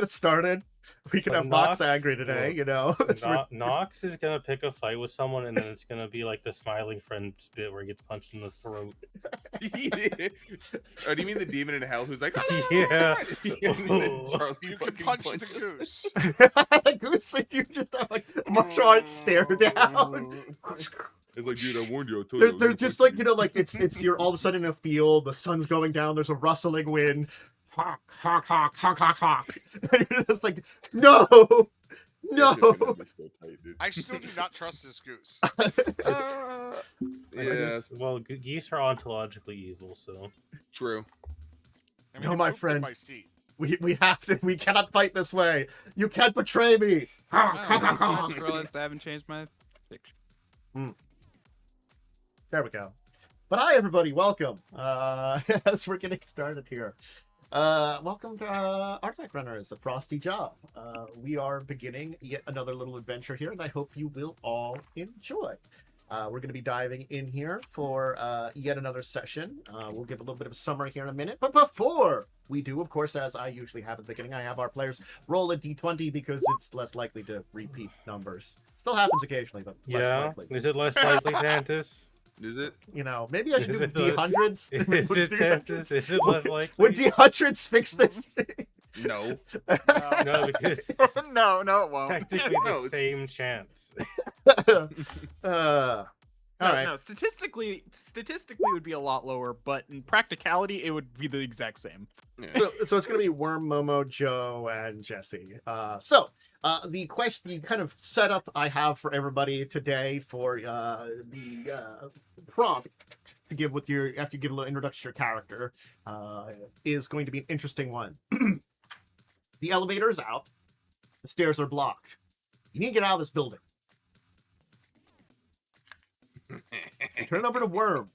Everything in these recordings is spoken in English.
get us started. We can But have Mox Nox- angry today, look, you know. Nox is gonna pick a fight with someone, and then it's gonna be like the smiling friend bit where he gets punched in the throat. Oh, do you mean the demon in hell who's like, Yeah. Charlie You can fucking punch punches the goose. The goose, like, you just have like martial arts stare down. It's like, dude, I warned you. I told you. They're just like, you know, like it's you're all of a sudden in a field, the sun's going down, there's a rustling wind. Honk, honk, honk, honk, honk, honk. And you're just like, no. No. I still do not trust this goose. Yes, Well, geese are ontologically evil, so. true. I mean, No, he my pooped in friend. My seat. We have to. We cannot fight this way. You can't betray me. I just realized I haven't changed my picture. There we go. But hi, everybody. Welcome. As we're getting started here. Welcome to Artifact Runners, A Frosty Job. We are beginning yet another little adventure here, and I hope you will all enjoy. We're going to be diving in here for yet another session. We'll give a little bit of a summary here in a minute. But before we do, of course, as I usually have at the beginning, I have our players roll a d20 because it's less likely to repeat numbers. Still happens occasionally, but less likely. Is it less likely, Tantus? Is it? You know, maybe I should Is do it d100s. Is it Tantus? Is it less likely? Would d100s fix this? No. No, because no, it won't. technically No. the same chance. All right. No, statistically it would be a lot lower, but in practicality, it would be the exact same. Yeah. So it's going to be Wyrm, Momo, Joe, and Jessie. The question, the kind of setup I have for everybody today for the prompt to give with your, after you give a little introduction to your character, is going to be an interesting one. The elevator is out. The stairs are blocked. You need to get out of this building. Turn it over to Wyrm.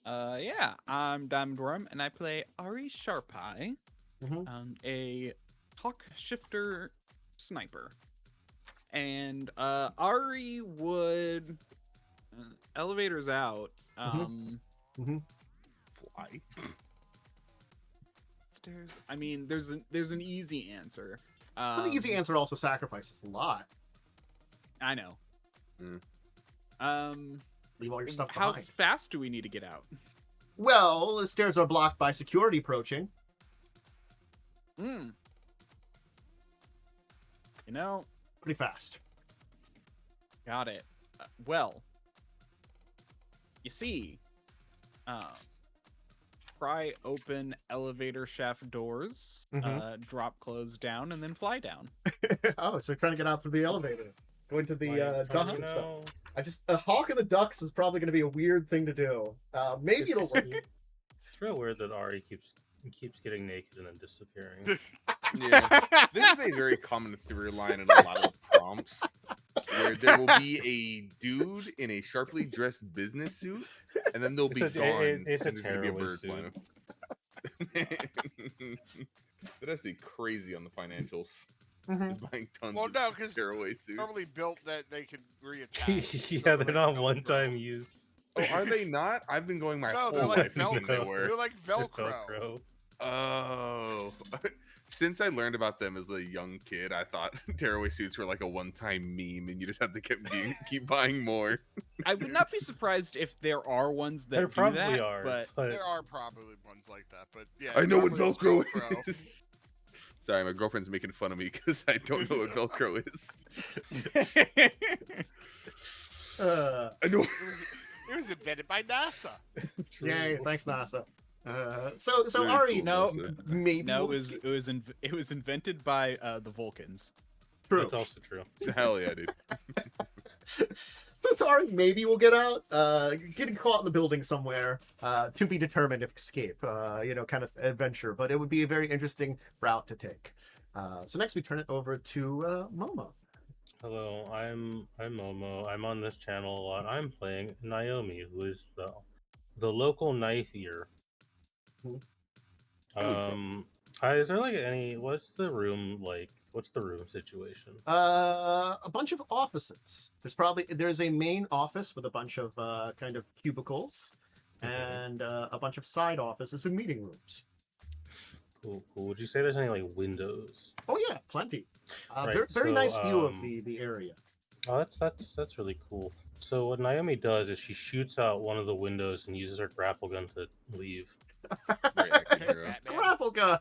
Yeah, I'm Diamond Wyrm, and I play Ari Sharpeye, Mhm. a hawk shifter sniper. And Ari would elevators out. Fly. Stairs. I mean, there's an easy answer. Well, the easy answer also sacrifices a lot. I know. Leave all your stuff How behind. fast do we need to get out? Well, the stairs are blocked by security approaching. You know, Pretty fast. got it. Well, you see, pry open elevator shaft doors, drop close down, and then fly down. Oh, so you're trying to get out through the elevator. Go into the ducks and stuff. No. A hawk in the ducks is probably going to be a weird thing to do. Maybe it'll work. It's real weird that Ari keeps getting naked and then disappearing. Yeah. This is a very common through line in a lot of prompts. Where there will be a dude in a sharply dressed business suit, and then they'll be It's a- gone. it's a and there's gonna be a tearaway bird suit. flying. That has to be crazy on the financials. Just buying tons Well, of no, because tearaway suits. normally built that they could reattach. Yeah, they're not one-time use. Oh, are they not? I've been going my No, whole they're like life thinking they Velcro. were. They're like They're Velcro. Oh. Since I learned about them as a young kid, I thought tearaway suits were like a one-time meme, and you just have to keep buying more. I would not be surprised if there are ones that There do probably that, are, but There are probably ones like that, but yeah. I know what probably it's Velcro is. Sorry, my girlfriend's making fun of me because I don't know what Velcro is. I know. It was invented by NASA. Yay, thanks, NASA. So Very Ari, cool, no, NASA. maybe no, we'll it was invented by the Vulcans. true. That's also true. Hell yeah, dude. So Ari, maybe we'll get out. Getting caught in the building somewhere. To be determined if escape. Kind of adventure, but it would be a very interesting route to take. So next we turn it over to Momo. Hello, I'm Momo. I'm on this channel a lot. I'm playing Naomi, who is the local knife ear. Is there like what's the room like? What's the room situation? A bunch of offices. There's a main office with a bunch of kind of cubicles, and a bunch of side offices and meeting rooms. Cool. Would you say there's any like windows? Oh yeah, plenty. Right, Very so, nice view of the area. Oh, that's really cool. So what Naomi does is she shoots out one of the windows and uses her grapple gun to leave. Very accurate, Okay, Drew. Batman. Grapple gun.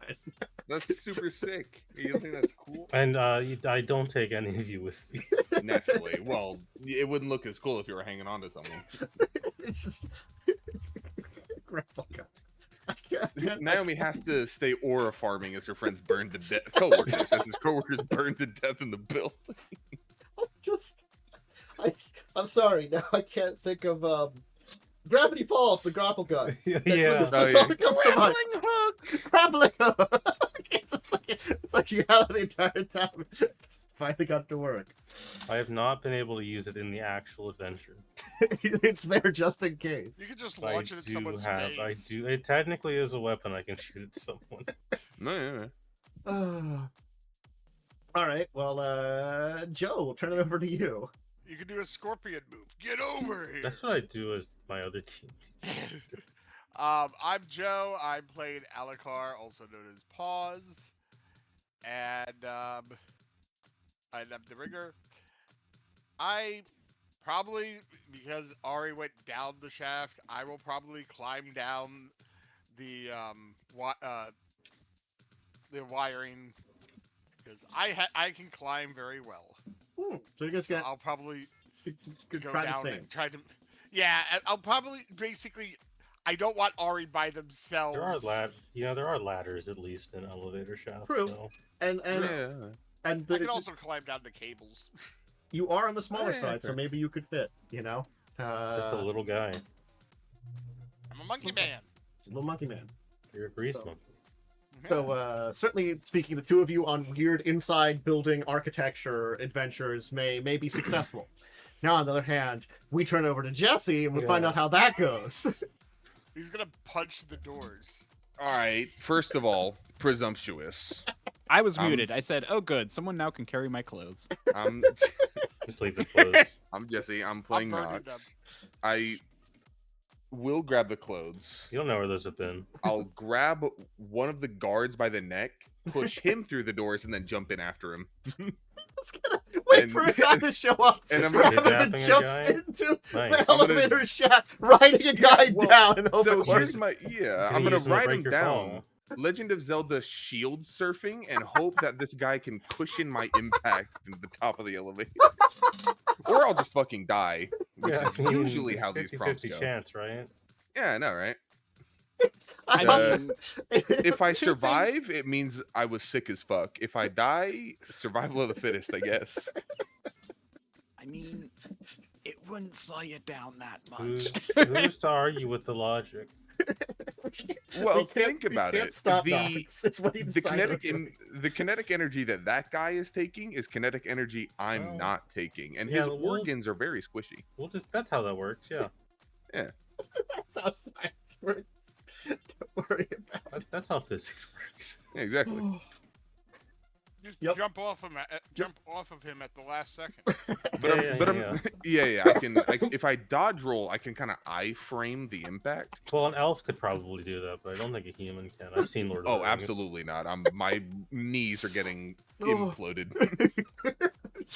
That's super sick. You don't think that's cool? And I don't take any of you with me. Naturally. Well, it wouldn't look as cool if you were hanging on to someone. It's just grapple gun. I can't- Naomi has to stay aura farming as her friends burn to death. Coworkers, as his coworkers burn to death in the building. I'm sorry. Now I can't think of Gravity Falls, the grapple gun. That's Oh, all yeah. that comes to mind. Grappling hook! Grappling hook. It's like you had it the entire time. Just finally got to work. I have not been able to use it in the actual adventure. It's there just in case. You can just I launch it at do someone's have. face. I do. It technically is a weapon. I can shoot at someone. No. All right. Well, Joe, we'll turn it over to you. You can do a scorpion move. Get over here. That's what I do as my other team. I'm Joe. I'm playing Alucard, also known as Paws, and I'm the ringer. I probably, because Ari went down the shaft, I will probably climb down the wiring because I can climb very well. So you guys got I'll probably could go try the down same. and try to. Yeah, I'll probably basically. I don't want Ari by themselves. There are ladders at least in elevator shafts. True. So. And Yeah. I can also climb down the cables. you are on the smaller Yeah, side, so fair. maybe you could fit. You know, Just a little guy. I'm a monkey man. it's a little monkey man. You're a grease So- monkey. So certainly speaking, the two of you on weird inside building architecture adventures may be successful. Now, on the other hand, we turn over to Jessie and we find Yeah. out how that goes. He's gonna punch the doors. All right. First of all, presumptuous. I was muted. I said, "Oh, good. Someone now can carry my clothes." I'm Just leave it closed. I'm Jesse. I'm playing burning Nox. I will grab the clothes. You don't know where those have been. I'll grab one of the guards by the neck, push him through the doors, and then jump in after him. Just gonna wait And- for a guy to show up and I'm rather gonna- than Kidnapping a jumps guy? into Nice. the gonna- elevator shaft, riding a guy well, down and hoping So for here's my I'm Can gonna use them to ride break him your down. fall. Legend of Zelda shield surfing and hope that this guy can cushion my impact into the top of the elevator. Or I'll just fucking die, which Yeah, is I mean, usually it's how these prompts 50-50 go. chance, right? Yeah, I know, right? I Uh, mean, If I Two things. survive, it means I was sick as fuck. If I die, survival of the fittest, I guess. it wouldn't slow you down that Who's, much. who's to argue with the logic? Well, We can't- think we about can't it. Stop The- Nox. It's what he The decided. the kinetic energy that guy is taking is kinetic energy I'm Well, not taking, and yeah, his well- organs are very squishy. That's how that works, yeah. That's how science works. Don't worry about That's how physics works. Yeah, exactly. it. Just Yep. jump off of him at the last second. But yeah, if I dodge roll, I can kind of iframe the impact. Well, an elf could probably do that, but I don't think a human can. I've seen Lord of the Oh, Rings. absolutely not. My knees are getting Oh. imploded.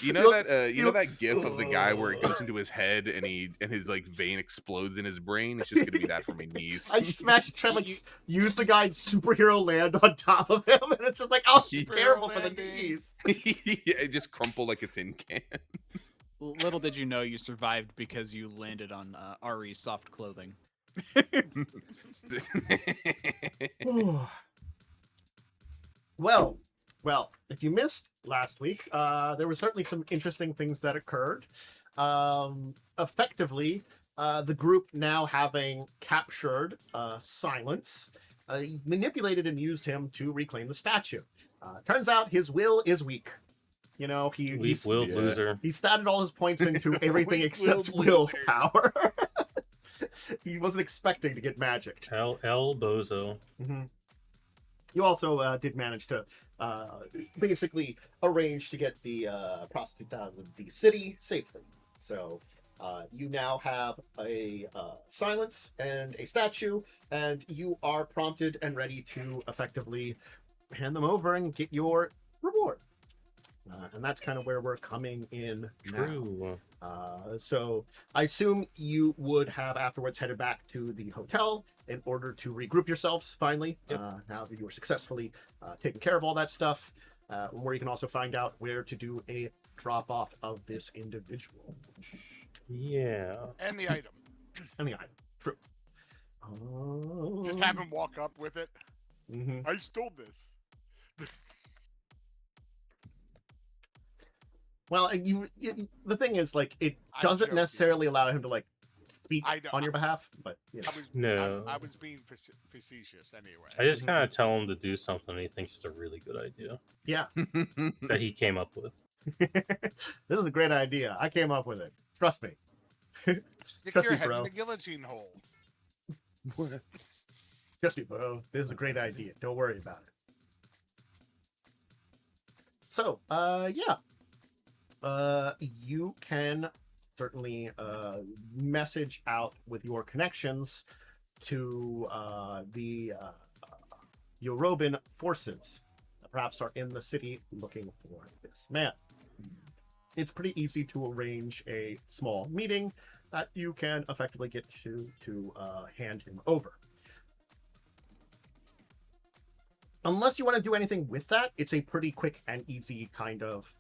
You know You'll- that you know you'll- that gif of the guy where it goes into his head and his like vein explodes in his brain? It's just gonna be that for my knees. I smashed try to like use the guy's superhero land on top of him, and it's just like, oh, Superhero terrible for the landing. knees. Yeah, it just crumpled like it's in can. Little did you know you survived because you landed on Ari's soft clothing. Well, if you missed last week, there were certainly some interesting things that occurred. Effectively, the group now having captured Silence, manipulated and used him to reclaim the statue. Turns out his will is weak. You know, Weak-willed yeah. loser. he statted all his points into everything except Weak-willed willpower. He wasn't expecting to get magic. El Bozo. Mm-hmm. You also did manage to basically arrange to get the prostitute out of the city safely. So You now have a silence and a statue, and you are prompted and ready to effectively hand them over and get your reward. And that's kind of where we're coming in now. True. So I assume you would have afterwards headed back to the hotel in order to regroup yourselves finally, Yep. now that you were successfully taking care of all that stuff, where you can also find out where to do a drop-off of this individual. Yeah. And the item. And the item. True. Just have him walk up with it. Mhm. I stole this. Well, the thing is, like, it I'm doesn't joking. necessarily allow him to, like, speak I know- on your behalf, but, you know. No. I was being facetious anyway. I just kind of tell him to do something he thinks is a really good idea Yeah. that he came up with. This is a great idea. I came up with it. Trust me. Stick trust your me, head bro. in the guillotine hole. Trust me, bro. This is a great idea. Don't worry about it. So, yeah. You can certainly message out with your connections to the Yorobin forces that perhaps are in the city looking for this man. It's pretty easy to arrange a small meeting that you can effectively get to hand him over. Unless you want to do anything with that, it's a pretty quick and easy kind of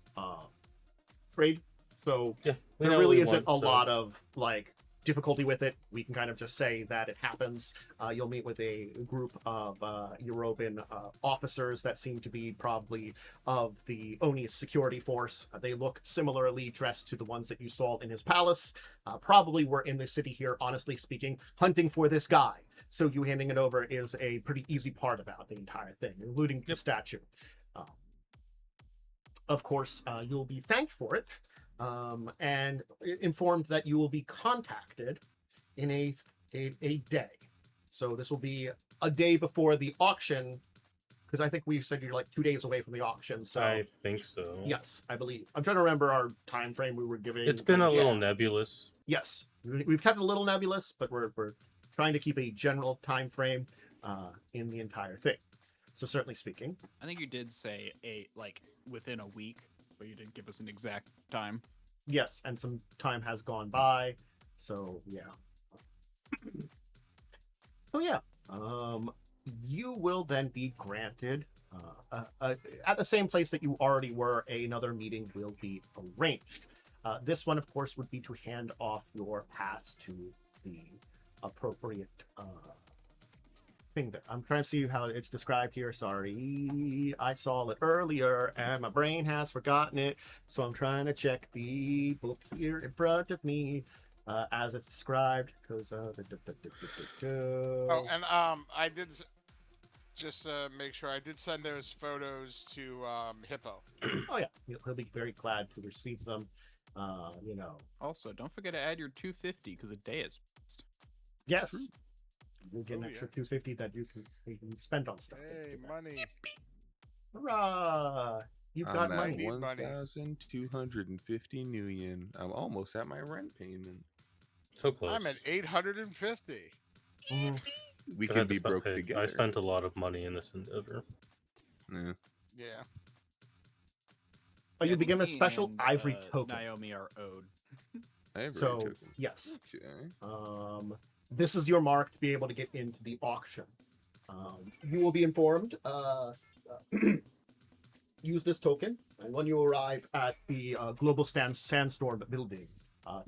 trade. So Yeah. we there know what really we isn't want, a so- lot of like difficulty with it. We can kind of just say that it happens. You'll meet with a group of Yorobin officers that seem to be probably of the Oni's security force. They look similarly dressed to the ones that you saw in his palace. Probably were in the city here, honestly speaking, hunting for this guy. So you handing it over is a pretty easy part about the entire thing, including the statue. Of course, you'll be thanked for it. And informed that you will be contacted in a day. So this will be a day before the auction, because I think we said you're like 2 days away from the auction. So I think so. yes, I believe. I'm trying to remember our time frame we were giving. It's been a little Yeah. nebulous. Yes, we've kept it a little nebulous, but we're trying to keep a general time frame in the entire thing. So certainly speaking, I think you did say within a week, but you didn't give us an exact time. yes, and some time has gone by, so yeah. So yeah, you will then be granted at the same place that you already were. Another meeting will be arranged. This one, of course, would be to hand off your pass to the appropriate thing there. I'm trying to see how it's described here. Sorry, I saw it earlier and my brain has forgotten it. So I'm trying to check the book here in front of me as it's described. Because Oh, and I did just make sure I did send those photos to Hippo. oh yeah, he'll be very glad to receive them. You know, Also, don't forget to add your 250 because a day is. yes, you'll get an Oh, extra yeah. 250 that you can spend on stuff. Hey, money. Hurrah! You've I'm got at money. need money. 1,250 new yen. I'm almost at my rent payment. So close. I'm at 850. Mhm. We I can had to be spend- broke I together. spent a lot of money in this endeavor. Yeah. Yeah. Oh, you begin a Me special and, ivory token. Naomi are owed. I have So token. yes, Okay. this is your mark to be able to get into the auction. You will be informed. Use this token, and when you arrive at the Global Sandstorm building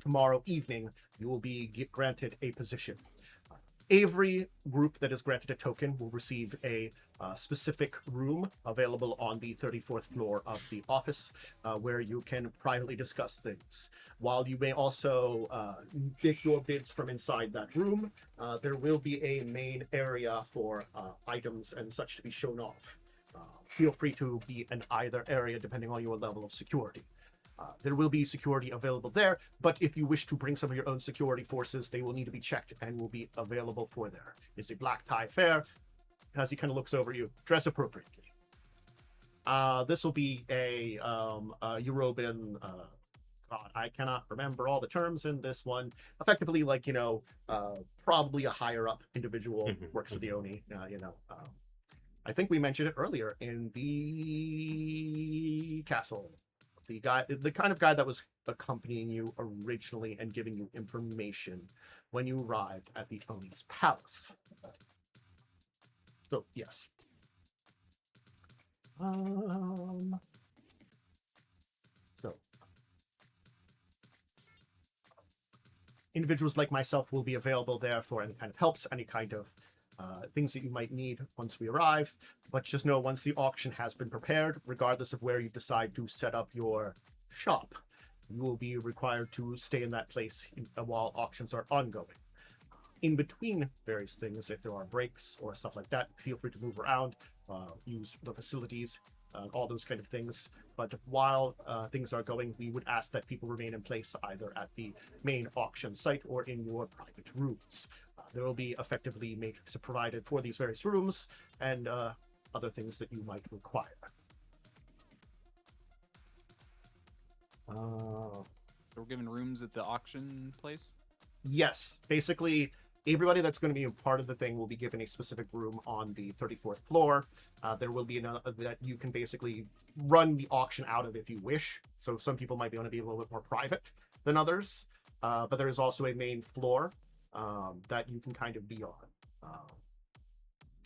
tomorrow evening, you will be granted a position. Every group that is granted a token will receive a specific room available on the 34th floor of the office where you can privately discuss things. While you may also make your bids from inside that room, there will be a main area for items and such to be shown off. Feel free to be in either area depending on your level of security. There will be security available there, but if you wish to bring some of your own security forces, they will need to be checked and will be available for there. It's a black tie affair. As he kind of looks over you, dress appropriately. This will be a Yorobin God, I cannot remember all the terms in this one. Effectively, like, probably a higher up individual works for the Oni. I think we mentioned it earlier in the castle. The kind of guy that was accompanying you originally and giving you information when you arrived at the Oni's palace. So, yes. So, individuals like myself will be available there for any kind of helps, any kind of things that you might need once we arrive. But just know, once the auction has been prepared, regardless of where you decide to set up your shop, you will be required to stay in that place while auctions are ongoing. In between various things, if there are breaks or stuff like that, feel free to move around, use the facilities, all those kind of things. But while things are going, we would ask that people remain in place either at the main auction site or in your private rooms. There will be effectively matrix provided for these various rooms and other things that you might require. We're given rooms at the auction place? Yes, basically everybody that's going to be a part of the thing will be given a specific room on the 34th floor. There will be another that you can basically run the auction out of if you wish. So some people might want to be a little bit more private than others. But there is also a main floor that you can kind of be on.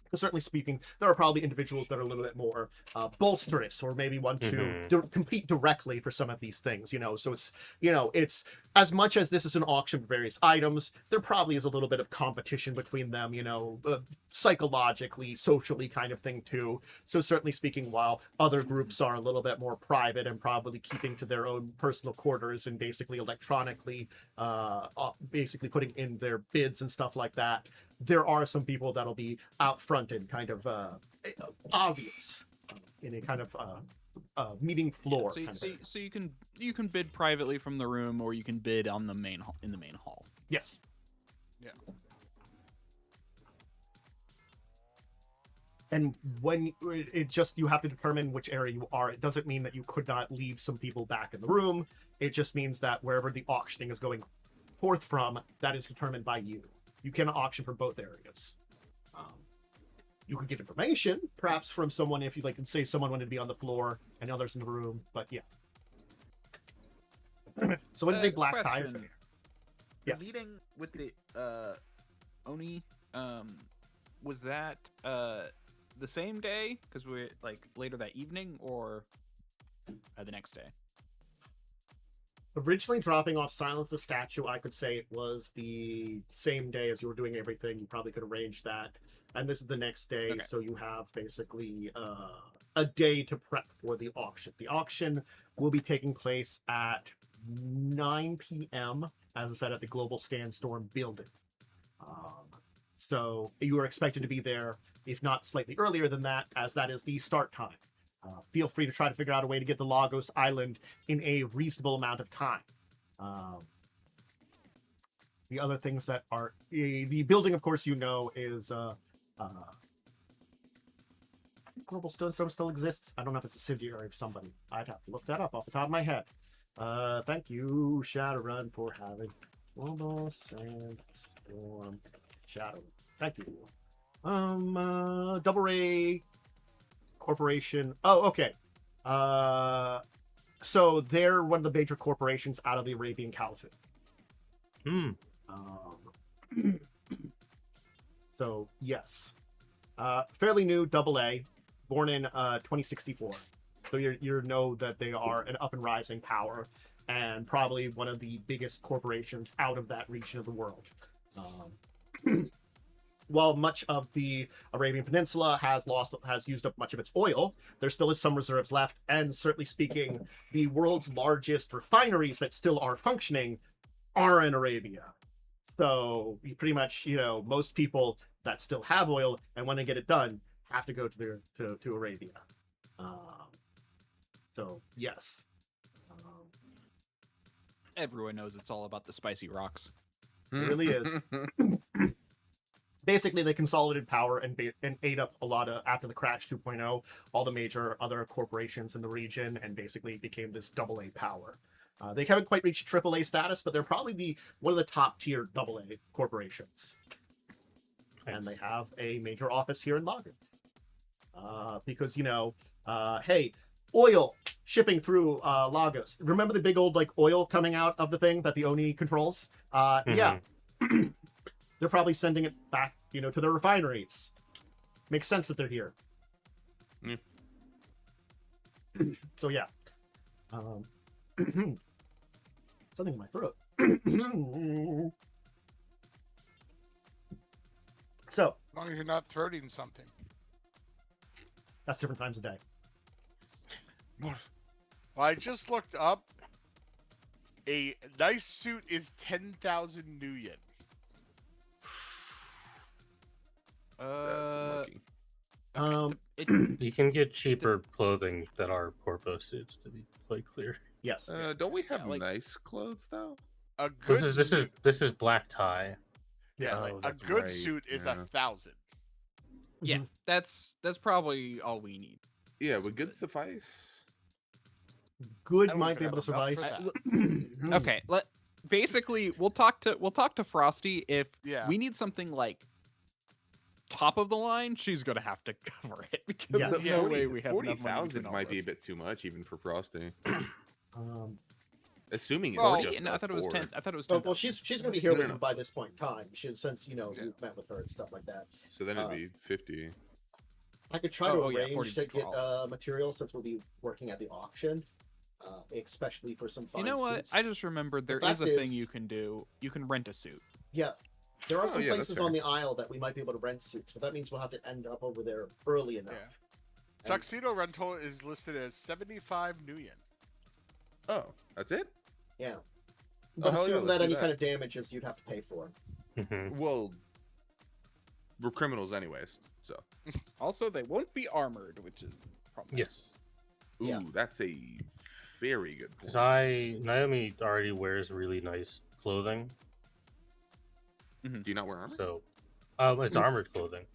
Because certainly speaking, there are probably individuals that are a little bit more bolsterous or maybe want to compete directly for some of these things, So it's as much as this is an auction for various items, there probably is a little bit of competition between them, psychologically, socially kind of thing too. So certainly speaking, while other groups are a little bit more private and probably keeping to their own personal quarters and basically electronically, basically putting in their bids and stuff like that, there are some people that'll be out front and kind of obvious in a kind of meeting floor. So you can bid privately from the room, or you can bid on the main hall. Yes. Yeah. And when you have to determine which area you are. It doesn't mean that you could not leave some people back in the room. It just means that wherever the auctioning is going forth from, that is determined by you. You cannot auction for both areas. You could get information, perhaps from someone, if you like, say someone wanted to be on the floor and others in the room, but yeah. So what is a black tie affair? Yes. The meeting with the Oni, was that the same day? Because we're like later that evening, or the next day? Originally dropping off Silence the Statue, I could say it was the same day as you were doing everything. You probably could arrange that. And this is the next day, okay. So you have basically a day to prep for the auction. The auction will be taking place at 9 p.m., as I said, at the Global Sandstorm building. So you are expected to be there, if not slightly earlier than that, as that is the start time. Feel free to try to figure out a way to get to Lagos Island in a reasonable amount of time. The other things that are... the building, of course, is... Global Stonestorm still exists. I don't know if it's a subsidiary of somebody. I'd have to look that up off the top of my head. Thank you, Shadowrun, for having Global Sandstorm Shadowrun. Thank you. Double Ray Corporation. Oh, okay. So they're one of the major corporations out of the Arabian Caliphate. So yes, fairly new, double A, born in 2064. So you know that they are an up and rising power, and probably one of the biggest corporations out of that region of the world. While much of the Arabian Peninsula has used up much of its oil, there still is some reserves left, and certainly speaking, the world's largest refineries that still are functioning are in Arabia. So you pretty much, most people that still have oil and want to get it done have to go to Arabia. So yes, everyone knows it's all about the spicy rocks. It really is. Basically, they consolidated power and ate up a lot of, after the crash 2.0, all the major other corporations in the region, and basically became this double A power. They haven't quite reached AAA status, but they're probably one of the top tier AA corporations. And they have a major office here in Lagos. Because, hey, oil shipping through Lagos. Remember the big old oil coming out of the thing that the Oni controls? Yeah. They're probably sending it back, to their refineries. Makes sense that they're here. Yeah. So yeah. Something in my throat. So, As long as you're not throating something. that's different times a day. Well, I just looked up. A nice suit is 10,000 new yen. That's unlucky. You can get cheaper clothing that are corpo suits, to be quite clear. Yes. Don't we have like- nice clothes though? A good This is black tie. yeah, Oh, like, a that's good right, suit is yeah. 1,000. Yeah, that's probably all we need. Yeah, That's would good good. suffice? Good I don't might be even able to have enough suffice. for that. Okay, basically we'll talk to Frosty if Yeah. we need something like top of the line. She's gonna have to cover it because Yeah. there's Yeah. no way we have enough money to 40,000 do all might be a this. bit too much even for Frosty. Um, Assuming it's Well, just And I thought it was 4. 10. I thought it was 10. well, she's gonna be here No, with no, you no. by this point in time. Since Yeah. you've met with her and stuff like that. So then it'd Uh, be 50. I could try to Oh, yeah, arrange 40 to get for all. material since we'll be working at the auction, especially for some fine You know what? suits. I just remembered there fact is a thing is- you can do. You can rent a suit. Yeah. There are Oh, some yeah, that's places fair. on the aisle that we might be able to rent suits, but that means we'll have to end up over there early enough. Yeah. And- Tuxedo rental is listed as 75 new yen. Oh, that's it? Yeah. But hell yeah, assume let's that do any that. kind of damages you'd have to pay for. Well, we're criminals anyways, so. Also, they won't be armored, which is problematic. Yes. Ooh, Yeah. that's a very good point. Because Naomi already wears really nice clothing, Do you not wear armor? so it's armored clothing.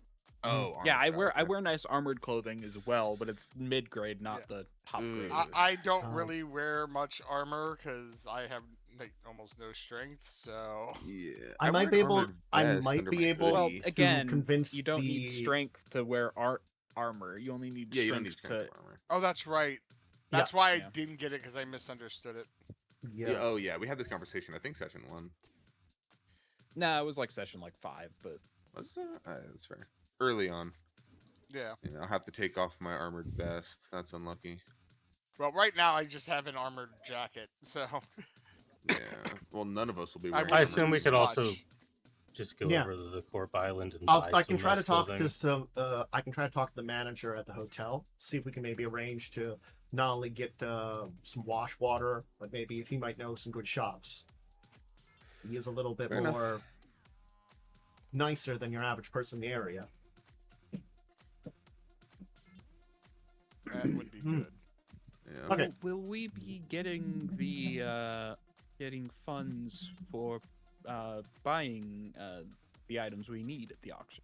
Oh, Yeah, armor, I okay. wear nice armored clothing as well, but it's mid grade, not the top grade. Ugh. I don't Oh. really wear much armor because I have almost no strength. So Yeah. I might wear be an able- armored I vest might under be my able- Well, hoodie. again, convince you don't need the- strength to wear armor. You only need Yeah, strength you don't need strength to. for armor. oh, that's right. That's why I Yeah. didn't get it because I misunderstood it. Yeah. Oh yeah, we had this conversation. I think session 1. Nah, it was like session like 5, but Was that's fair. Early on. Yeah. Yeah, I'll have to take off my armored vest. That's unlucky. Well, right now I just have an armored jacket. So Yeah. Well, none of us will be I wearing. I wouldn't assume we lose could also much. just go Yeah. over to the Corp Island and I buy can some try to nice talk clothing. to some. I can try to talk to the manager at the hotel. See if we can maybe arrange to not only get some wash water, but maybe if he might know some good shops. He is a little bit Fair enough. more nicer than your average person in the area. that would be Hmm. good. Yeah. Okay. will we be getting the getting funds for buying the items we need at the auction?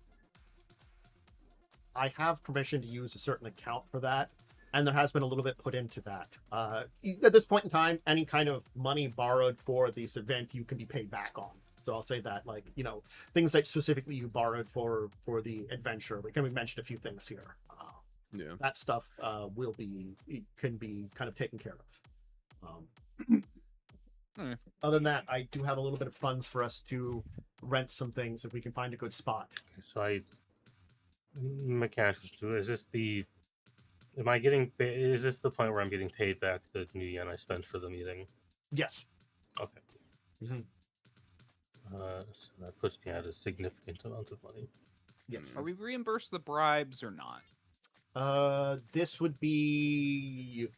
I have permission to use a certain account for that, and there has been a little bit put into that. At this point in time, any kind of money borrowed for this event, you can be paid back on. So I'll say that, things that specifically you borrowed for the adventure. We mentioned a few things here. Yeah. That stuff can be kind of taken care of. Alright. Other than that, I do have a little bit of funds for us to rent some things if we can find a good spot. So mechanics. Is this the? Am I getting? Is this the point where I'm getting paid back the new yen I spent for the meeting? Yes. Okay. Mhm. So that puts me at a significant amount of money. Yes. Are we reimbursed the bribes or not? This would be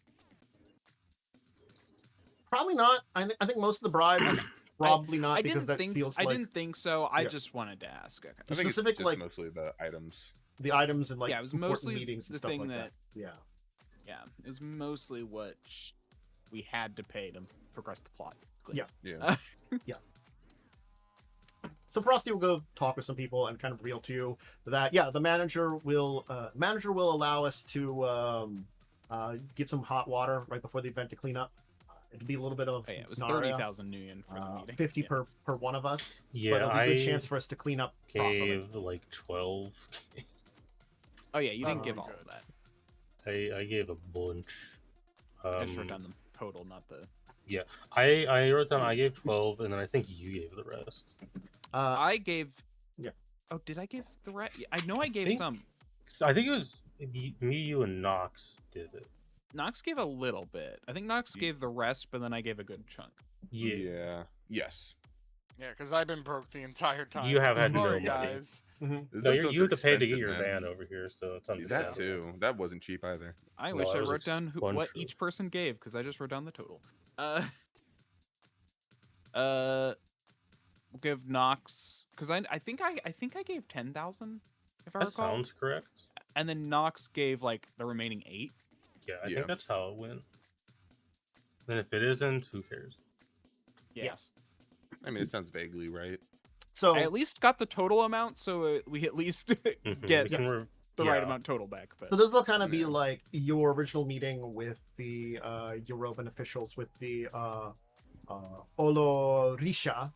probably not. I think most of the bribes probably not I because didn't that think feels I like didn't think so. I Yeah. just wanted to ask. Okay. I think it's specific, just mostly the items. the items and Yeah, it was important mostly meetings and the stuff thing like that- Yeah. Yeah, it was mostly what we had to pay to progress the plot. Yeah. Yeah. So Frosty will go talk with some people and kind of reel to you that the manager will allow us to get some hot water right before the event to clean up. It'd be a little bit of Oh, yeah, it was Narya, 30,000 Nguyen for the meeting. 50 Yeah, per that's- per one of us. But Yeah, it'll be a good I chance for us to clean up properly. gave like 12. Oh yeah, you didn't Oh, give good. all of that. I gave a bunch. I just wrote down the total, not the. I wrote down I gave 12, and then I think you gave the rest. I gave. yeah. Oh, did I give the rest? I know I gave think- some. I think it was me, you, and Nox did it. Nox gave a little bit. I think Nox Ye- gave the rest, but then I gave a good chunk. Yeah. Yes. Yeah, because I've been broke the entire time. You have had Sorry, no money. guys. Mhm. Those No, votes you are have to pay to get expensive, your man. van over here, so it's That understandable. too. That wasn't cheap either. I No, wish I I was wrote down what expensive. each person gave because I just wrote down the total. We'll give Nox because I think I gave 10,000 if I That recall, sounds correct. and then Nox gave like the remaining 8. Yeah, I Yeah. think that's how it went. And if it isn't, who cares? Yeah. Yes. I mean, it sounds vaguely right. So I at least got the total amount, so we at least Mhm, get we can the right yeah. amount total back. But So this will kind of be Yeah. like your original meeting with the European officials, with the Olorisha,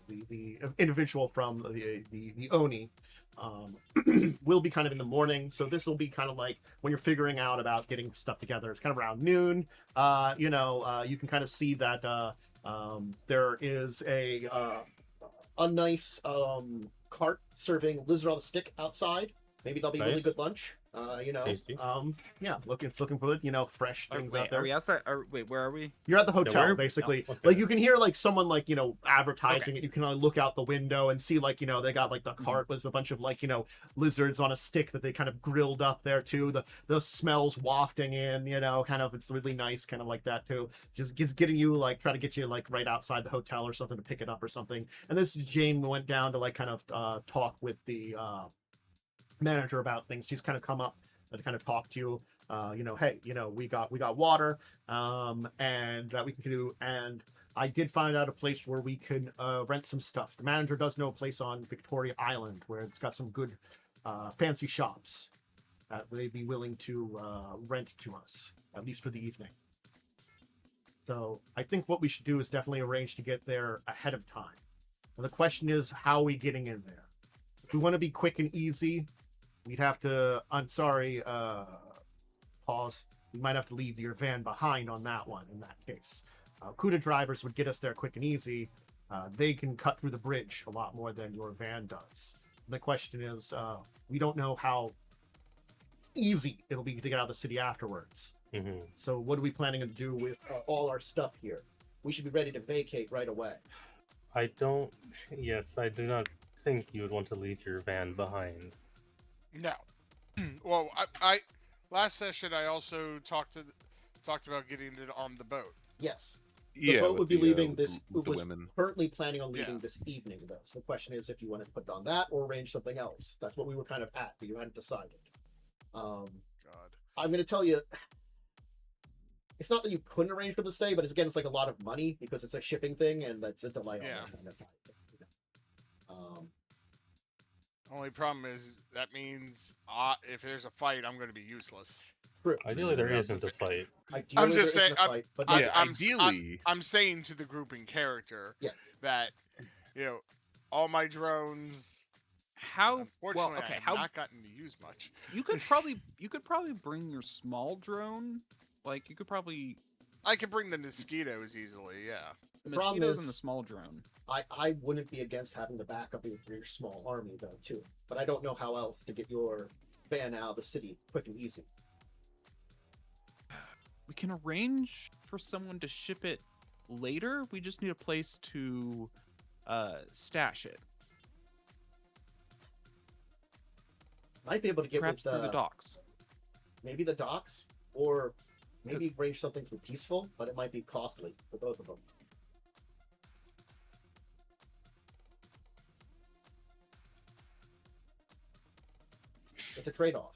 the individual from the Oni. Will be kind of in the morning, so this will be kind of like when you're figuring out about getting stuff together. It's kind of around noon. You can kind of see that there is a nice cart serving lizard on a stick outside. Maybe that'll be really Nice. good lunch. Tasty. Yeah, looking for good, fresh things out there. Are we outside? Wait, where are we? You're at the hotel, we're- basically. oh, okay. Like you can hear like someone like advertising it. You can look out the window and see they got like the cart with a bunch of lizards on a stick that they kind of grilled up there too. The smells wafting in, kind of it's really nice, kind of like that too. Just getting you try to get you right outside the hotel or something to pick it up or something. And this Jane went down to talk with the manager about things. She's kind of come up and kind of talk to you. Hey, we got water, and that we can do. And I did find out a place where we can rent some stuff. The manager does know a place on Victoria Island where it's got some good fancy shops that they'd be willing to rent to us, at least for the evening. So I think what we should do is definitely arrange to get there ahead of time. And the question is, how are we getting in there? If we want to be quick and easy, we'd have to, I'm sorry, pause. We might have to leave your van behind on that one in that case. Cuda drivers would get us there quick and easy. They can cut through the bridge a lot more than your van does. And the question is, we don't know how easy it'll be to get out of the city afterwards. Mhm. So what are we planning to do with all our stuff here? We should be ready to vacate right away. I do not think you would want to leave your van behind. No. Well, I last session I also talked about getting it on the boat. Yes. The Yeah, boat with would be the, leaving with this. the- with It the was women. currently planning on leaving Yeah. this evening, though. So the question is if you want to put it on that or arrange something else. That's what we were kind of at, but you hadn't decided. God. I'm going to tell you, it's not that you couldn't arrange for the stay, but it's like a lot of money because it's a shipping thing and that's a delay Yeah. on that. Only problem is that means if there's a fight, I'm going to be useless. True. Ideally, there That's isn't the a fight. Ideally, just there saying, isn't a fight, but I'm- Yeah, I'm- ideally. I'm saying to the group in character yes. that all my drones. How Unfortunately, well? Okay, I have how not gotten to use much. you could probably bring your small drone. Like you could probably I can bring the mosquitoes easily. Yeah. The problem mosquitoes is, and the small drone. I wouldn't be against having the backup of your small army, though, too. But I don't know how else to get your van out of the city quick and easy. We can arrange for someone to ship it later. We just need a place to stash it. Might be able to get Perhaps with through the docks. maybe the docks, or maybe arrange something through Peaceful, but it might be costly for both of them. It's a trade-off.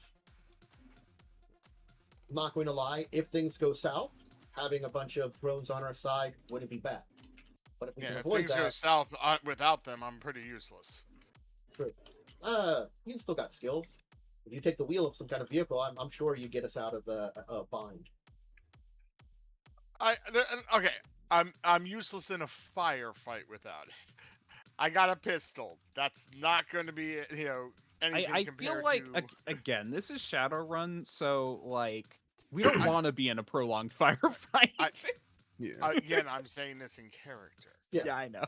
I'm not going to lie, if things go south, having a bunch of drones on our side wouldn't be bad. But if we Yeah. can If avoid things go that, south without them, I'm pretty useless. you still got skills. If you take the wheel of some kind of vehicle, I'm sure you get us out of the bind. Okay. I'm useless in a firefight without it. I got a pistol. That's not going to be anything I compared feel like to. again, this is Shadowrun, so like we don't want to be in a prolonged firefight. Yeah. Again, I'm saying this in character. Yeah. I know.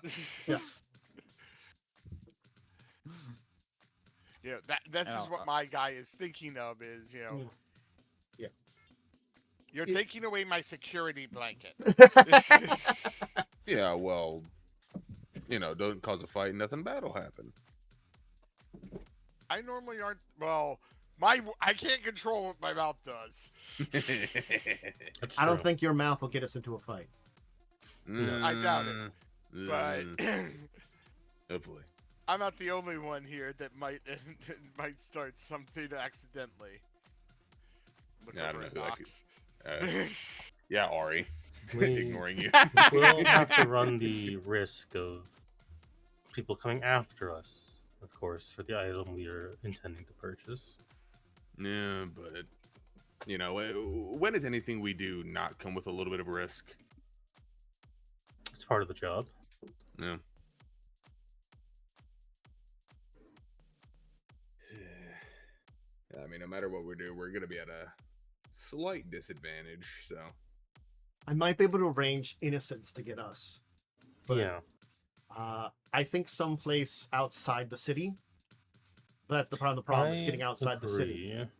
Yeah. This And is what my guy is thinking of. Is Mm. Yeah. you're taking away my security blanket. Yeah, well, don't cause a fight, nothing bad will happen. I normally aren't. Well, I can't control what my mouth does. That's I don't true. think your mouth will get us into a fight. I doubt it. But Hopefully. I'm not the only one here that might start something accidentally. Look Yeah, I don't over know at who that Knox. Yeah, Ari. We- Ignoring you. We'll have to run the risk of people coming after us, of course, for the item we are intending to purchase. Yeah, but when does anything we do not come with a little bit of risk? It's part of the job. Yeah. I mean, no matter what we do, we're gonna be at a slight disadvantage. So. I might be able to arrange innocents to get us. But, Yeah. I think someplace outside the city. But that's the problem. The problem is getting outside the city, agree.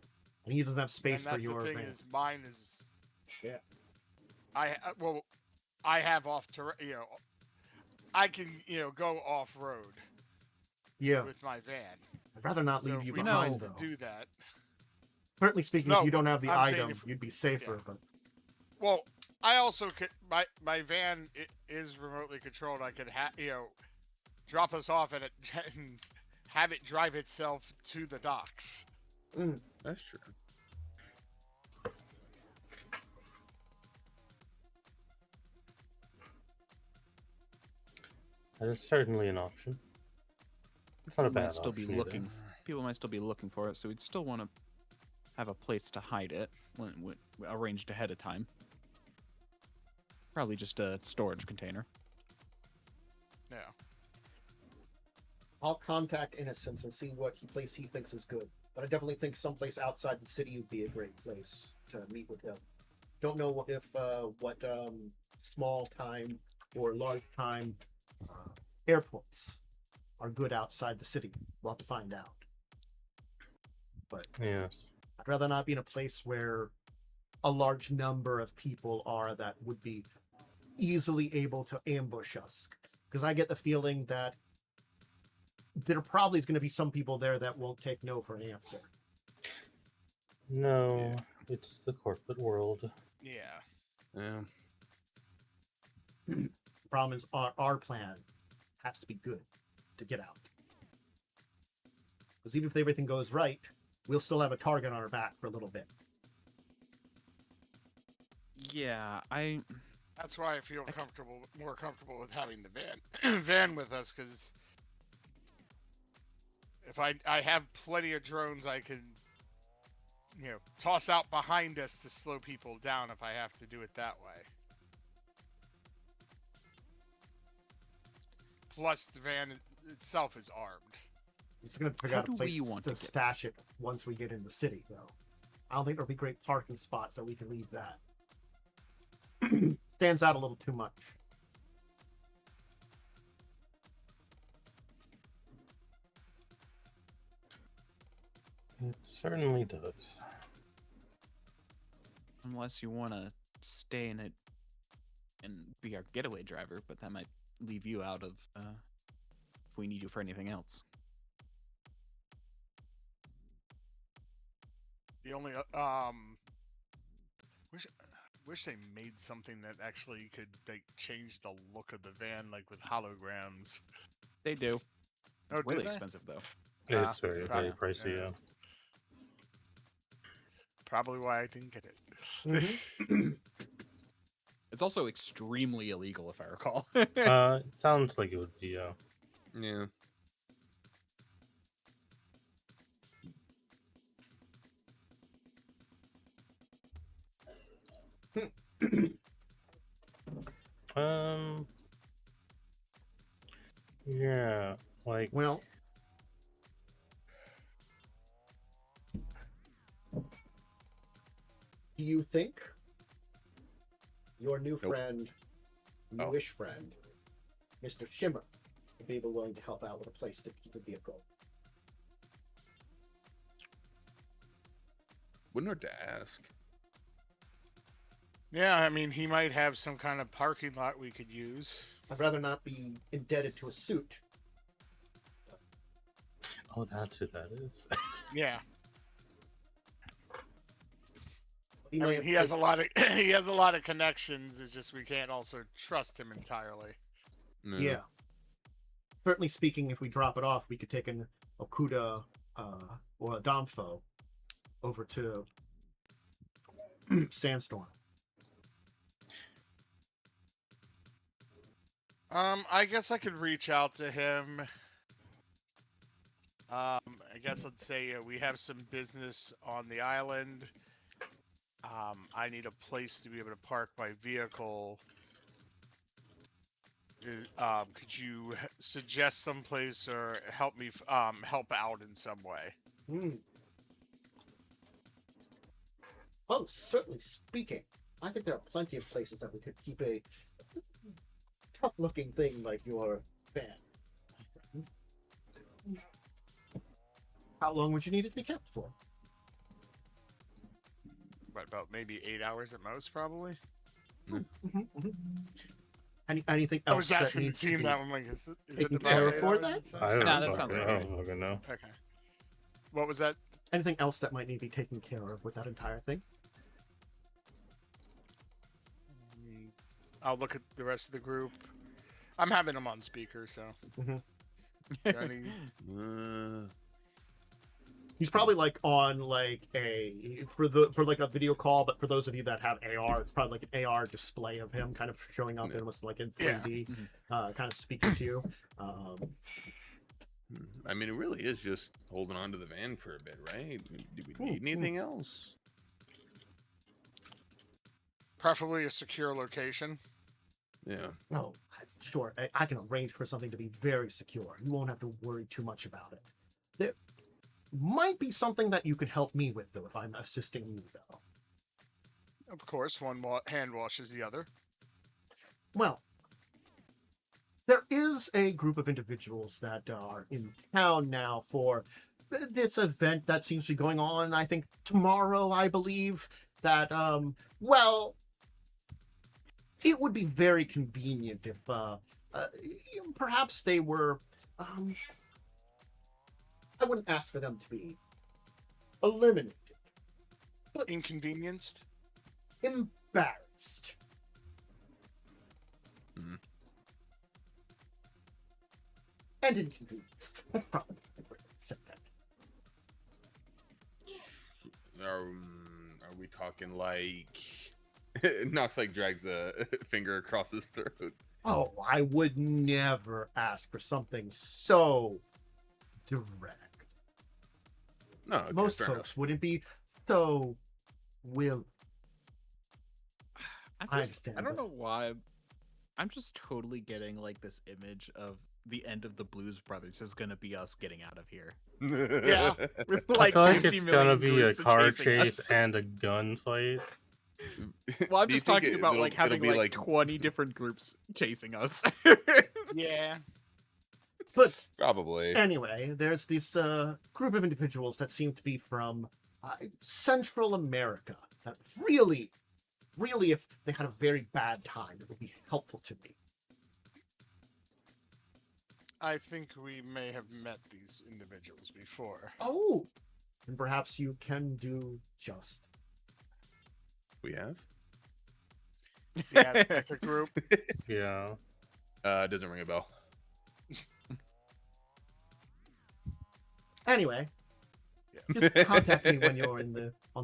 and he doesn't have space And that's for your the thing van. is, mine is. Yeah. I have off terrain. I can go off road Yeah, with my van. I'd rather not So leave if you we behind, don't though. do that. Certainly speaking, No, if you don't but have the I'm saying item, if- you'd be safer. yeah. But Well, I also could. My van is remotely controlled. I could drop us off at it and have it drive itself to the docks. That's true. That is certainly an option. It's not a People might bad still be option looking. either. People might still be looking for it, so we'd still want to have a place to hide it when arranged ahead of time. Probably just a storage container. Yeah. I'll contact Innocence and see what place he thinks is good. But I definitely think someplace outside the city would be a great place to meet with him. Don't know if what small time or large time airports are good outside the city. We'll have to find out. But Yes. I'd rather not be in a place where a large number of people are that would be easily able to ambush us. Because I get the feeling that there probably is going to be some people there that won't take no for an answer. No, it's the corporate world. Yeah. Yeah. Problem is our plan has to be good to get out. Because even if everything goes right, we'll still have a target on our back for a little bit. Yeah, That's why I feel more comfortable with having the van with us, because if I have plenty of drones, I can toss out behind us to slow people down if I have to do it that way. Plus, the van itself is armed. It's going to figure How out a do place we want to to get stash it once we get in the city, though. I don't think there'll be great parking spots that we can leave that. Stands out a little too much. It certainly does. unless you want to stay in it and be our getaway driver, but that might leave you out of if we need you for anything else. The only wish they made something that actually could change the look of the van, like with holograms. They do. Oh, Really do they? expensive though. It's very, very yeah. pricey, yeah. Probably why I didn't get it. It's also extremely illegal, if I recall. It sounds like it would be, yeah. Yeah. Um. Yeah. Like. Well, do you think your new Nope. friend, Oh. newish friend, Mr. Shimmer, would be willing to help out with a place to keep a vehicle? Wouldn't hurt to ask. Yeah, I mean, he might have some kind of parking lot we could use. I'd rather not be indebted to a suit. Oh, that's who that is. Yeah, He I might mean, have he has a placed- lot of he has a lot of connections. It's just we can't also trust him entirely. No. Yeah. Certainly speaking, if we drop it off, we could take an Okuda or a Domfo over to Sandstorm. I guess I could reach out to him. I guess I'd say we have some business on the island. I need a place to be able to park my vehicle. Could you suggest some place or help me help out in some way? Hmm. Oh, certainly speaking. I think there are plenty of places that we could keep a tough-looking thing like your van. How long would you need it to be kept for? What, about maybe 8 hours at most, probably. Anything I else was that asking the needs to team be that one. Like, is it taken about care 8 of for hours that? or so? I don't, No, that sounds fucking, right. I don't fucking know. Okay. What was that? anything else that might need to be taken care of with that entire thing? I'll look at the rest of the group. I'm having them on speaker, so. Mhm. Any- He's probably like on like for like a video call, but for those of you that have AR, it's probably like an AR display of him kind of showing up Yeah. almost like in Yeah. 3D, kind of speaking to you. I mean, it really is just holding on to the van for a bit, right? Do we need Hmm. anything else? Preferably a secure location. Yeah. Oh, sure. I can arrange for something to be very secure. You won't have to worry too much about it. There might be something that you could help me with, though, if I'm assisting you, though. Of course, one hand washes the other. Well, there is a group of individuals that are in town now for this event that seems to be going on, I think, tomorrow, I believe, that, well, it would be very convenient if, perhaps they were, I wouldn't ask for them to be eliminated, Inconvenienced. embarrassed. Mhm. And inconvenienced. That's probably the way to say that. Are we talking like Nox like drags a finger across his throat? Oh, I would never ask for something so direct. No, okay, Most fair folks enough. wouldn't be so willing. I I understand, I don't but- know why. I'm just totally getting like this image of the end of the Blues Brothers is gonna be us getting out of here. Yeah. With I like feel like 50 it's million gonna be a groups car chasing chase us. and a gunfight. Well, I'm Do you just think talking about it'll- like it'll having be like 20 different groups chasing us. Yeah. But Probably. anyway, there's this group of individuals that seem to be from Central America that really, if they had a very bad time, it would be helpful to me. I think we may have met these individuals before. Oh, and perhaps you can do just. We have? Yeah, it's a group. Yeah. Doesn't ring a bell. Anyway, just contact me when you're on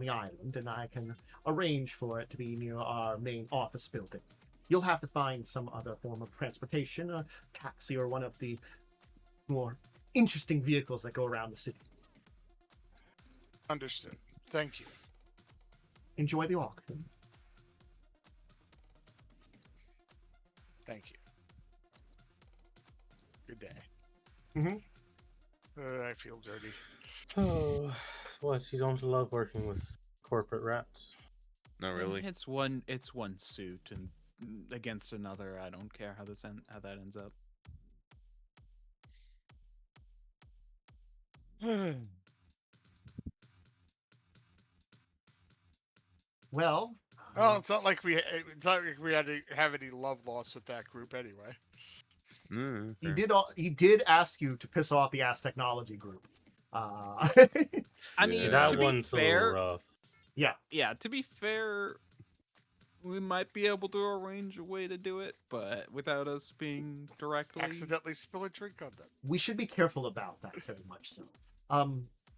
the island, and I can arrange for it to be near our main office building. You'll have to find some other form of transportation, a taxi or one of the more interesting vehicles that go around the city. Understood. Thank you. Enjoy the auction. Thank you. Good day. Mhm. I feel dirty. Oh, what? You don't love working with corporate rats? Not really. It's one suit and against another. I don't care how how that ends up. Well, Well, it's not like we had to have any love loss with that group anyway. he did ask you to piss off the Ass Technology group. I mean, Yeah. That to be one's a little fair, rough. yeah, to be fair, we might be able to arrange a way to do it, but without us being directly. Accidentally spill a drink on them. We should be careful about that, very much so.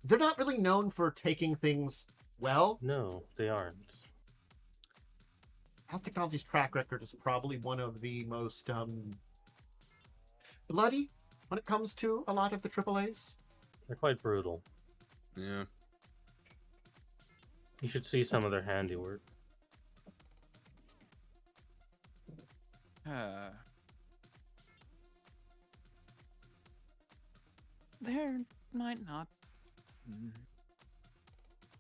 They're not really known for taking things well. No, they aren't. House Technology's track record is probably one of the most bloody when it comes to a lot of the AAAs. They're quite brutal. Yeah. You should see some of their handiwork. There might not.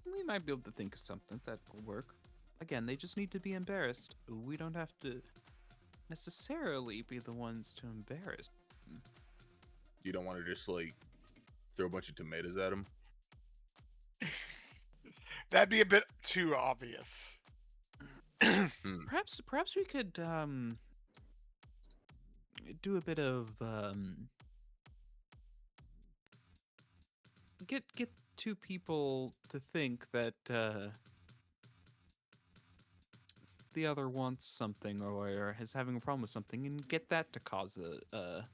We might be able to think of something that will work. Again, they just need to be embarrassed. We don't have to necessarily be the ones to embarrass. You don't want to just like throw a bunch of tomatoes at them. That'd be a bit too obvious. Perhaps we could do a bit of get two people to think that the other wants something or is having a problem with something, and get that to cause a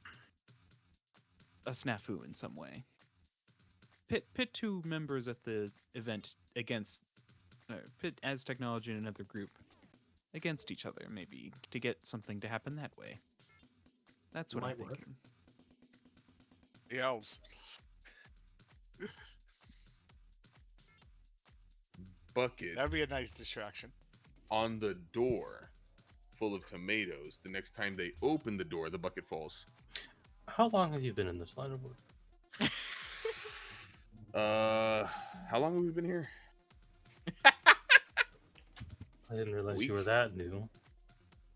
snafu in some way. Pit two members at the event against pit as technology and another group against each other, maybe to get something to happen that way. That's what I'm Might work. thinking. The elves. Bucket That'd be a nice distraction. on the door full of tomatoes. The next time they open the door, the bucket falls. How long have you been in this line of work? How long have we been here? I didn't realize Week? you were that new.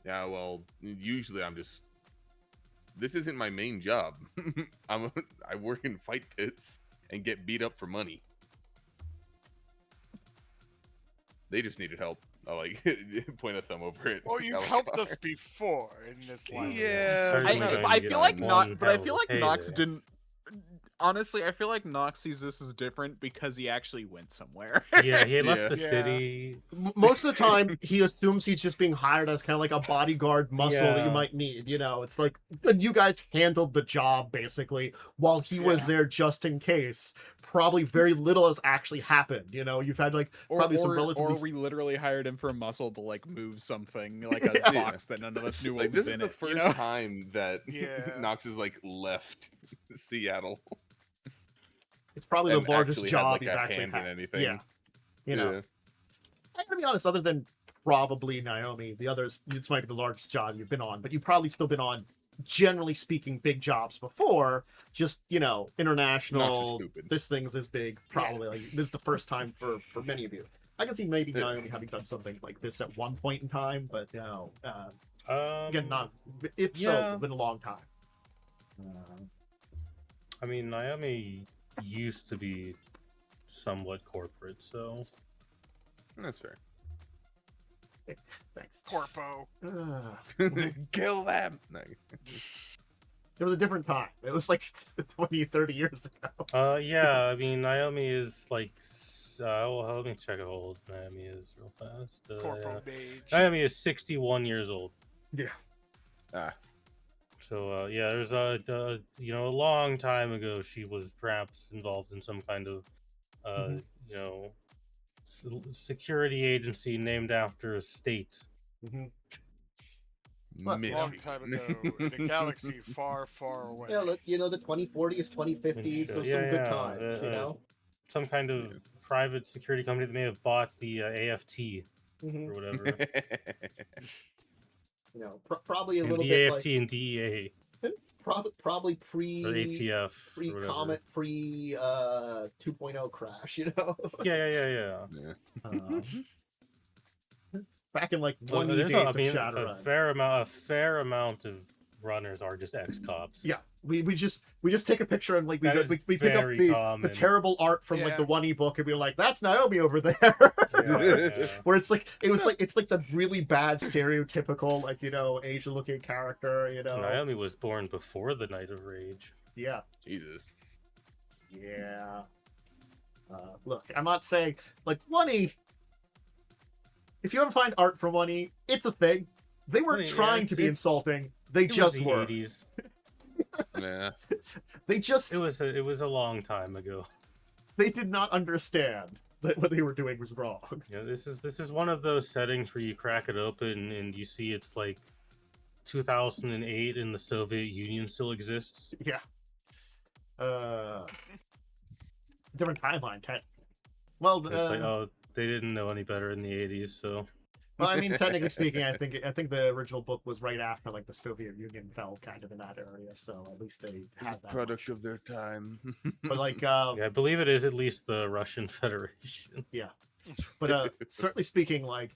Yeah, well, usually I'm just. This isn't my main job. I work in fight pits and get beat up for money. They just needed help. I like point a thumb over it. Well, you've helped us before in this line. Yeah. Certainly going to I get feel on like one but I hell feel of like a Nox payday. didn't. Honestly, I feel like Nox sees this as different because he actually went somewhere. Yeah, he left Yeah. the Yeah. city. Most of the time, he assumes he's just being hired as kind of like a bodyguard muscle that you Yeah. might need. You know, it's like, and you guys handled the job basically while he was Yeah. there just in case. Probably very little has actually happened. You know, you've had like probably some relatively. Or we literally hired him for a muscle to like move something like a Yeah. box that none of us knew what Like was this is in the it. first You know? time that Yeah. Knox has like left Seattle It's probably and the largest actually job had like he's a actually hand in had. anything. Yeah, you know. Yeah. I'm gonna be honest. Other than probably Naomi, the others, this might be the largest job you've been on, but you've probably still been on, generally speaking, big jobs before. Just Not international. so stupid. This thing's this big. Probably like, this is the first time for many of you. I can see maybe Naomi having done something like this at one point in time, but no. Again, not. If so, yeah. it's been a long time. I mean, Naomi used to be somewhat corporate, so That's fair. Thanks. Corpo. Kill them. No. It was a different time. It was like 20, 30 years ago. yeah, I mean, Naomi is like, well, let me check how old Naomi is real fast. Corpo mage. Naomi is 61 years old. Yeah. So yeah, there's a long time ago she was perhaps involved in some kind of you know security agency named after a state. Mhm. Long Michigan. time ago, in a galaxy far, far away. Yeah, look, the 2040s, 2050s, so some good times, some kind of private security company that may have bought the AFT Mhm. or whatever. You know, probably a And little the bit AFT like and DEA probably or pre ATF or whatever. Comet, pre 2.0 crash. You know. Yeah. Yeah. Uh, back in like So 1E there's days a of a Shadowrun. fair amount of runners are just ex-cops. Yeah, we just take a picture and like That is we pick up very the common. terrible art from like the Yeah. 1E book and we're like, that's Naomi over there. Yeah. Where it's like it's like the really bad stereotypical like Asian looking character. Naomi was born before the Night of Rage. Yeah. Jesus. Yeah. Look, I'm not saying like 1E. If you ever find art from 1E, it's a thing. They weren't 1E, yeah, trying to be it's- insulting. They It was just the were. 80s. Yeah. They just It was a long time ago. they did not understand that what they were doing was wrong. Yeah, this is one of those settings where you crack it open and you see it's like 2008 and the Soviet Union still exists. Yeah. Different timeline. Well, It's like, oh, they didn't know any better in the 80s, so well, I mean, technically speaking, I think the original book was right after like the Soviet Union fell, kind of in that area. So at least they had that. Product of their time. But like, yeah, I believe it is at least the Russian Federation. but certainly speaking, like,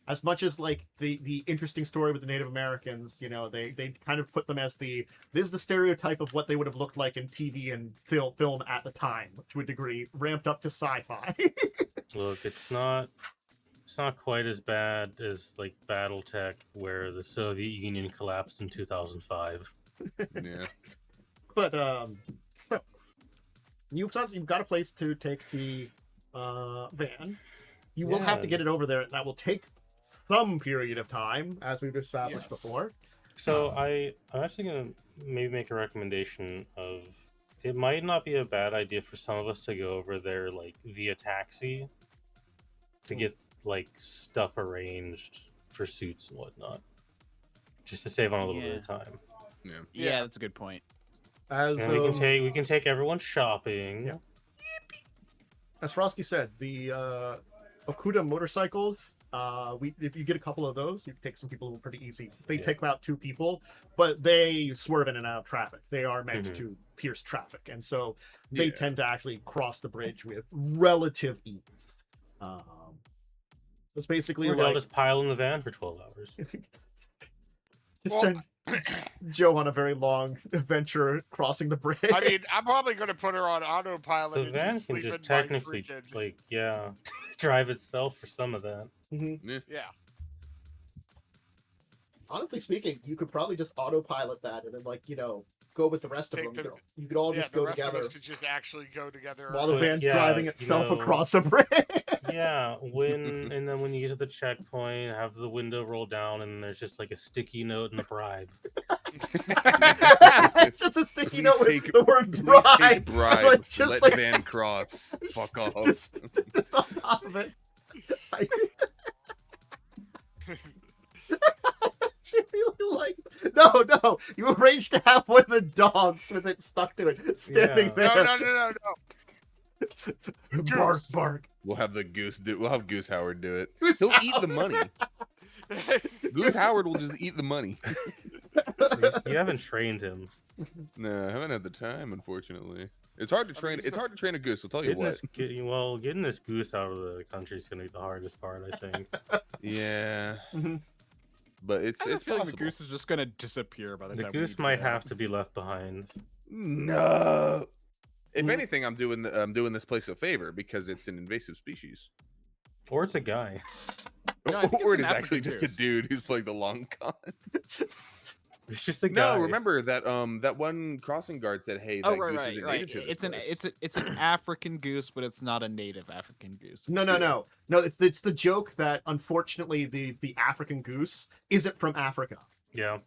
as much as like the interesting story with the Native Americans, they kind of put them as this is the stereotype of what they would have looked like in TV and film at the time, to a degree, ramped up to sci-fi. Look, it's not quite as bad as like BattleTech, where the Soviet Union collapsed in 2005. Yeah. But you've got a place to take the van. You will have to Yeah. get it over there, and that will take some period of time, as we've established Yes. before. So I'm actually gonna maybe make a recommendation of it might not be a bad idea for some of us to go over there like via taxi to get like stuff arranged for suits and whatnot, just to save on a little bit of time. Yeah. Yeah, that's a good point. As And we can take everyone shopping. Yeah. as Frosty said, the Okuda motorcycles. If you get a couple of those, you can take some people pretty easy. They Yeah. take about 2 people, but they swerve in and out of traffic. They are meant Mhm. to pierce traffic, and so they Yeah. tend to actually cross the bridge with relative ease. It's basically Or they'll like just pile in the van for 12 hours. to Well, send Joe on a very long adventure crossing the bridge. I mean, I'm probably going to put her on autopilot The and van just can sleep just in my technically, freaking... like, yeah, drive itself for some of that. Mhm. Yeah. Honestly speaking, you could probably just autopilot that and then, like, go with the rest of Take them. the- You could all Yeah, just the go rest together of us could just actually go together. while the But, van's yeah, driving you itself know- across a bridge. Yeah, and then when you get to the checkpoint, have the window roll down, and there's just like a sticky note and a bribe. It's just a sticky Please note with take- the word Please bribe. take bribe. Like, just Let like van cross. Fuck off. just on top of it. I really like. No. You arranged to have one of the dogs with it stuck to it, standing Yeah. there. No. Bark, Goose. bark. We'll have We'll have Goose Howard do it. Goose He'll eat the Howard. money. Goose Howard will just eat the money. You haven't trained him. No, I haven't had the time, unfortunately. It's hard to train. he's It's a- hard to train a goose. I'll tell you what. Getting this goose out of the country is gonna be the hardest part, I think. Yeah, Mhm. but it's I have a feeling possible. the goose is just gonna disappear by the The time we goose need to might get have out. to be left behind. No. If Mm. anything, I'm doing this place a favor because it's an invasive species. Or it's a guy. No, I think Or it's it an is actually African just a goose. dude who's playing the long con. It's just a guy. No, remember that that one crossing guard said, "Hey, that Oh goose right. isn't native to this It's an place." it's an African goose, but it's not a native African goose. No. It's the joke that unfortunately the African goose isn't from Africa. Yeah.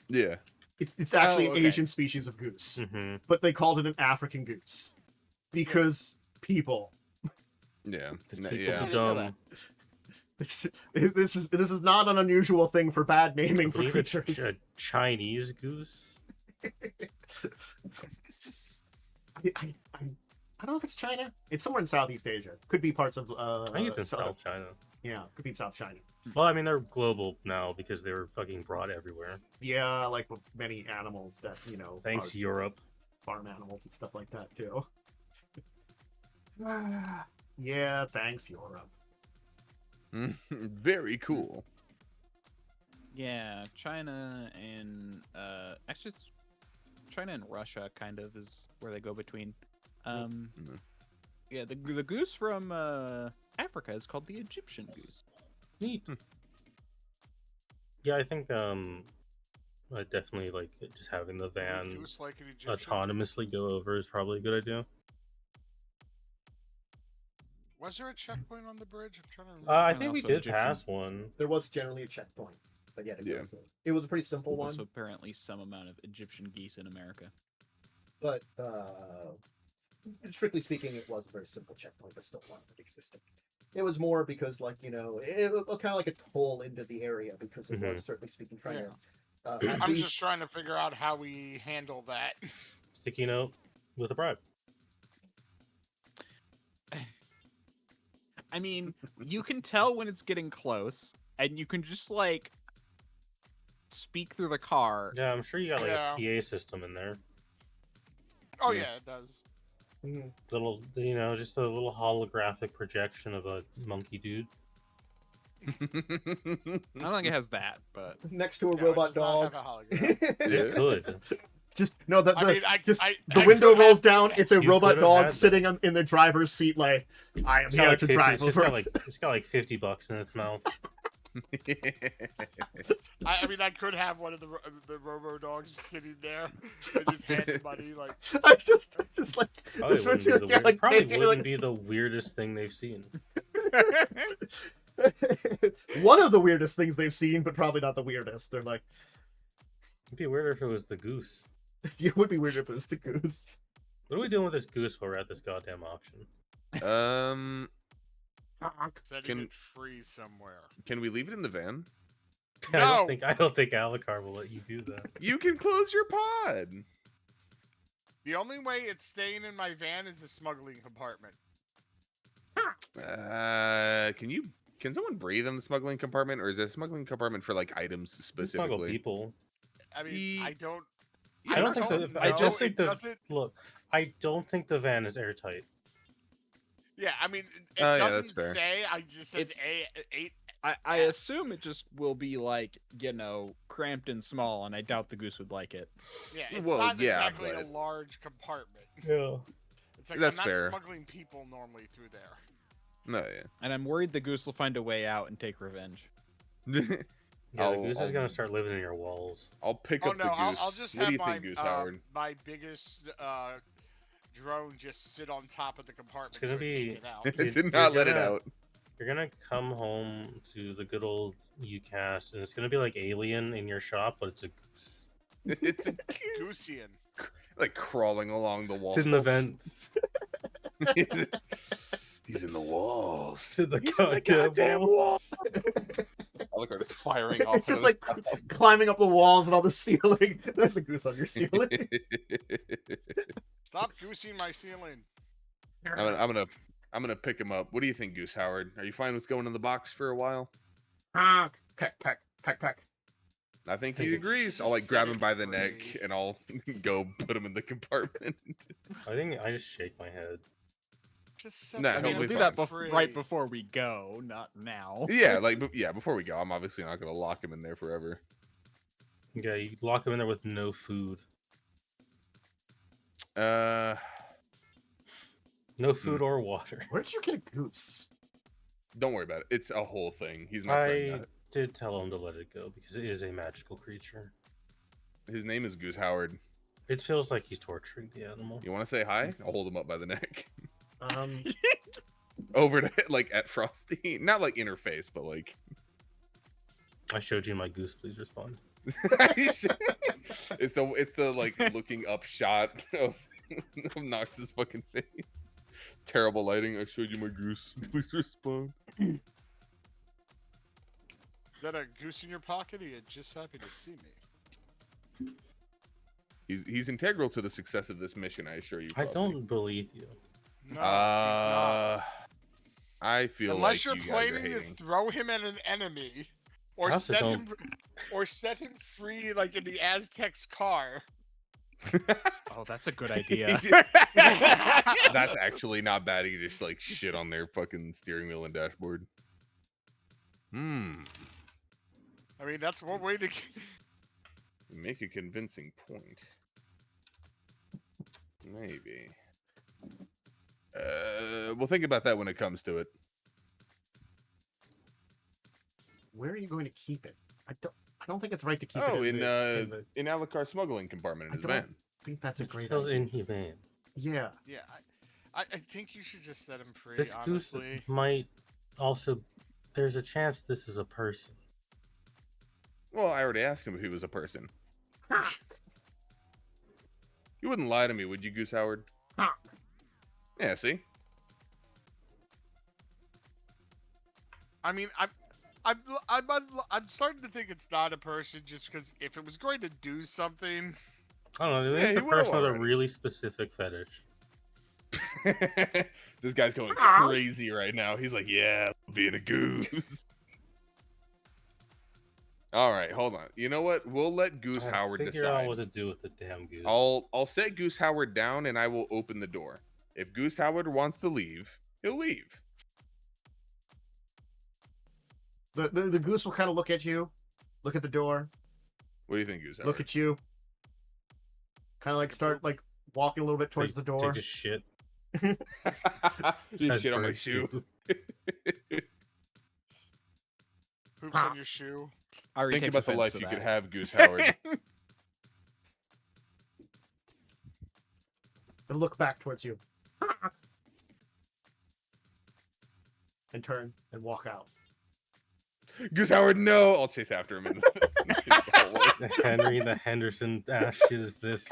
Yeah. It's actually Oh, an okay. Asian species of goose, hmm but they called it an African goose because people. Yeah. Because No, people yeah. are know dumb. This is not an unusual thing for bad I naming for believe it's creatures. a Chinese goose. I don't know if it's China. It's somewhere in Southeast Asia. Could be parts of. I think it's in Southern- South China. Yeah, could be South China. Well, I mean, they're global now because they were fucking brought everywhere. Yeah, like with many animals that, you know, Thanks, are Europe. farm animals and stuff like that, too. Yeah, thanks, Europe. Very cool. Yeah, China and actually, it's China and Russia kind of is where they go between. Mhm. Yeah, the goose from Africa is called the Egyptian goose. Neat. Yeah, I think definitely like just having the van Goose like an Egyptian. autonomously go over is probably a good idea. Was there a checkpoint on the bridge? I'm trying to remember. I And think we also did Egyptian. pass one. There was generally a checkpoint, but yeah, it was a pretty simple one. Also, apparently, some amount of Egyptian geese in America. But strictly speaking, it was a very simple checkpoint, but still one that existed. It was more because, like, you know, it was kind of like a toll into the area because it was, certainly speaking, trying to. At I'm least... just trying to figure out how we handle that. Sticky note with a bribe. I mean, you can tell when it's getting close, and you can just like speak through the car. Yeah, I'm sure you got like Yeah. a PA system in there. Oh Yeah. yeah, it does. Little, you know, just a little holographic projection of a monkey dude. I don't think it has that, but Next to a No, it robot does not dog. have a hologram. It Yeah. could. Just no, the window could rolls have- down. It's a You robot could've dog had sitting in the driver's seat, like I am It's got here like to 50, drive it's over. got like $50 in its mouth. I mean, I could have one of the Robo dogs sitting there and just hand money, like. I just like Probably just wouldn't, be makes the, me weird, like probably taking, wouldn't like, be the weirdest thing they've seen. one of the weirdest things they've seen, but probably not the weirdest. They're like, It'd be weirder if it was the goose. it would be weird if it was the goose. What are we doing with this goose while we're at this goddamn auction? Said he Can- could freeze somewhere. Can we leave it in the van? No! I don't think Alucard will let you do that. You can close your pod. The only way it's staying in my van is the smuggling compartment. Can someone breathe in the smuggling compartment, or is the smuggling compartment for like items You smuggle specifically? people. I mean, Ye- I don't. I don't think don't the. I know. just think It the. doesn't. Look, I don't think the van is airtight. Yeah, I mean, it Oh, yeah, doesn't that's fair. say. I just says It's- eight. I assume it just will be like, you know, cramped and small, and I doubt the goose would like it. Yeah, it's Well, not yeah, exactly a but- large compartment. Yeah. It's like That's I'm not fair. smuggling people normally through there. No, yeah. And I'm worried the goose will find a way out and take revenge. Yeah, the goose is I'll- gonna start living in your walls. I'll pick Oh up no, the goose. I'll just What do have you my think, Goose Howard? my biggest drone just sit on top of the compartment. It's gonna so it be- can't get out. It You're did not let it gonna- out. You're gonna come home to the good old UCAS, and it's gonna be like Alien in your shop, but it's a goose. It's a goose, Goosian. like crawling along the walls. It's in the vents. He's in the walls. It's in the He's in the goddamn wall. Alucard is firing off. It's just like climbing up the walls and on the ceiling. There's a goose on your ceiling. Stop goosing my ceiling. I'm gonna pick him up. What do you think, Goose Howard? Are you fine with going in the box for a while? Peck, peck, peck, peck. I think Hey, he you agrees. should I'll like set grab it him by the neck free. and I'll go put him in the compartment. I think I just shake my head. Just set Nah, I the mean, he'll we'll be do fine. that free. right before we go, not now. Yeah, like before we go, I'm obviously not gonna lock him in there forever. Yeah, you lock him in there with no food. No food or water. Where did you get a goose? Don't worry about it. It's a whole thing. He's my friend. I now. did tell him to let it go because it is a magical creature. His name is Goose Howard. It feels like he's torturing the animal. You want to say hi? I'll hold him up by the neck. Um, Over to like at Frosty, not like interface, but like. I showed you my goose. Please respond. it's the like looking up shot of Nox's fucking face. Terrible lighting. I showed you my goose. Please respond. Is that a goose in your pocket? Or are you just happy to see me? He's integral to the success of this mission. I assure you. I Frosty. don't believe you. No, he's not. I feel Unless like you're you guys are planning to hating. throw him at an enemy, or I also set don't- him, or set him free like in the Aztec's car. Oh, that's a good idea. That's actually not bad. You just like shit on their fucking steering wheel and dashboard. Hmm. I mean, that's one way to. Make a convincing point. Maybe. We'll think about that when it comes to it. Where are you going to keep it? I don't think it's right to keep Oh, it in Alucard's smuggling compartment in his van. I think that's a It's great still idea. inhumane. Yeah. Yeah, I think you should just set him free. This goose Honestly, might also. There's a chance this is a person. Well, I already asked him if he was a person. You wouldn't lie to me, would you, Goose Howard? Yeah, see? I mean, I'm starting to think it's not a person just because if it was going to do something, I don't know. Yeah, There's he a would've person with a already. really specific fetish. This guy's going crazy right now. He's like, yeah, being a goose. All right, hold on. You know what? We'll let Goose Gotta Howard figure decide. out what to do with the damn goose. I'll set Goose Howard down and I will open the door. If Goose Howard wants to leave, he'll leave. The goose will kind of look at you, look at the door, What do you think, Goose Howard? look at you, kind of like start like walking a little bit towards the door. Take a shit. Just As shit on my birds shoe. do. poops on your shoe. I already Think takes about the offense life to you could that. have, Goose Howard. And look back towards you. And turn and walk out. Goose Howard, no! I'll chase after him. In the hallway. The Henry the Henderson ass shit is this.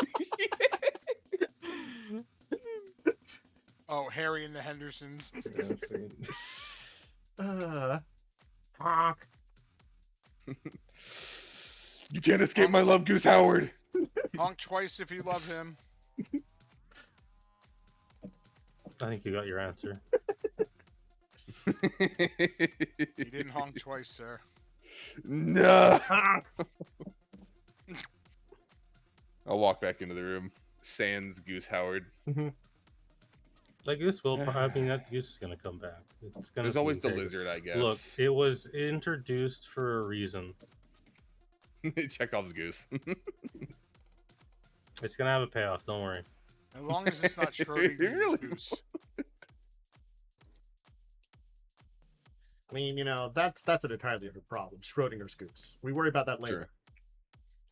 Oh, Harry and the Hendersons. Honk. You can't escape my love, Goose Howard. Honk twice if you love him. I think you got your answer. You didn't honk twice, sir. No. Honk. I'll walk back into the room. Sans Goose Howard. That goose will. I mean, that goose is gonna come back. It's gonna. There's always the mutate. lizard, I guess. Look, it was introduced for a reason. Chekhov's goose. It's gonna have a payoff. Don't worry. As long as it's not Schrodinger's Really? goose. I mean, that's an entirely different problem. Schrodinger's goose. We worry about that later. Sure.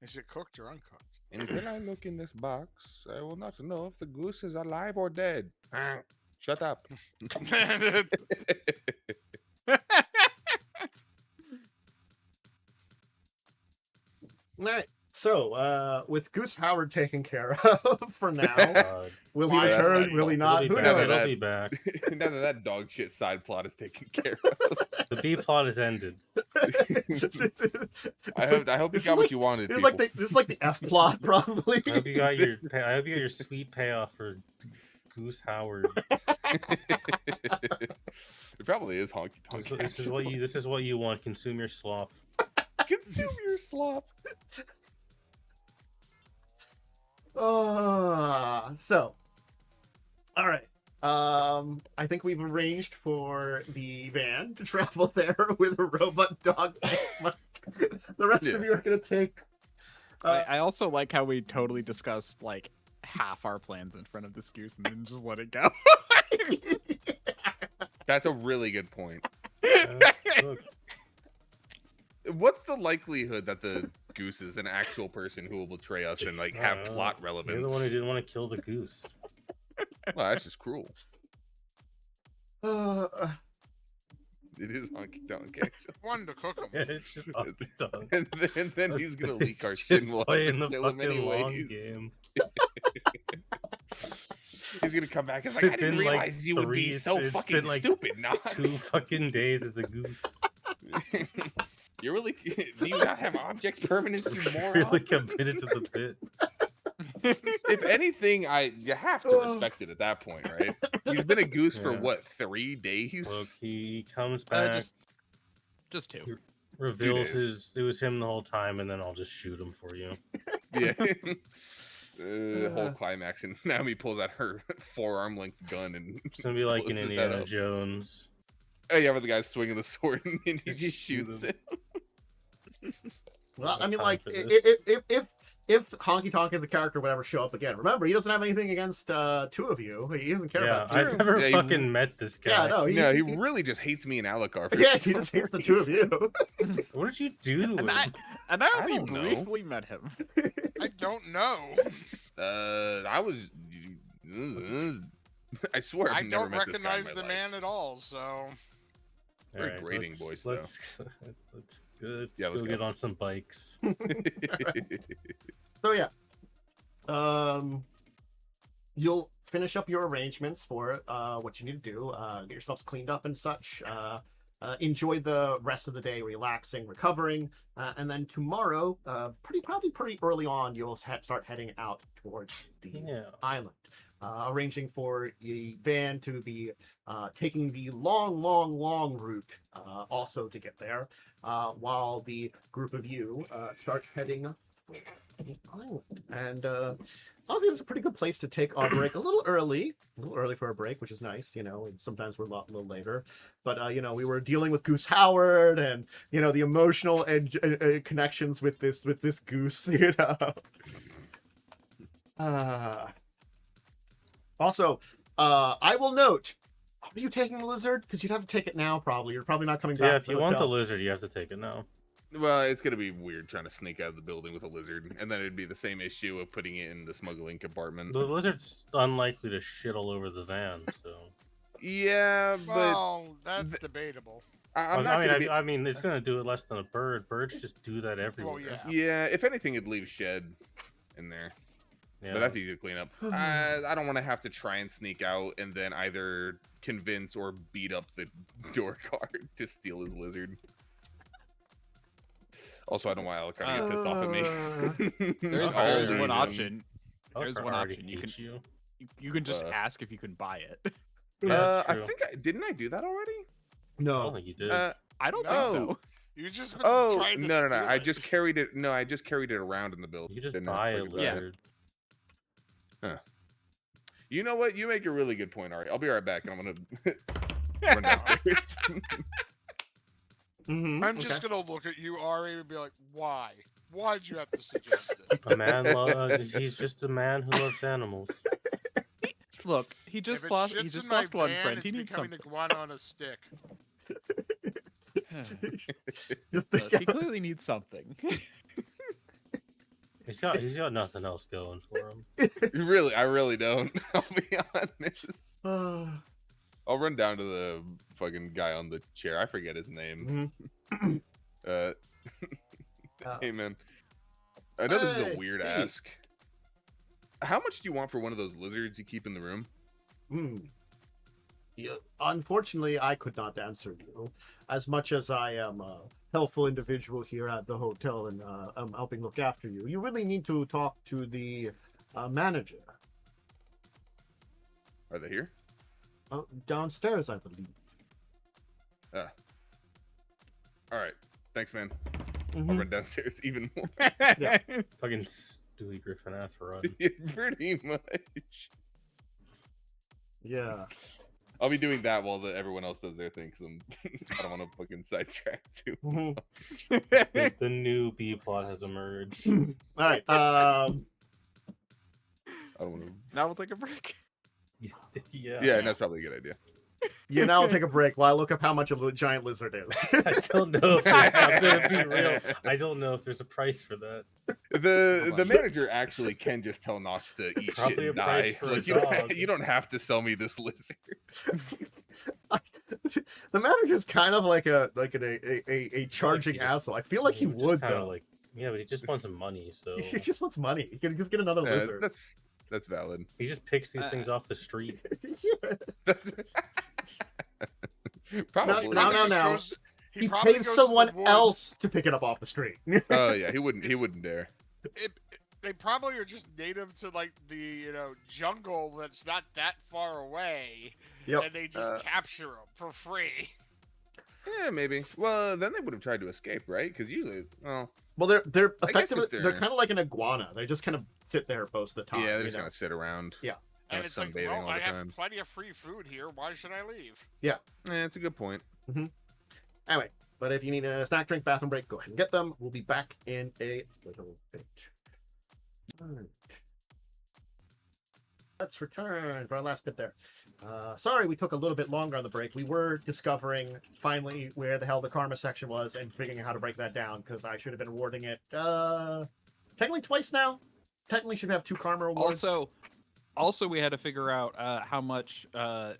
Is it cooked or uncooked? Until I look in this box, I will not know if the goose is alive or dead. Shut up. All right. So, with Goose Howard taken care of for now, will he Why, that's return? not Will he helpful. not? He'll Who be back. knows? He'll be back. Now that dog shit side plot is taken care of. The B plot is ended. I hope you This is got what like- you wanted. This is like the F plot, probably. I hope you got your. I hope you got your sweet payoff for Goose Howard. It probably is honky tonk. This is what you. This is what you want. Consume your slop. Consume your slop. So, all right. I think we've arranged for the van to travel there with a robot dog. The rest of Yeah. you are gonna take. I also like how we totally discussed like half our plans in front of this goose and then just let it go. That's a really good point. Look, What's the likelihood that the goose is an actual person who will betray us and like have plot you're relevance? the one who didn't want to kill the goose. Well, that's just cruel. Uh, It is honky tonk. One to cook him. It's just honky tonk. And then he's gonna leak our It's shit. just And we'll have playing to the kill him fucking long anyways. game. He's gonna come back and like, I It's didn't been, like, realize you would be so it's fucking been, like, stupid, 2 Knox. fucking days as a goose. You really do you not have object permanence, you moron? Really committed to the bit. if anything, you have to respect it at that point, right? He's been a goose for Yeah. what, 3 days? Look, he comes back, Just 2. reveals days. it was him the whole time, and then I'll just shoot him for you. Yeah. The whole climax, and Naomi pulls out her forearm length gun and It's gonna be like blows an his head Indiana up. Jones. Oh yeah, where the guy's swinging the sword and he Just just shoot shoots him. it. Well, I No mean, time like, for this. if Honky Tonk and the character would ever show up again, remember, he doesn't have anything against 2 of you. He doesn't care Yeah, about you. I've never Yeah, he- fucking met this guy. Yeah, no, No, he really just hates me and Alucard. For yeah, some he just hates the 2 of reason. you. What did you do to him? And I only don't know. briefly met him. I don't know. I was. I swear I I've never don't met this guy in recognize my the life. man at all. So Very Alright, grating voice, let's go let's get go. on some bikes. So yeah, you'll finish up your arrangements for what you need to do. Get yourselves cleaned up and such. Enjoy the rest of the day, relaxing, recovering, and then tomorrow, probably pretty early on, you'll start heading out towards the Yeah. island. Arranging for a van to be taking the long route also to get there, while the group of you start heading to the island. And I think it's a pretty good place to take our break a little early for a break, which is nice. You know, sometimes we're a little later, but you know, we were dealing with Goose Howard, and you know, the emotional connections with this goose. You know. Also, I will note, are you taking the lizard? Because you'd have to take it now, probably. You're probably not coming back. Yeah, to if the you want the hotel. lizard, you have to take it now. Well, it's gonna be weird trying to sneak out of the building with a lizard, and then it'd be the same issue of putting it in the smuggling compartment. The lizard's unlikely to shit all over the van, so. Yeah, but well, that's debatable. I'm not gonna be. I mean, it's gonna do it less than a bird. Birds just do that everywhere. yeah. Yeah, if anything, it'd leave shed in there. Yeah. But that's easy to clean up. I don't want to have to try and sneak out and then either convince or beat up the door guard to steal his lizard. Also, I don't want Alucard to get pissed off at me. There's I'll leave one him. option. There's Fucker one already option. You hates can you. you can just Uh, ask if you can buy it. Yeah, I true. think didn't I do that already? I don't No. think you did. I don't Oh. think so. You just Oh tried to no! steal I it. just carried it. No, I just carried it around in the building. you could just Didn't I? buy a Fucking buy it. Yeah. lizard. You know what? You make a really good point, Ari. I'll be right back. I'm gonna run downstairs. Mm-hmm. I'm just gonna look at you, Ari, and be like, "Why? Why'd you have to suggest it?" A man he's just a man who loves animals. Look, he just If it lost. He shits just in my lost one van, friend. it's He needs becoming something. iguana on a stick. Just Look, he clearly needs something. He's got nothing else going for him. Really, I really don't. I'll be honest. uh, I'll run down to the fucking guy on the chair. I forget his name. Hey man, I know this is a Hey, weird hey. ask. How much do you want for one of those lizards you keep in the room? Yeah, unfortunately, I could not answer you. As much as I am a helpful individual here at the hotel and I'm helping look after you, you really need to talk to the manager Are they here? downstairs, I believe. All right. Thanks, man. I'll Mhm. run downstairs even more. Fucking Stewie Griffin ass run. Pretty much. Yeah. I'll be doing that while everyone else does their thing, because I don't want to fucking sidetrack too. Mhm. The new B plot has emerged. All right. I don't want to. Now we'll take a break. Yeah. Yeah, that's probably a good idea. You now take a break while I look up how much a giant lizard is. I don't know if there's, I'm gonna be real. I don't know if there's a price for that. The manager actually can just tell Notch to eat Probably shit and a price die. for a Like dog. you don't have to sell me this lizard. The manager's kind of like a charging he just- asshole. I feel like he just would kinda though. like, yeah, but he just wants some money, so He just wants money. He can just get another Yeah, lizard. that's valid. he just picks these things off the street. Yeah. That's probably. No, no, no. Chose- He probably pays goes to the someone woods. else to pick it up off the street. Oh yeah, he wouldn't dare. They probably are just native to like the jungle that's not that far away, Yep. and they just capture them for free. Yeah, maybe. Well, then they would have tried to escape, right? Because usually, well, Well, they're I guess if effectively they're they're- kind of like an iguana. They just kind of sit there most of the time. yeah, they you just know? kind of sit around. Yeah. Kind And of it's like, sunbathing well, all I the have time. plenty of free food here. Why should I leave? Yeah, it's a good point. Anyway, but if you need a snack, drink, bathroom break, go ahead and get them. We'll be back in a little bit. Alright. Let's return for our last bit there. Sorry we took a little bit longer on the break. We were discovering finally where the hell the karma section was and figuring out how to break that down because I should have been awarding it technically twice now. Technically should have 2 karma awards. Also, we had to figure out how much a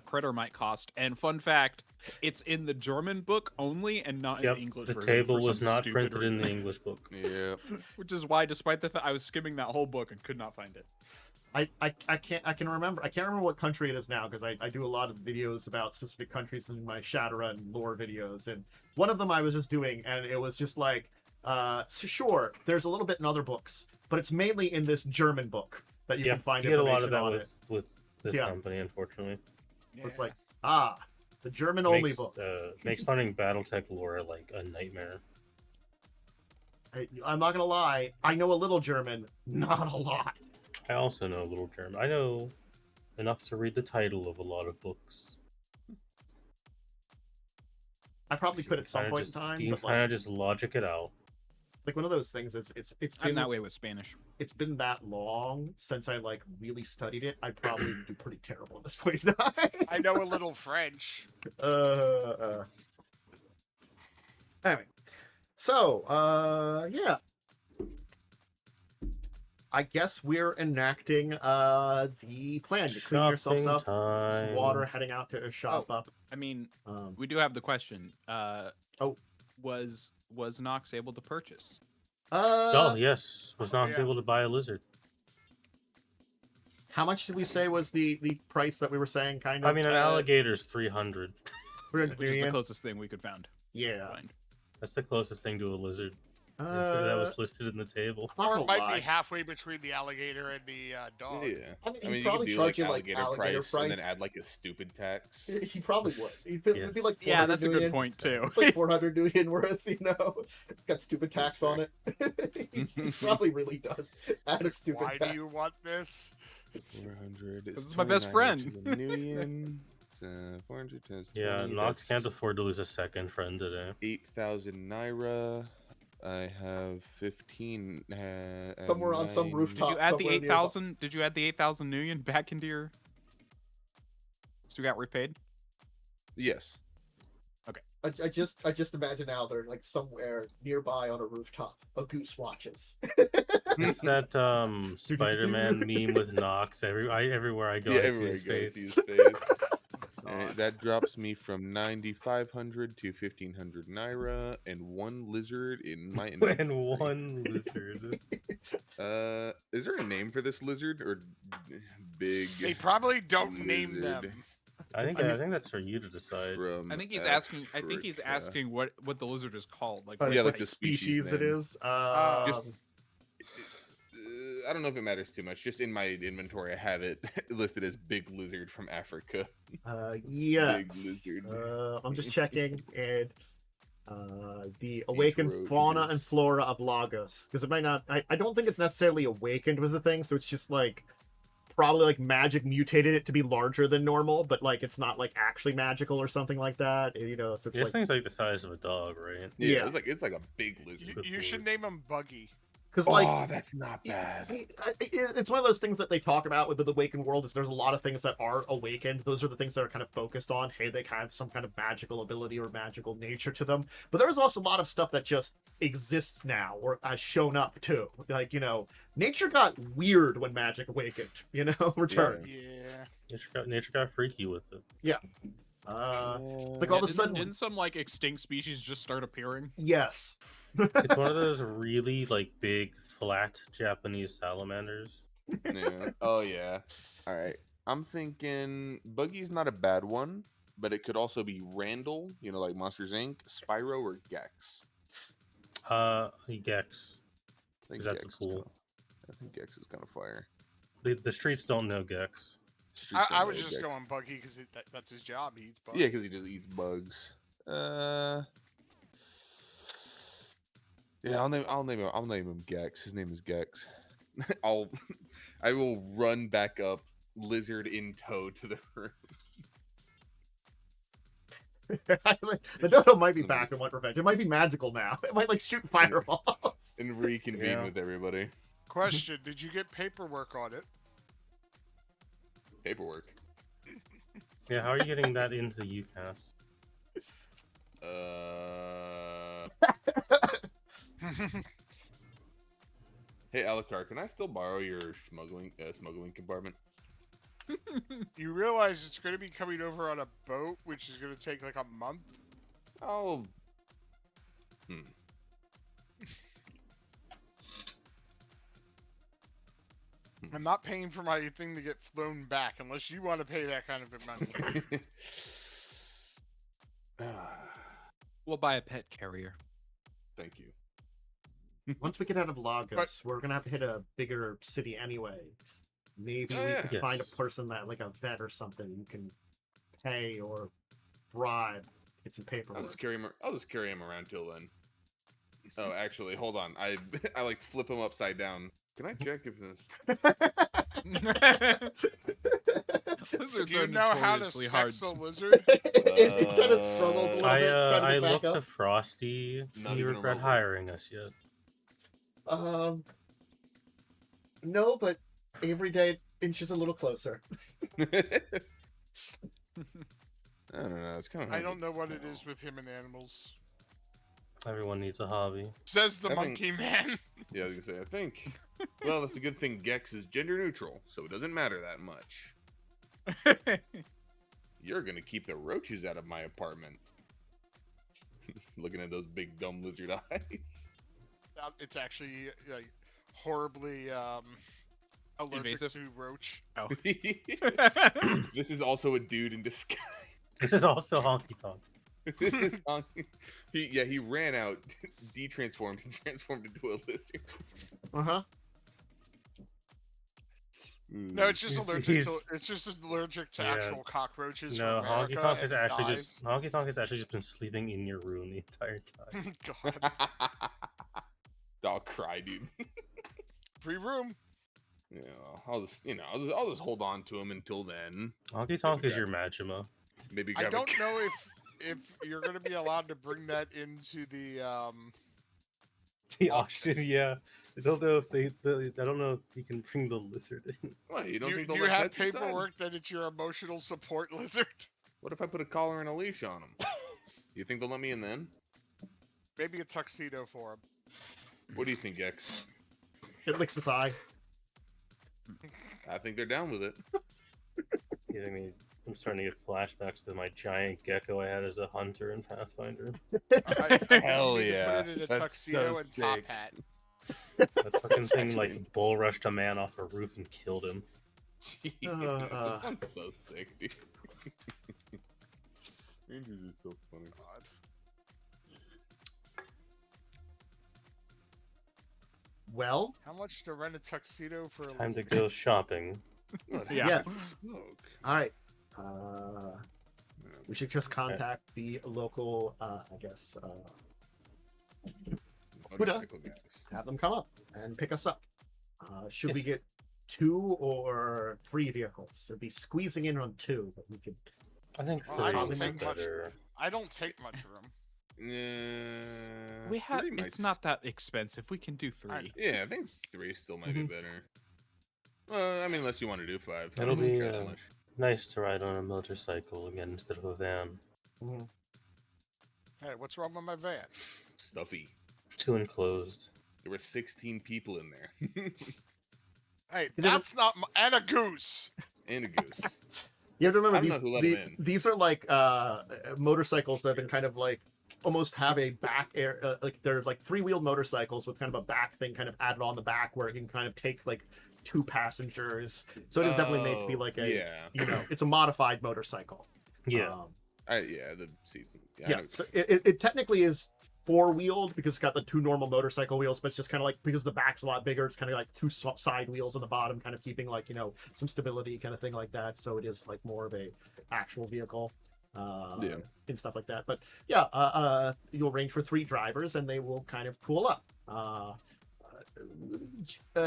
critter might cost. And fun fact, it's in the German book only and not in Yep, the English the version. table for was some not stupid printed in the reason. English book. Yeah. Which is why, despite the fact I was skimming that whole book and could not find it. I can't remember what country it is now because I do a lot of videos about specific countries in my Shadowrun lore videos, and one of them I was just doing and it was just like so sure there's a little bit in other books, but it's mainly in this German book that you can find you get a lot information of that on with, it. with this Yeah. company, unfortunately. So it's like the German only Makes, book. makes finding BattleTech lore like a nightmare. I'm not gonna lie, I know a little German, not a lot. I also know a little German. I know enough to read the title of a lot of books. I probably could at some point in time, You but can kind like, of just logic it out. like one of those things is it's I'm been that way with Spanish. it's been that long since I like really studied it. I probably do pretty terrible at this point in time. I know a little French. Anyway, so yeah, I guess we're enacting the plan. You clean yourselves Shopping up, some time. water, heading out to shop up. I mean, Um, we do have the question. Oh. Was Nox able to purchase? Oh yes, was not yeah. able to buy a lizard. how much did we say was the price that we were saying? Kind of. I mean, an alligator's 300. 300 Which is the million? closest thing we could find. Yeah. Find. That's the closest thing to a lizard. That was listed in the table. I'm not Or gonna it might lie. be halfway between the alligator and the dog. Yeah. I mean, I he'd mean, you probably could do charge like you like alligator alligator price, and then price. add like a stupid tax. He probably would. It'd be Yes. like 400 Yeah, that's a million. good point too. It's like 400 million worth, you know. Got stupid tax That's on it. He probably really does. Add a stupid Why tax. do you want this? 400. This is my best friend. To the million. 400 times Yeah, 20, Nox that's can't afford to lose a second friend today. 8,000 naira. I have 15. Somewhere on some nine- rooftop. Did you add the somewhere nearby. 8,000? Did you add the 8,000 million back into your? So you got repaid. Yes. I just imagine now they're like somewhere nearby on a rooftop. A goose watches. It's that Spider-Man meme with Nox. Everywhere I go, Yeah, I see everywhere his you go, I face. see his face. Alright, that drops me from 9,500 to 1,500 naira and 1 lizard in my inventory. And one lizard. Is there a name for this lizard or big? They probably don't name them. lizard I think that's for you to decide. From I think he's asking. I think he's Africa? asking what the lizard is called. Like, Yeah, what like like the the species it name. is. Just- I don't know if it matters too much. Just in my inventory, I have it listed as big lizard from Africa. Yes. Big lizard. I'm just checking and the awakened road fauna is- and flora of Lagos, because it might not. I don't think it's necessarily awakened was the thing, so it's just like probably like magic mutated it to be larger than normal, but like it's not like actually magical or something like that, you know. So it's This like thing's like the size of a dog, right? Yeah, Yeah. it's like a big lizard. You should name him Buggy. because like Oh, that's not bad. it's one of those things that they talk about with the awakened world is there's a lot of things that are awakened. Those are the things that are kind of focused on, hey, they have some kind of magical ability or magical nature to them. But there's also a lot of stuff that just exists now or has shown up too. Like, you know, nature got weird when magic awakened, you know, return. Yeah. Nature got freaky with it. Like all of a sudden didn't some like extinct species just start appearing? yes. It's one of those really like big flat Japanese salamanders. Yeah. Oh yeah. All right. I'm thinking Buggy's not a bad one, but it could also be Randall. You know, like Monsters Inc., Spyro, or Gex. Gex. I think That's a Gex is fool. kinda- I think Gex is kind of fire. The streets don't know Gex. Streets I don't was know just Gex. going buggy because that's his job. He eats bugs. Yeah, because he just eats bugs. Yeah, I'll name him Gex. His name is Gex. I will run back up, lizard in tow to the room. The dodo might be back and want revenge. It might be magical now. It might like shoot fireballs. And reconvene Yeah. with everybody. Question: did you get paperwork on it? Paperwork. Yeah, how are you getting that into the UCAS? Hey, Alucard, can I still borrow your smuggling compartment? You realize it's going to be coming over on a boat, which is going to take like a month. Oh. I'm not paying for my thing to get flown back unless you want to pay that kind of money. We'll buy a pet carrier. Thank you. Once we get out of Lagos, But- we're gonna have to hit a bigger city anyway. Maybe Oh, we yeah. could find a Yes. person that, like a vet or something, you can pay or bribe, get some I'll paperwork. just carry him around till then. Oh, actually, hold on. I like flip him upside down. Can I check if this? Lizards Do you are know how to notoriously sex hard. a lizard? It kind of struggles a little I bit. Trying to I get back looked up. to Frosty. Not Do you even a regret robot. hiring us yet? No, but every day inches a little closer. I don't know. It's kind of. I don't know what it is with him and animals. Everyone needs a hobby. Says the I think- monkey man. Yeah, I was gonna say. I think. Well, that's a good thing. Gex is gender neutral, so it doesn't matter that much. You're gonna keep the roaches out of my apartment. Looking at those big dumb lizard eyes. It's actually like horribly allergic Invasive? to roach. Oh. This is also a dude in disguise. This is also honky tonk. This is on. He ran out, de-transformed, and transformed into a lizard. No, it's just He's- allergic he's- to. It's just allergic to Yeah. actual cockroaches. No, from honky America, tonk and has it actually dies. just honky tonk has actually just been sleeping in your room the entire time. God, I'll cry, dude. free room. Yeah, I'll just hold on to him until then. Honky tonk is grab- your Magima. Maybe I grab a don't know if you're going to be allowed to bring that into the The Auction. auction, yeah. I don't know if I don't know if you can bring the lizard in. What, you don't Do think you they'll let have pets inside? paperwork that it's your emotional support lizard? What if I put a collar and a leash on him? You think they'll let me in then? Maybe a tuxedo for him. What do you think, X? It licks his eye. I think they're down with it. Yeah, I mean, I'm starting to get flashbacks to my giant gecko I had as a hunter in Pathfinder. I Hell need to yeah, Put it in a that's tuxedo so and top sick. hat. That fucking thing actually- like bull rushed a man off a roof and killed him. Jeez, Uh. that's so sick, dude. Rangers is so funny. God. Well, How much to rent a tuxedo for a Time to lizard? go shopping. What Yeah. Yes. smoke? all right. We should just contact the local, I guess, Motorcycle guys. have them come up and pick us up. Should we Yes. get 2 or 3 vehicles? It'd be squeezing in on 2, but we could. I think Well, 3 I don't would be take much- better. I don't take much room. We have. three might It's not that expensive. We can do 3. Yeah, I think 3 still might be better. Well, I mean, unless you want to do 5. I It'll don't really be, care that much. Nice to ride on a motorcycle again instead of a van. Hey, what's wrong with my van? Stuffy. Too enclosed. There were 16 people in there. Hey, You never- that's not. And a goose. And a goose. You have to remember I don't know who let 'em in. these are like motorcycles that have been kind of like almost have a back air, like they're like 3-wheeled motorcycles with kind of a back thing kind of added on the back where it can kind of take like 2 passengers. So it is definitely made to be like a, Yeah. it's a modified motorcycle. Yeah. Um, Yeah, the seats. I yeah. know- So it technically is four-wheeled because it's got the two normal motorcycle wheels, but it's just kind of like, because the back's a lot bigger, it's kind of like two side wheels on the bottom, kind of keeping like, you know, some stability kind of thing like that. So it is like more of a actual vehicle. Yeah. And stuff like that. But yeah, you'll arrange for 3 drivers and they will kind of pull up.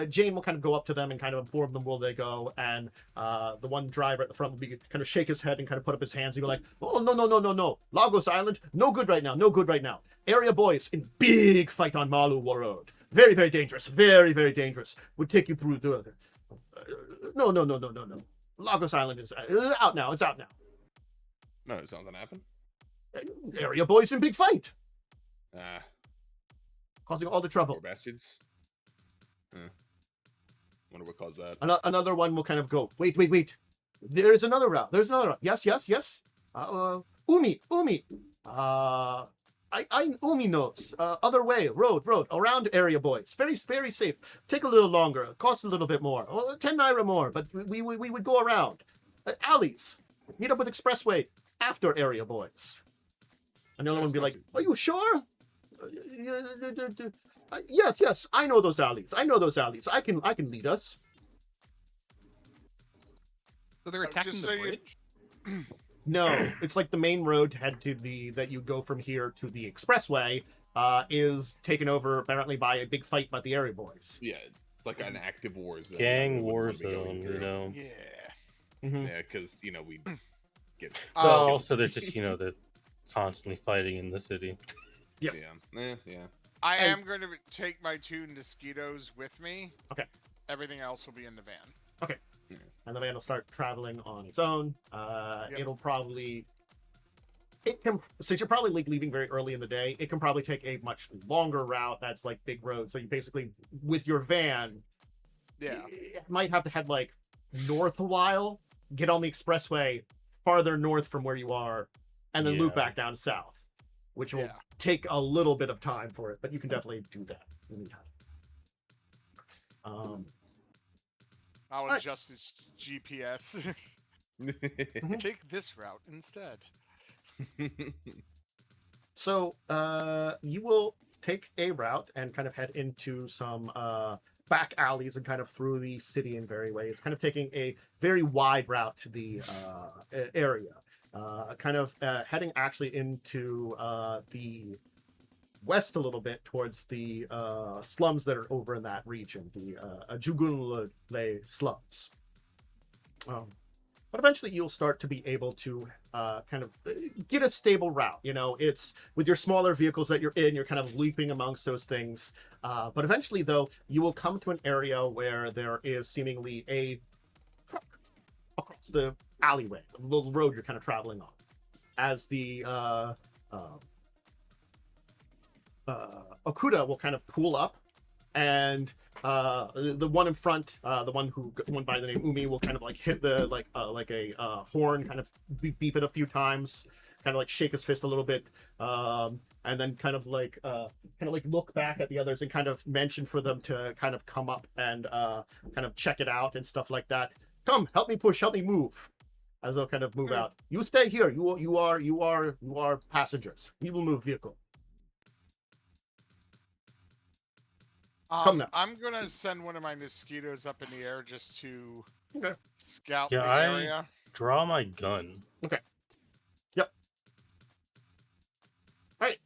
Jane will kind of go up to them and kind of inform them where they go, and the one driver at the front will be kind of shake his head and kind of put up his hands and go like, oh, no, Lagos Island, no good right now, area boys in big fight on Malu Road, very, very dangerous, very, very dangerous, would take you through the no, Lagos Island is out now, it's out now. No, it's not gonna happen. Area boys in big fight, Ah, causing all the trouble. poor bastards. Wonder what caused that. Another one will kind of go, wait. There's another route. Yes. Umi. Umi knows. Other way, road, around area boys. Very, very safe. Take a little longer. Cost a little bit more. 10 naira more, but we would go around. Alleys. Meet up with expressway after area boys. Another one would be like, are you sure? Yes. I know those alleys. I can lead us. So they're attacking just the so you- bridge? No, it's like the main road to head to that you go from here to the expressway is taken over apparently by a big fight by the area boys. Yeah, it's like an active war zone. Gang We war wouldn't wanna be going zone, you through. know. Yeah. Mhm. Yeah, because you know we get. But Oh. also, there's just, you know, they're constantly fighting in the city. Yes. Yeah. I And- am going to take my 2 mosquitoes with me. Okay. Everything else will be in the van. And the van will start traveling on its own. Yep. It'll probably, it can, since you're probably like leaving very early in the day, it can probably take a much longer route that's like big road. So you basically, with your van, Yeah. you might have to head like north a while, get on the expressway farther north from where you are, and then loop Yeah. back down south, which will Yeah. take a little bit of time for it, but you can definitely do that in the meantime. I'll Alright. adjust its GPS. Mm-hmm. Take this route instead. So you will take a route and kind of head into some back alleys and kind of through the city in various ways, kind of taking a very wide route to the area, kind of heading actually into the west a little bit towards the slums that are over in that region, the Jugunle slums. But eventually you'll start to be able to kind of get a stable route. You know, it's with your smaller vehicles that you're in, you're kind of leaping amongst those things. But eventually, though, you will come to an area where there is seemingly a truck across the alleyway, the little road you're kind of traveling on. As the Okuda will kind of pull up, and the one in front, the one who went by the name Umi, will kind of like hit the like a horn, kind of beep it a few times, kind of like shake his fist a little bit, and then kind of like look back at the others and kind of mention for them to kind of come up and kind of check it out and stuff like that. Come, help me push, help me move. As they'll kind of move out. You stay here. You are passengers. We will move vehicle. Come now. I'm gonna send one of my mosquitoes up in the air just to Okay. scout Yeah, the I- area. Draw my gun. All right.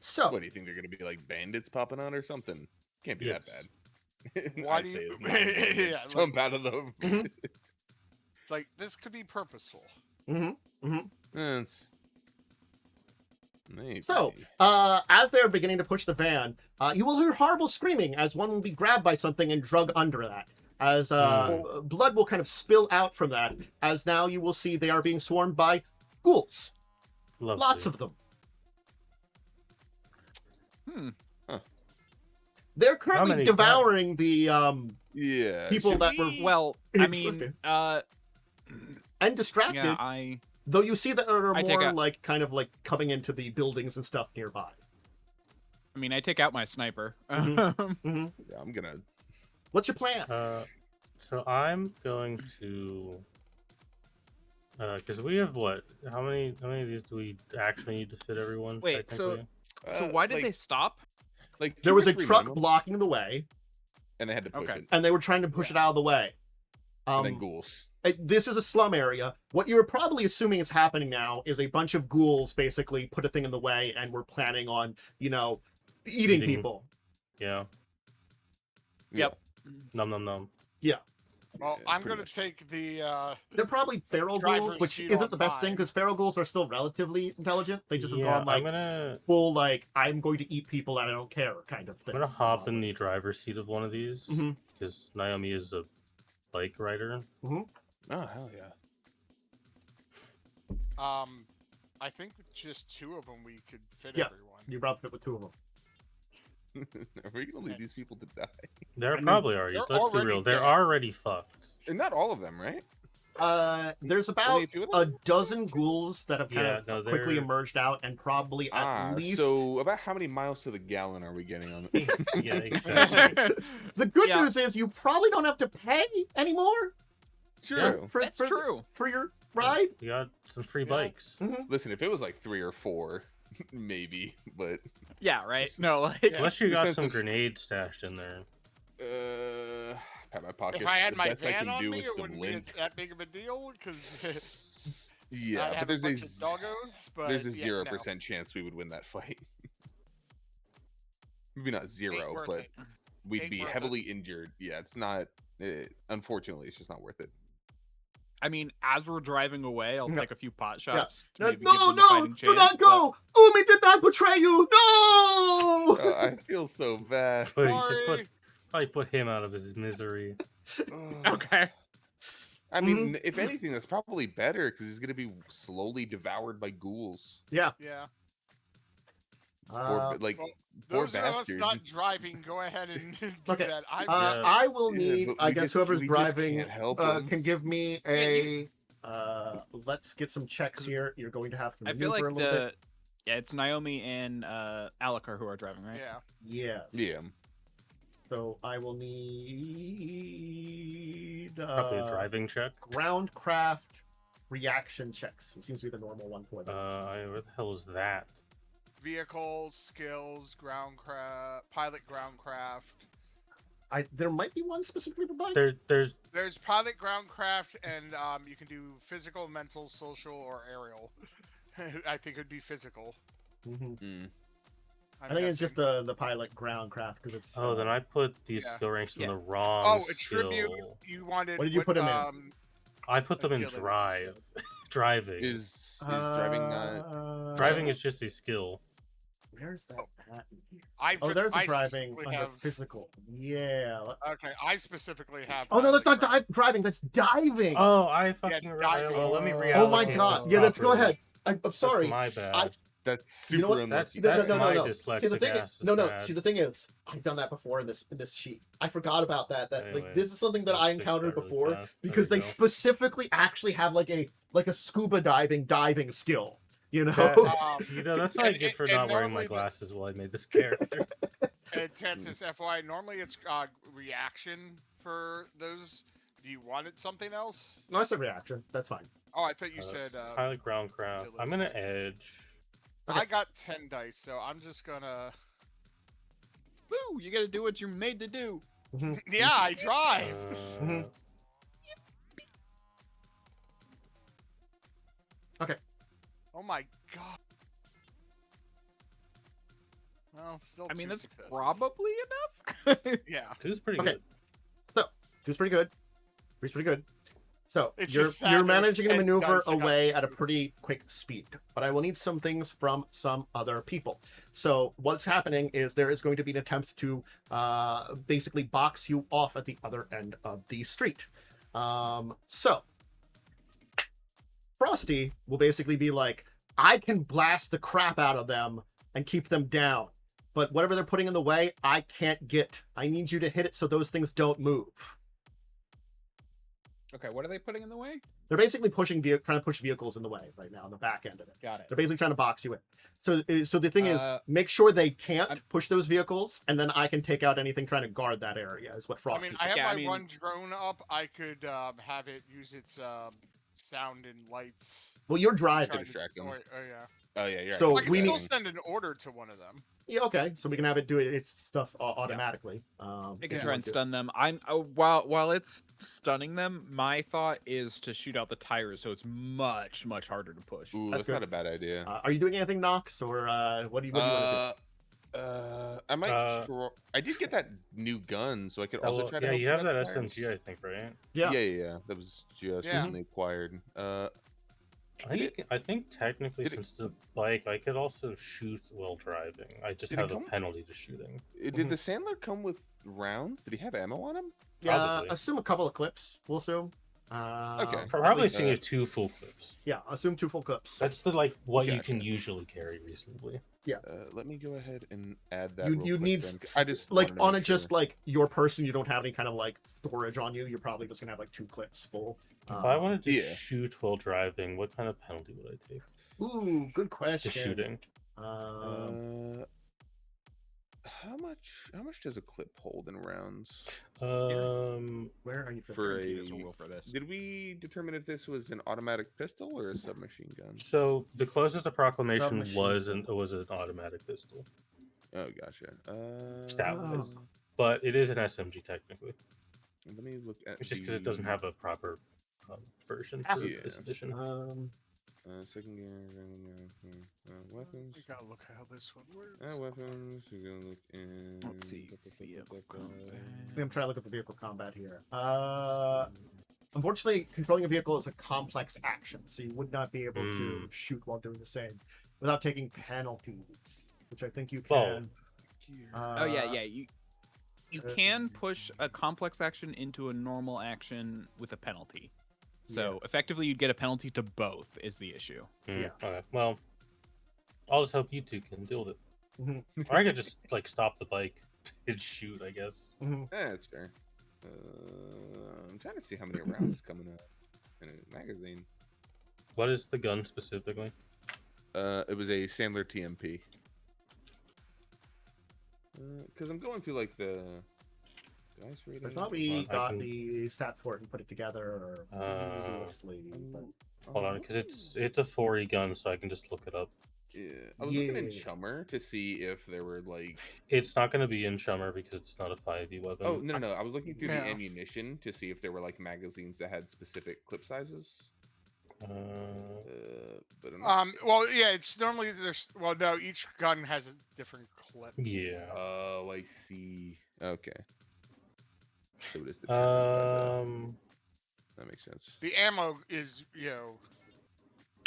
So What do you think they're gonna be like bandits popping out or something? Can't be Yes. that bad. Why I do say you- it's not bandits. Yeah, like- Jump out of them. It's like this could be purposeful. It's- Maybe. So, as they're beginning to push the van, you will hear horrible screaming as one will be grabbed by something and drug under that. As blood will kind of spill out from that, as now you will see they are being swarmed by ghouls. Lovely. Lots of them. Hmm. They're currently many devouring the yeah, people should that we- were Well, I mean, and distracted, yeah, though you see that there are I take more a- like kind of like coming into the buildings and stuff nearby. I take out my sniper. Mhm. Yeah, I'm gonna. What's your plan? So I'm going to Because we have what? How many of these do we actually need to fit everyone? Wait, so- technically? So why did like, they stop? like There two was or a three truck minimum, blocking the way, and they had to push Okay. it, and they were trying to push it out of the way. and then ghouls. This is a slum area. What you're probably assuming is happening now is a bunch of ghouls basically put a thing in the way, and we're planning on, eating Eating. people. Yeah. Yep. Num num num. Well, Yeah, I'm pretty gonna much. take the They're probably feral Driver's ghouls, which seat isn't on the best thing mine. because feral ghouls are still relatively intelligent. They just have gone like I'm gonna full like I'm going to eat people and I don't care kind of thing. I'm gonna hop in the driver's seat of one of these Mhm. because Naomi is a bike rider. Oh hell yeah! I think with just 2 of them we could fit Yeah. everyone. You brought fit with 2 of them. Are we gonna leave these people to die? There I mean, probably are. they're Let's be already real. They're dead. already fucked. And not all of them, right? There's about Only a few of a them? dozen ghouls that have kind Yeah, of no, quickly they're- emerged out, and probably at least. So about how many miles to the gallon are we getting on? Yeah, exactly. The good Yeah. news is you probably don't have to pay anymore True. That's true. for your ride. You got some free Yeah. bikes. Listen, if it was like 3 or 4, maybe, but Yeah, right. No, like Yeah. Unless you The got sense some of- grenades stashed in there. pat my pockets. If I had the my best I van can on do me, is it some wouldn't be lint. that big of a deal because Yeah, I'd but have there's a bunch a of doggos. But there's a yeah, 0% chance we would win that fight. Maybe not no, ain't 0, worth but it. we'd Ain't be worth it. heavily injured. Yeah, it's not. Unfortunately, it's just not worth it. I mean, as we're driving away, I'll Yeah. take a few pot shots. To No, maybe give them a no, fighting do chance, not go! Umi did not betray you! No! I feel so bad. But you should Sorry. probably put him out of his misery. But... Okay. I mean, if anything, that's probably better because he's gonna be slowly devoured by ghouls. Yeah. Yeah. Or like well, poor Those of us bastard. not driving, go ahead and do Okay, that. I'm Yeah. I will Yeah, need, but I we guess just- whoever's we just driving can't help him. can give me a, let's get some checks here. You're going to have to I maneuver feel like a little bit. yeah, it's Naomi and Alucard who are driving, right? yeah. Yes. Yeah. So I will need Probably a driving check. groundcraft reaction checks. It seems to be the normal one for them. Where the hell is that? Vehicles, skills, pilot groundcraft. There might be one specifically for bike. There's There's pilot groundcraft, and you can do physical, mental, social, or aerial. I think it'd be physical. Mhm. Mm. I think it's just the pilot groundcraft because it's. oh, then I put these Yeah. skill ranks in Yeah. the wrong Oh, skill. attribute. You wanted. What did you put 'em in? I put them in Ability, so- drive. Driving. Is driving not? Driving is just a skill. Where's that at in here? I Oh, there's a I driving specifically under have- physical. Yeah. Okay, I specifically have. Oh no, that's not pilot driving. That's diving. Oh, I fucking. diving. Well, let me reallocate. Oh my this god. Yeah, let's go properly. ahead. I'm sorry. That's my bad. I- That's You know super what? That's- unlucky. No, my See, the dyslexic thing ass is, is no. bad. See, the thing is, I've done that before in this sheet. I forgot about that. That like Anyway, this is something that let's I fix encountered that really before fast. There because we they go. specifically actually have like a scuba diving skill. You know. You know, that's what I And- get for and not wearing my normally the- glasses while I made this character. And Texas FY, normally it's reaction for those. Do you want it something else? No, I said reaction. That's fine. Oh, I thought you Uh, said. Pilot ground craft. I'm gonna edge. Okay. I got 10 dice, so I'm just gonna. Woo! You gotta do what you're made to do. Yeah, I drive. Mhm. Oh my god. Well, still. I mean, 2 that's successes. probably enough. Yeah. Two's pretty Okay. good. Two's pretty good. Three's pretty good. So It's you're just sad you're that managing to 10 maneuver dice I got away at a 2. pretty quick speed, but I will need some things from some other people. So what's happening is there is going to be an attempt to basically box you off at the other end of the street. So Frosty will basically be like, I can blast the crap out of them and keep them down, but whatever they're putting in the way, I can't get. I need you to hit it so those things don't move. Okay, what are they putting in the way? They're basically trying to push vehicles in the way right now on the back end of it. Got it. They're basically trying to box you in. So the thing is, Uh, make sure they can't I'm- push those vehicles, and then I can take out anything trying to guard that area. Is what I Frosty mean, said. I have Yeah, I my mean- one drone up. I could have it use its sound and lights. Well, you're to driving. try to distract 'em. destroy- Oh yeah. Oh yeah, you're So right. I can we still need- send an order to one of them. Yeah, okay. So we can have it do its stuff automatically. I if can you try want and to. stun them. While it's stunning them, my thought is to shoot out the tires, so it's much harder to push. Ooh, That's that's fair. not a bad idea. Are you doing anything, Nox, or what do you want I might. I did get that new gun, so I could also try to. Yeah, help you shoot have out that the tires. SMG, I think, right? to do? Yeah. That was just Yeah. recently acquired. I think technically, did it- since the bike, I could also shoot while driving. I just Did it have a come- penalty to shooting. Did the Sandler come with rounds? Did he have ammo on him? Yeah, Probably. assume a couple of clips. We'll assume. Okay. Probably least, seeing you 2 full clips. Yeah, assume 2 full clips. That's the what you Gotcha. can usually carry reasonably. Let me go ahead and add that. You real you quick need then, 'cause I just like wanted to on make it just sure. like your person. You don't have any kind of like storage on you. You're probably just gonna have like 2 clips full. If I wanted to yeah. shoot while driving, what kind of penalty would I take Ooh, good to question. shooting? How much does a clip hold in rounds? Where are you? For There's a a- rule for this. Did we determine if this was an automatic pistol or a submachine gun? So the closest to proclamation Submachine. was an automatic pistol, Oh, gotcha. Stat-wise. but it is an SMG technically. Let me look at. It's just because it doesn't have a proper version for Yeah. this edition. Second gear, weapons. We gotta look how this one works. Weapons. We're gonna look in. Let's see, vehicle combat. I'm trying to look at the vehicle combat here. Unfortunately, controlling a vehicle is a complex action, so you would not be able to shoot while doing the same without taking penalties, which I think you Well, can. Oh yeah. You can push a complex action into a normal action with a penalty. So effectively, you'd get a penalty to both. Is the issue? Yeah. Okay. Well, I'll just hope you two can deal with it. Mhm. Or I could just stop the bike and shoot. I guess. That's fair. I'm trying to see how many rounds coming out in a magazine. What is the gun specifically? It was a Sandler TMP. Because I'm going through like the dice rating. I thought we I got can- the stats for it and put it together previously. But... Hold on, because it's a 4E gun, so I can just look it up. Yeah, I was looking in Yeah. Chummer to see if there were like. It's not going to be in Chummer because it's not a 5E weapon. Oh no! I was looking through Yeah. the ammunition to see if there were like magazines that had specific clip sizes. But I'm not... Well, yeah, it's normally there's. Well, no, each gun has a different clip. Yeah. Oh, I see. Okay. So it is determined that makes sense. The ammo is,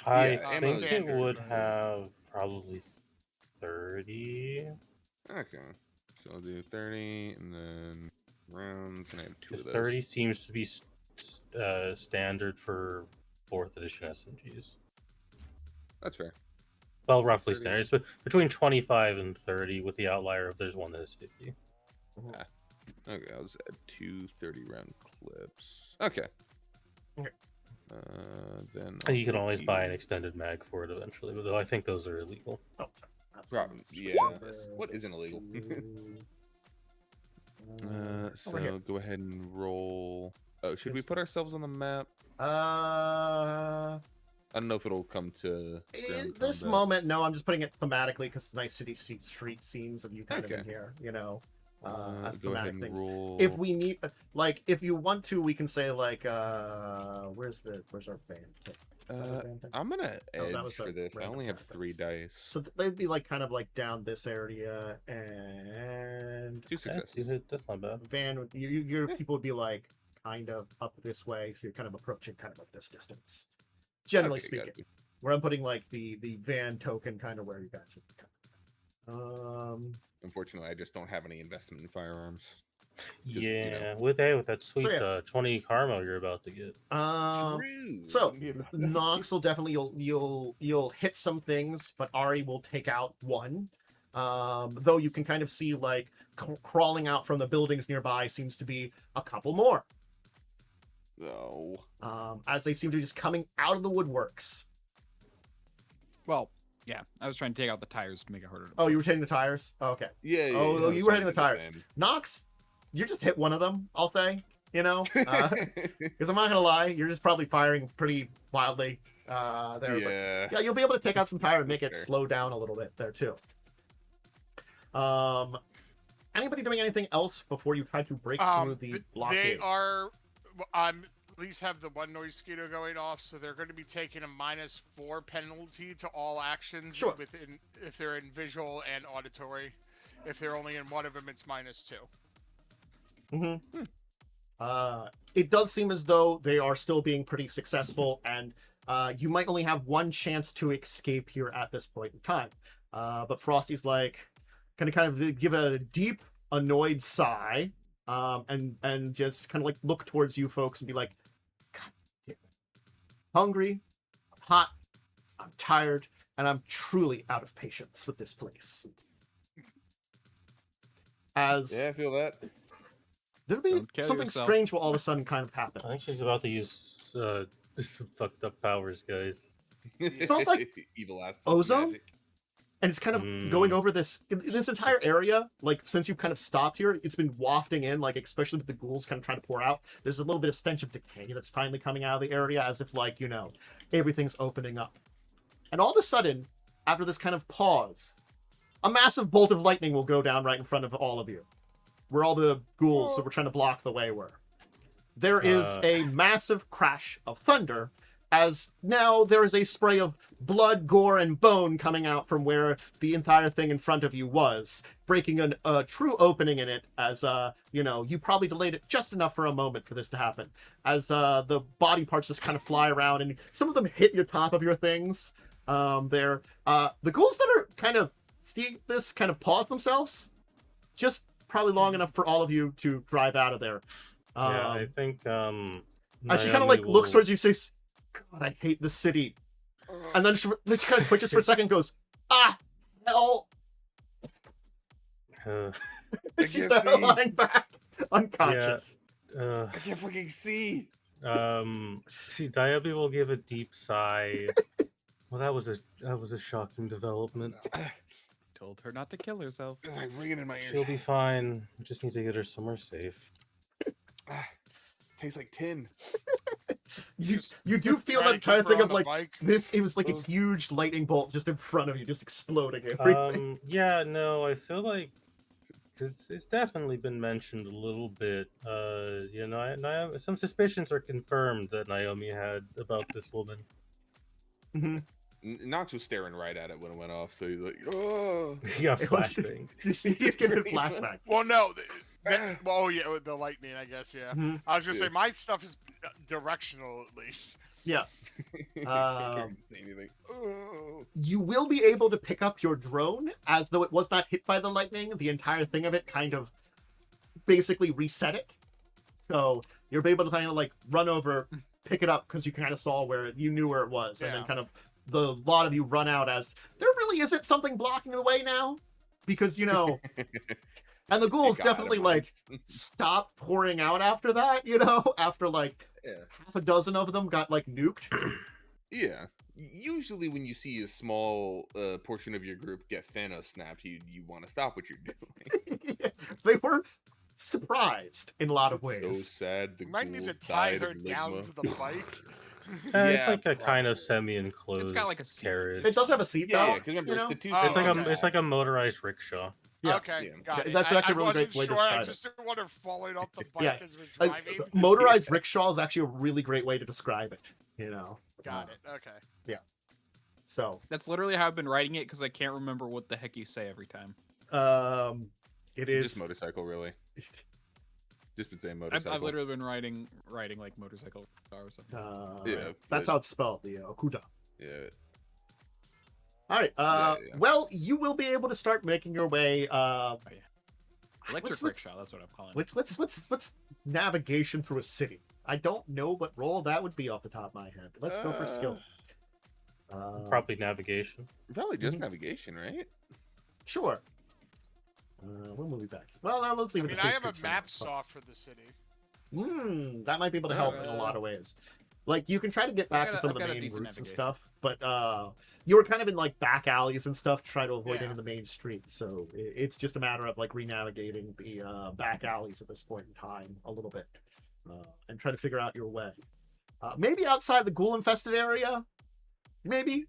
I Yeah, ammo think is it standard. would have probably 30. Okay. So I'll do 30 and then rounds, and I have 2 Because of those. 30 seems to be standard for 4th edition SMGs. That's fair. Well, roughly 30. standard. It's between 25 and 30, with the outlier if there's one that is 50. Okay, I'll just add 2 30-round clips. Okay. Okay. Then And you can I'll always do- buy an extended mag for it eventually, but though I think those are illegal. Oh, sorry. That's Probably, what yeah. I'm switching What this isn't illegal? to, over So here. go ahead and roll. Oh, should we put ourselves on the map? Uh, I don't know if it'll come to. in ground this combat. moment, no. I'm just putting it thematically because it's nice street scenes of you kind of in Okay. here. As Go ahead thematic and things. roll. If we need, like, if you want to, we can say like, where's our band? I'm gonna Oh, that edge was for a this. I random only have character. 3 dice. So they'd be like kind of like down this area, and 2 successes. That's not bad. van would your Yeah. people would be like kind of up this way, so you're kind of approaching kind of like this distance. Generally Okay, speaking, got you. where I'm putting like the van token kind of where you guys are. Unfortunately, I just don't have any investment in firearms. Yeah, with that sweet yeah. 20 karma you're about to get. True. So Yeah. Nox will definitely you'll hit some things, but Ari will take out one. Though you can kind of see like crawling out from the buildings nearby seems to be a couple more. Oh. As they seem to be just coming out of the woodworks. Well, yeah, I was trying to take out the tires to make it harder to Oh, you were push. taking the tires? Oh, okay. Yeah. Oh, yeah, you were hitting the sorry, I tires. understand. Nox, you just hit one of them, I'll say. you know, because I'm not gonna lie, you're just probably firing pretty wildly there. But Yeah. yeah, you'll be able to take out some fire and make it Fair. slow down a little bit there too. Anybody doing anything else before you try to break through the blockade? They are at least have the one noise mosquito going off, so they're going to be taking a -4 penalty to all actions Sure. within if they're in visual and auditory. If they're only in one of them, it's -2. It does seem as though they are still being pretty successful, and you might only have one chance to escape here at this point in time. But Frosty's like, kind of give a deep, annoyed sigh, and just kind of like look towards you folks and be like, God damn it. Hungry, I'm hot, I'm tired, and I'm truly out of patience with this place. As Yeah, I feel that. there'll be Don't kill something yourself. strange will all of a sudden kind of happen. I think she's about to use some fucked up powers, guys. smells like evil ass ozone? magic. And it's kind of going over this entire area. Like, since you've kind of stopped here, it's been wafting in, like, especially with the ghouls kind of trying to pour out. There's a little bit of stench of decay that's finally coming out of the area, as if, like, you know, everything's opening up. And all of a sudden, after this kind of pause, a massive bolt of lightning will go down right in front of all of you, where all the ghouls that were trying to block the way were. There is a massive crash of thunder, as now there is a spray of blood, gore, and bone coming out from where the entire thing in front of you was, breaking a true opening in it, as, you know, you probably delayed it just enough for a moment for this to happen, as the body parts just kind of fly around, and some of them hit your top of your things. The ghouls that are kind of seeing this kind of pause themselves, just probably long enough for all of you to drive out of there. Yeah, I think she kind of Naomi like looks will- towards you, says, God, I hate this city. And then she kind of twitches for a second and goes, ah, hell. Uh, She's can't see. lying back, unconscious. uh, I can't fucking see. see, Diaby will give a deep sigh. Well, that was a shocking development. Told her not to kill herself. It's like ringing in my ears. She'll be fine. We just need to get her somewhere safe. Tastes like tin. You do feel Trying that to keep entire her thing on of the like, bike. this, it was like a huge lightning bolt just in front of you, just exploding everything. Yeah, no, I feel like it's definitely been mentioned a little bit. You know, some suspicions are confirmed that Naomi had about this woman. Nox was staring right at it when it went off, so he's like, "Oh." Yeah, It was flashbang. just give it a flashback. Well, no. Well, yeah, with the lightning, I guess, yeah. Mhm. I was gonna Yeah. say my stuff is directional at least. Yeah. Can't say anything. Oh. You will be able to pick up your drone as though it was not hit by the lightning. The entire thing of it kind of basically reset it. So you're able to kind of like run over, pick it up because you kind of saw where you knew where it was, and then Yeah. kind of the lot of you run out as there really isn't something blocking the way now, because you know. And the ghouls got definitely like stopped pouring out after that, you know, after like Yeah. half a dozen of them got like nuked. Yeah. Usually, when you see a small portion of your group get Thanos snapped, you want to stop what you're doing. They were surprised in a lot of So ways. sad. The You might need to ghouls tie died her of down ligma. to the bike. It's Yeah, like a kind of probably. semi-enclosed It's got like a seat. carriage. It does have a seat Yeah, belt. because remember, you know? it's the two. Oh, It's like okay. it's like a motorized rickshaw. Yeah. Okay, Yeah. got it. That's actually a really I great wasn't way to sure. I describe just didn't want her falling off the bike Yeah. as we're driving. Motorized rickshaw is actually a really great way to describe it. You know. Got it. Okay. So, That's literally how I've been writing it because I can't remember what the heck you say every time. it is. Just motorcycle, really. Just been saying I've motorcycle. literally been writing like motorcycle car or something. Yeah, That's but- how it's spelled. The Okuda. Yeah. All right. Yeah. Well, you will be able to start making your way. Electric what's- rickshaw, that's what I'm calling it. What's navigation through a city? I don't know what role that would be off the top of my head. Let's go for skills. Probably navigation. Probably just Mhm. navigation, right? Sure. We'll move it back. Well, now let's I leave it mean, to I safe have a streets for now. map soft for the city. That might be able to help in a lot of ways. Like, you can try to get back to some of I've the got a main decent routes and navigation. stuff, but you were kind of in like back alleys and stuff to try to avoid Yeah. into the main street. So it's just a matter of like re-navigating the back alleys at this point in time a little bit. and try to figure out your way. Maybe outside the ghoul-infested area. Maybe.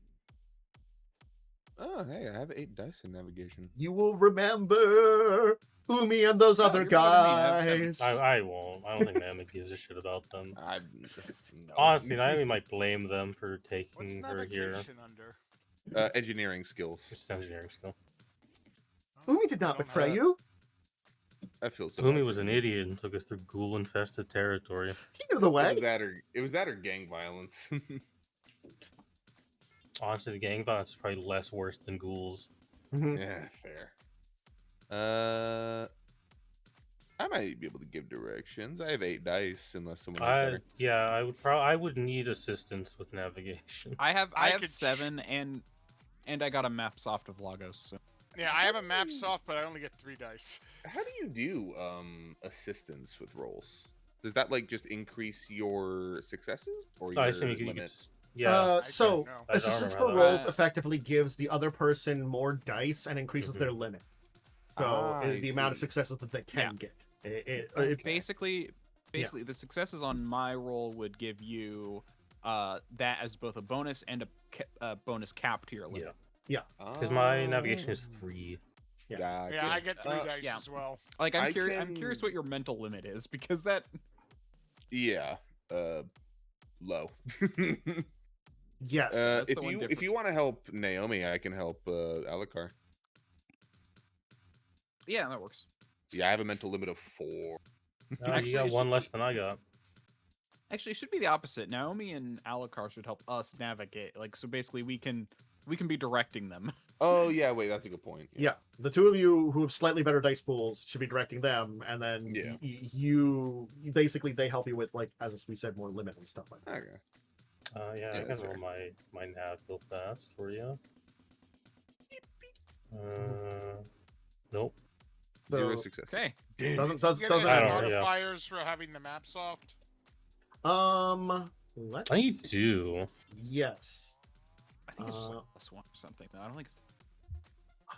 Oh, hey, I have 8 dice in navigation. You will remember Umi and those other you're better than me. I have 7. guys. I won't. I don't think Naomi gives a shit about them. No. Honestly, Naomi might blame them for What's taking her here. navigation under? Engineering skills. It's engineering skill. Umi did I not don't betray have- you. I feel so. Umi bad was for an him. idiot and took us through ghoul-infested territory. He knew the It way. was that or gang violence. Honestly, the gang violence is probably less worse than ghouls. Mhm. Yeah, fair. I might be able to give directions. I have 8 dice, unless someone else better. I would need assistance with navigation. I have I could 7 and I got a map soft of Lagos. So. Yeah, I have a map soft, but I only get 3 dice. How do you do assistance with rolls? Does that like just increase your successes or your I assume you could limit? just, yeah. I So, don't know. I don't assistance for remember rolls that. effectively gives the other person more dice and increases Mhm. their limit. So, I the amount of see. successes that they can Yeah. get. It- Okay. Basically, the successes on my roll would give you that as both a bonus and a bonus cap to your limit. Because my navigation is 3. Yes. Gotcha. Yeah, I get 3 dice yeah. as well. Like I I'm curious can- what your mental limit is because that Yeah. Low. Yes. That's if the one you difference. want to help Naomi, I can help Alucard. yeah, that works. Yeah, I have a mental limit of 4. Actually, You got it one should less than I got. Actually, it should be the opposite. Naomi and Alucard should help us navigate. Like so, basically, we can be directing them. Oh yeah, wait, that's a good point. Yeah, the two of you who have slightly better dice pools should be directing them, and then Yeah. you basically they help you with, like, as we said, more limit and stuff like that. Okay. Yeah, Yeah, I can that's roll fair. my nav real fast for you. Nope. 0 So, success. Okay. Damn. doesn't You get doesn't I any don't know, yeah. modifiers for having the map soft? let's I do. yes. I think it's just like +1 or something. Though. I don't think it's.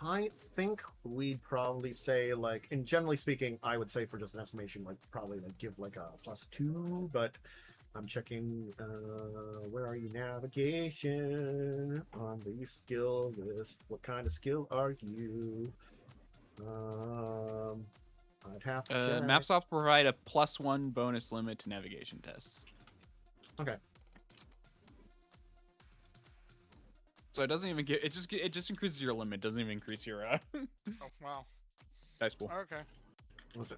I think we'd probably say, like, and generally speaking, I would say for just an estimation, like, probably like give like a +2, but I'm checking where are you navigation on the skill list. What kind of skill are you? I'd have to check. Mapsoft provide a +1 bonus limit to navigation tests. Okay. So it doesn't even get it just increases your limit. Doesn't even increase your Oh, wow. dice pool. Okay.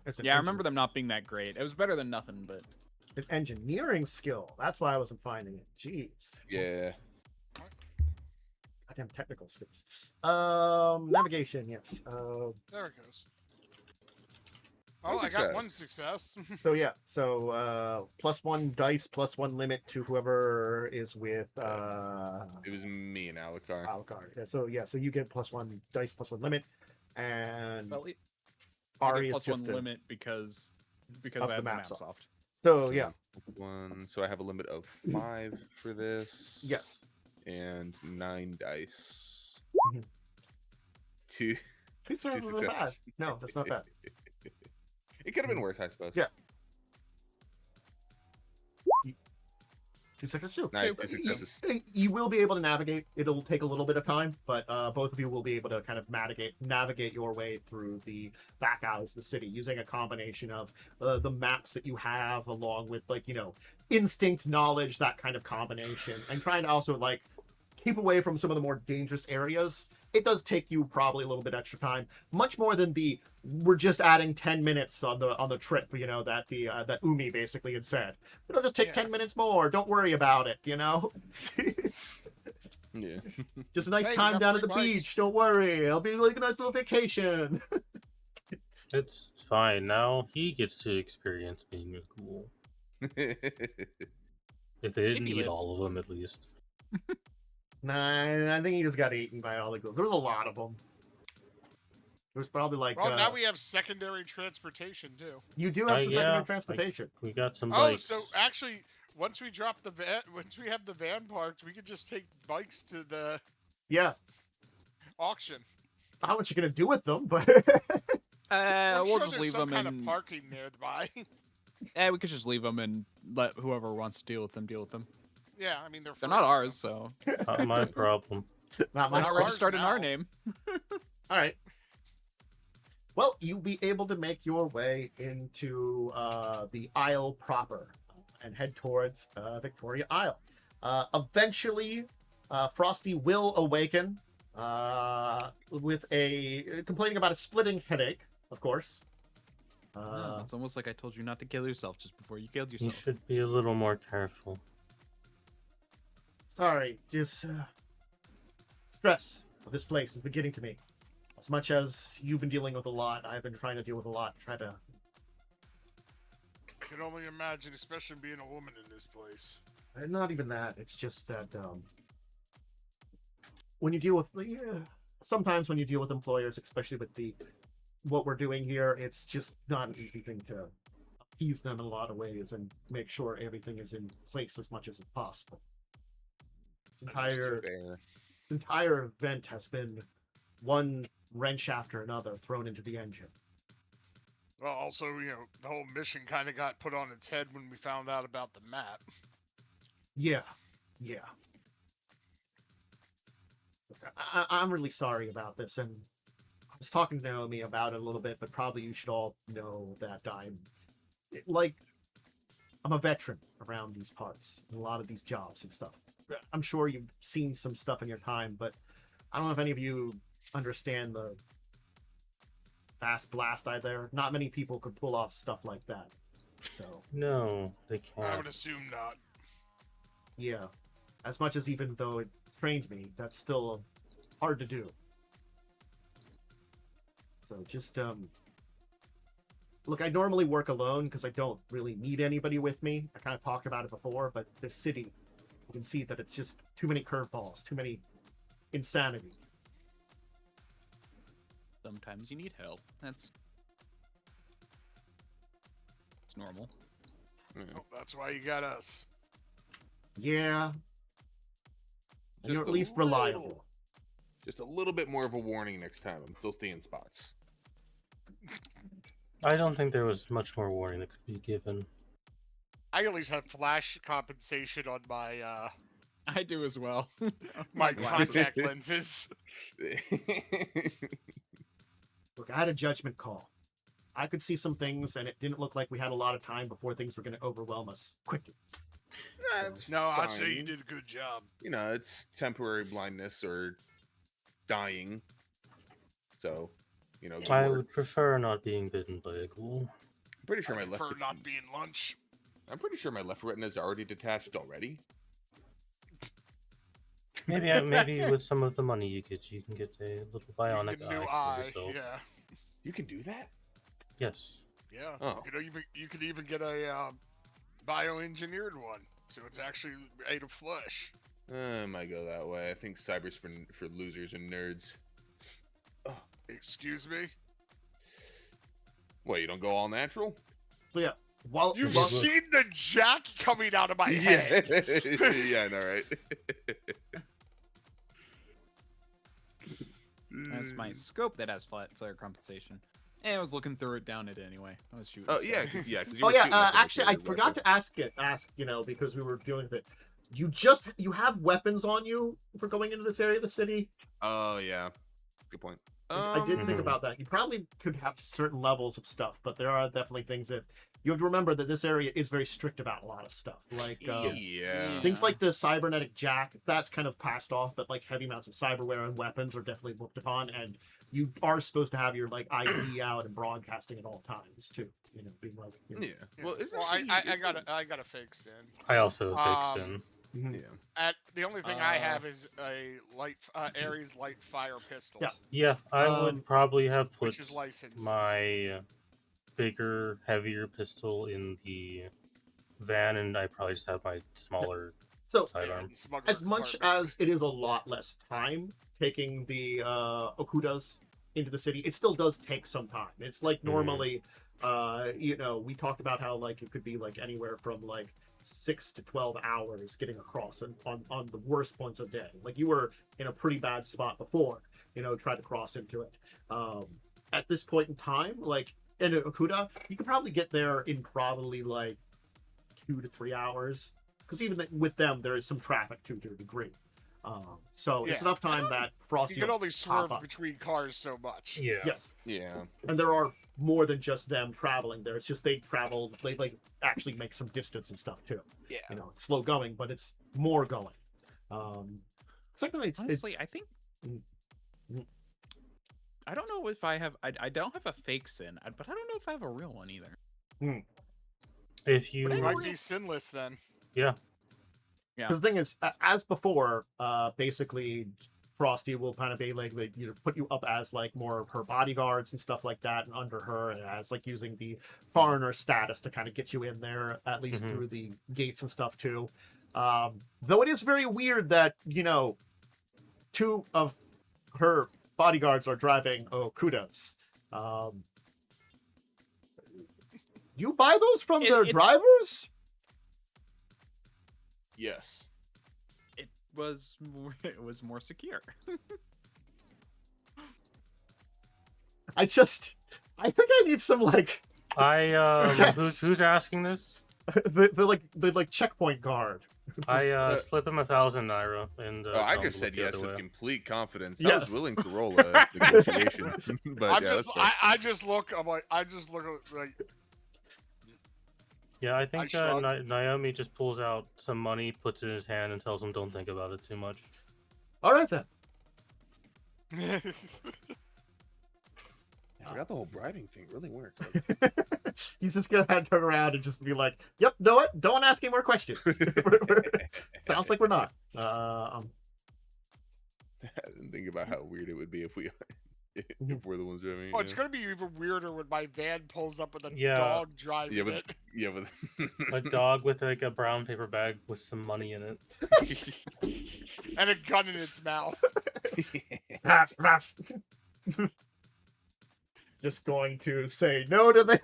It's an Yeah, I remember them not being that great. It was better than nothing, but an engineering skill. That's why I wasn't finding it. Jeez. Yeah. Goddamn technical skills. Navigation, yes. There it goes. Oh, I got 1 success. So yeah, so +1 dice, +1 limit to whoever is with It was me and Alucard. Alucard. Yeah, so you get +1 dice, +1 limit, and But I Ari get is +1 just a, limit because of I have the the map soft. Mapsoft. So yeah, 1. So I have a limit of 5 for this. yes. And 9 dice. Mhm. 2. It's 2 not bad. successes. No, that's not bad. It could have been worse, I suppose. Yeah. 2 successes too. Nice, So, 2 successes. you will be able to navigate. It'll take a little bit of time, but both of you will be able to kind of navigate your way through the back alleys of the city using a combination of the maps that you have, along with, like, you know, instinct, knowledge, that kind of combination, and trying to also, like, keep away from some of the more dangerous areas. It does take you probably a little bit extra time, much more than we're just adding 10 minutes on the trip, you know, that that Umi basically had said. It'll just take Yeah. 10 minutes more. Don't worry about it, you know. Yeah. Just a nice Hey, we time got down at free the bikes. beach. Don't worry. It'll be like a nice little vacation. It's fine. Now he gets to experience being a ghoul. If they didn't he eat lives. all of them, at least. Nah, I think he just got eaten by all the ghouls. There was a lot of them. There's probably like Well, now we have secondary transportation, too. you do have some secondary yeah, transportation. We got some Oh, bikes. so actually, once we drop the van, once we have the van parked, we could just take bikes to the Yeah, auction. I don't know what you're gonna do with them, but I'm We'll sure just there's leave some them kind in. of parking nearby. We could just leave them and let whoever wants to deal with them deal with them. Yeah, I mean they're They're not free, ours, so Not my problem. Not they're my not ours registered in our now. name. All right. Well, you'll be able to make your way into the Isle proper and head towards Victoria Isle. Eventually, Frosty will awaken with complaining about a splitting headache, of course. No, it's almost like I told you not to kill yourself just before you killed You yourself. should be a little more careful. Sorry, just stress of this place is beginning to me. As much as you've been dealing with a lot, I've been trying to deal with a lot. Try to. I can only imagine, especially being a woman in this place. Not even that. It's just that when you deal with sometimes when you deal with employers, especially with what we're doing here, it's just not an easy thing to appease them in a lot of ways and make sure everything is in place as much as possible. This entire event has been one wrench after another thrown into the engine. Well, also, the whole mission kind of got put on its head when we found out about the map. Yeah. I'm really sorry about this, and I was talking to Naomi about it a little bit, but probably you should all know that I'm a veteran around these parts, and a lot of these jobs and stuff. I'm sure you've seen some stuff in your time, but I don't know if any of you understand the fast blast eye there. Not many people could pull off stuff like that. So No, they I can't. would assume not. yeah, as much as even though it trained me, that's still hard to do. So just look, I normally work alone because I don't really need anybody with me. I kind of talked about it before, but this city, you can see that it's just too many curveballs, too many insanity. Sometimes you need help. It's normal. Oh, that's why you got us. Yeah, and you're Just at a least little. reliable. Just a little bit more of a warning next time. I'm still staying spots. I don't think there was much more warning that could be given. I at least have flash compensation on my I do as well. my glasses. contact lenses. Look, I had a judgment call. I could see some things, and it didn't look like we had a lot of time before things were going to overwhelm us quickly. That's No, I say fine. you did a good job. It's temporary blindness or dying. So, I would prefer not being bitten by a ghoul. I'm pretty sure I my left. prefer not being lunch. I'm pretty sure my left retina is already detached already. Maybe with some of the money you can get a little bionic You get a new eye eye. for yourself. Yeah. You can do that. Yes. Yeah. Oh. You could even get a bioengineered one, so it's actually made of flesh. I might go that way. I think cyber's for losers and nerds. Oh, Excuse me. what? You don't go all natural? So yeah, while You've while- seen the jack coming out of my Yeah, head. yeah, I know, right? That's my scope that has flare compensation. And I was looking through it down it anyway. I was shooting. Oh stuff. yeah, yeah. 'cause you Oh were yeah, shooting at the actually, I material forgot to ask because we were dealing with it. You have weapons on you for going into this area of the city. Oh yeah, good point. I did think Mhm. about that. You probably could have certain levels of stuff, but there are definitely things that you have to remember that this area is very strict about a lot of stuff. Like Yeah. things like the cybernetic jack, that's kind of passed off, but like heavy amounts of cyberware and weapons are definitely looked upon, and you are supposed to have your like ID out and broadcasting at all times too. Being like Yeah. Well, isn't Well, I got a fixed in. I also fix Um, in. Yeah. The only thing I have is a Ares light fire pistol, Yeah. Yeah, I would probably have put which is licensed. my bigger, heavier pistol in the van, and I probably just have my smaller So sidearm. the smuggler as much compartment. as it is a lot less time taking the Okudas into the city, it still does take some time. It's like normally, we talked about how like it could be like anywhere from like 6 to 12 hours getting across on the worst points of day. Like you were in a pretty bad spot before, tried to cross into it. At this point in time, like in Okuda, you could probably get there in probably like 2 to 3 hours. Because even with them, there is some traffic to a degree. So it's Yeah. enough time that Frosty You can will only pop swerve up. between cars so much. Yeah. Yes. Yeah. And there are more than just them traveling there. It's just they travel, they like actually make some distance and stuff too. Yeah. You know, it's slow going, but it's more going. Secondly, it's Honestly, I think Mm. I don't know if I have. I don't have a fake sin, but I don't know if I have a real one either. If you, But You I might be sinless then. yeah, because the thing is, as before, basically Frosty will kind of be like, put you up as like more of her bodyguards and stuff like that, and under her, and as like using the foreigner status to kind of get you in there, at least Mhm. through the gates and stuff too. Though it is very weird that, you know, 2 of her bodyguards are driving Okudas. You buy those from their it's- drivers? Yes. It was more secure. I think I need some like Yes. who's asking this? the like checkpoint guard. I slip him 1,000 naira, and Oh, I tell him just to said look the yes other with way. complete confidence. I Yes. was willing to roll a negotiation. But I'm yeah, just, that's fine. I just look. I'm like, I just look like. Yeah, I think shrug. Naomi just pulls out some money, puts it in his hand, and tells him, "Don't think about it too much." All right then. I forgot the whole bribing thing really works. He's just gonna turn around and just be like, "Yep, know what? Don't ask any more questions." Sounds like we're not. I didn't think about how weird it would be if we if we're the ones driving. Oh, it's gonna be even weirder when my van pulls up with a Yeah. dog driving Yeah, but it yeah, but A dog with like a brown paper bag with some money in it. and a gun in its mouth. Ruff, ruff. Just going to say no to the.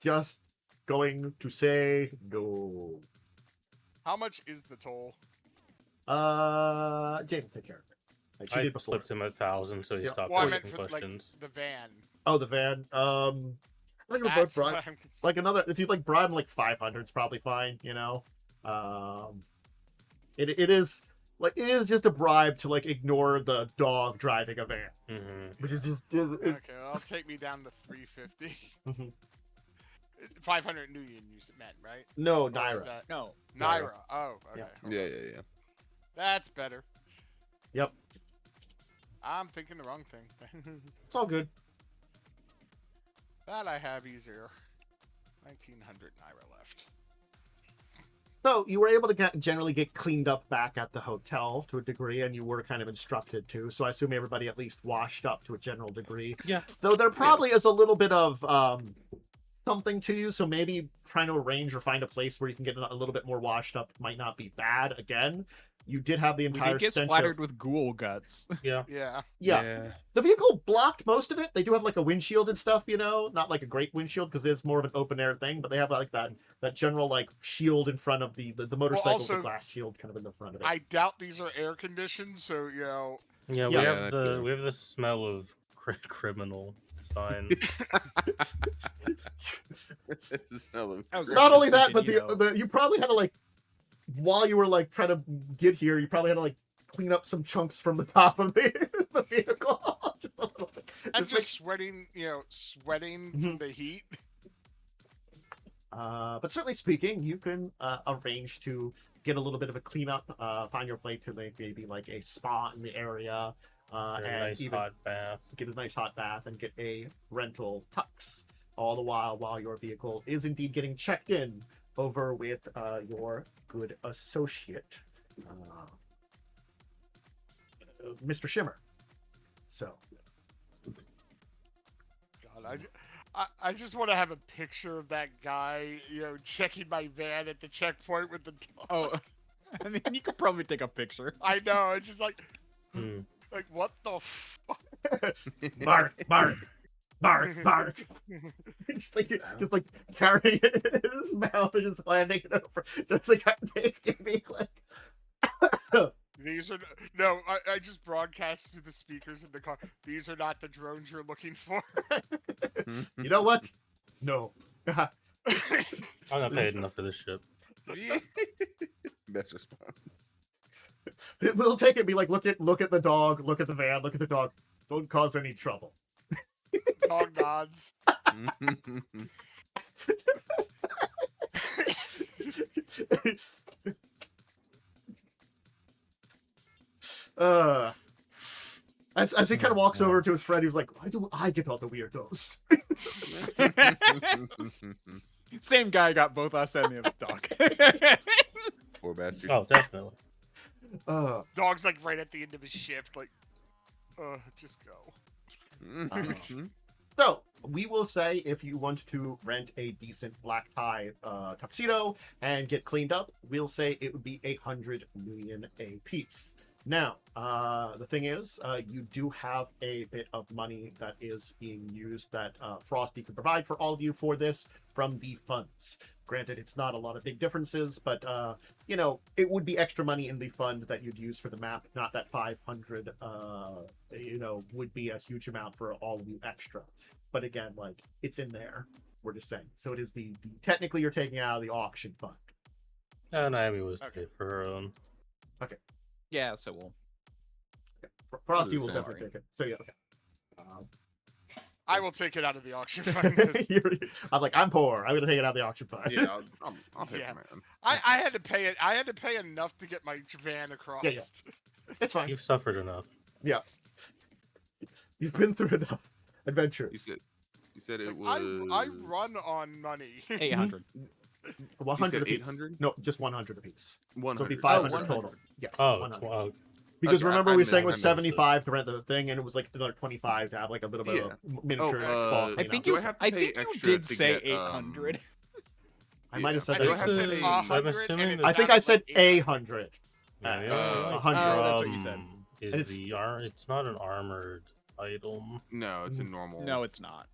Just going to say no. How much is the toll? Jane will take care of it. Like she I did before. slipped him 1,000, so he Yeah. stopped Well, I meant asking for like questions. the van. Oh, the van. I think we're both That's bribe. what I'm Like another, if you like bribe like 500, it's probably fine. You know, it is like it is just a bribe to like ignore the dog driving a van, Mhm. which is just. Okay, I'll take me down to 350. Mhm. 500 new yen you meant, right? No, Or is Naira. that- No. Naira. Oh, okay. Yeah. hold yeah, on. yeah, yeah. That's better. Yep, I'm thinking the wrong thing. it's all good. That I have easier. 1900 Naira left. So you were able to generally get cleaned up back at the hotel to a degree, and you were kind of instructed to. So I assume everybody at least washed up to a general degree. Yeah. Though there probably is a little bit of something to you, so maybe trying to arrange or find a place where you can get a little bit more washed up might not be bad. Again, you did have the We entire did get stench splattered of... with ghoul guts. Yeah. Yeah. Yeah. The vehicle blocked most of it. They do have like a windshield and stuff, you know, not like a great windshield because it's more of an open air thing, but they have like that general like shield in front of the motorcycle with the also, glass shield kind of in the front of it. I doubt these are air conditioned, so you know. Yeah, Yeah. we Yeah, have true. we have the smell of criminal. It's fine. It's the smell of That was crap. Not only that, but Video. the you probably had to like while you were like trying to get here, you probably had to like clean up some chunks from the top of the vehicle. Just a little bit. I'm Just just sweating, you know, sweating from the heat. But certainly speaking, you can arrange to get a little bit of a cleanup, find your way to maybe like a spa in the area, Or a and nice even hot bath. get a nice hot bath and get a rental tux. All the while your vehicle is indeed getting checked in over with your good associate, Mr. Shimmer. So. God, I just want to have a picture of that guy, you know, checking my van at the checkpoint with the dog. Oh, I mean, you could probably take a picture. I know. It's just like, Hmm. like what the fuck? Bark, bark, bark, bark. just like carrying it in his mouth and just landing it over, just like I'm taking me like. The These are no. I just broadcast to the speakers in the car. These are not the drones you're looking for. You know what? No. I'm not paid enough for this ship. Best response. We'll take it and be like, look at the dog, look at the van, look at the dog. Don't cause any trouble. Dog nods. As he kind of walks over to his friend, he was like, "Why do I get all the weirdos?" Same guy got both us and the other dog. Poor bastard. Oh, definitely. Dog's like right at the end of his shift, like, just go. So we will say if you want to rent a decent black tie tuxedo and get cleaned up, we'll say it would be 100 million a piece. Now, the thing is, you do have a bit of money that is being used that Frosty could provide for all of you for this from the funds. Granted, it's not a lot of big differences, but, you know, it would be extra money in the fund that you'd use for the map. Not that 500, you know, would be a huge amount for all of you extra. But again, like, it's in there. We're just saying. So it is the technically you're taking out of the auction fund. Naomi was Okay. paid for her own. Yeah, so we'll. Frosty Ooh, will sorry. definitely take it. So yeah, okay. I will take it out of the auction fund. 'cause I'm like, I'm poor. I'm gonna take it out of the auction fund. Yeah, I'll pay Yeah. for my own. I had to pay it. I had to pay enough to get my van across. Yeah. It's fine. You've suffered enough. You've been through enough You adventures. said It's it like, was. I run on money. 800. 100 You said apiece. 800? No, just 100 apiece. So it'd be 100. 500 100. total. Yes. Oh, 100. well, Because Okay, remember I we were know, saying it I was understood. 75 to rent the thing, and it was like another 25 to have like a bit of a Yeah. miniature Oh, spot. I cleanup. think Do you. I have to I pay think you extra did to say get, 800. I might have said I that. think I said Basically, 100. I'm assuming and it that- I think I sounded said like 800. yeah, the Uh, only 100. Oh, that's what you said. problem Is And it's- it's not an armored item. No, it's a normal. No, it's not.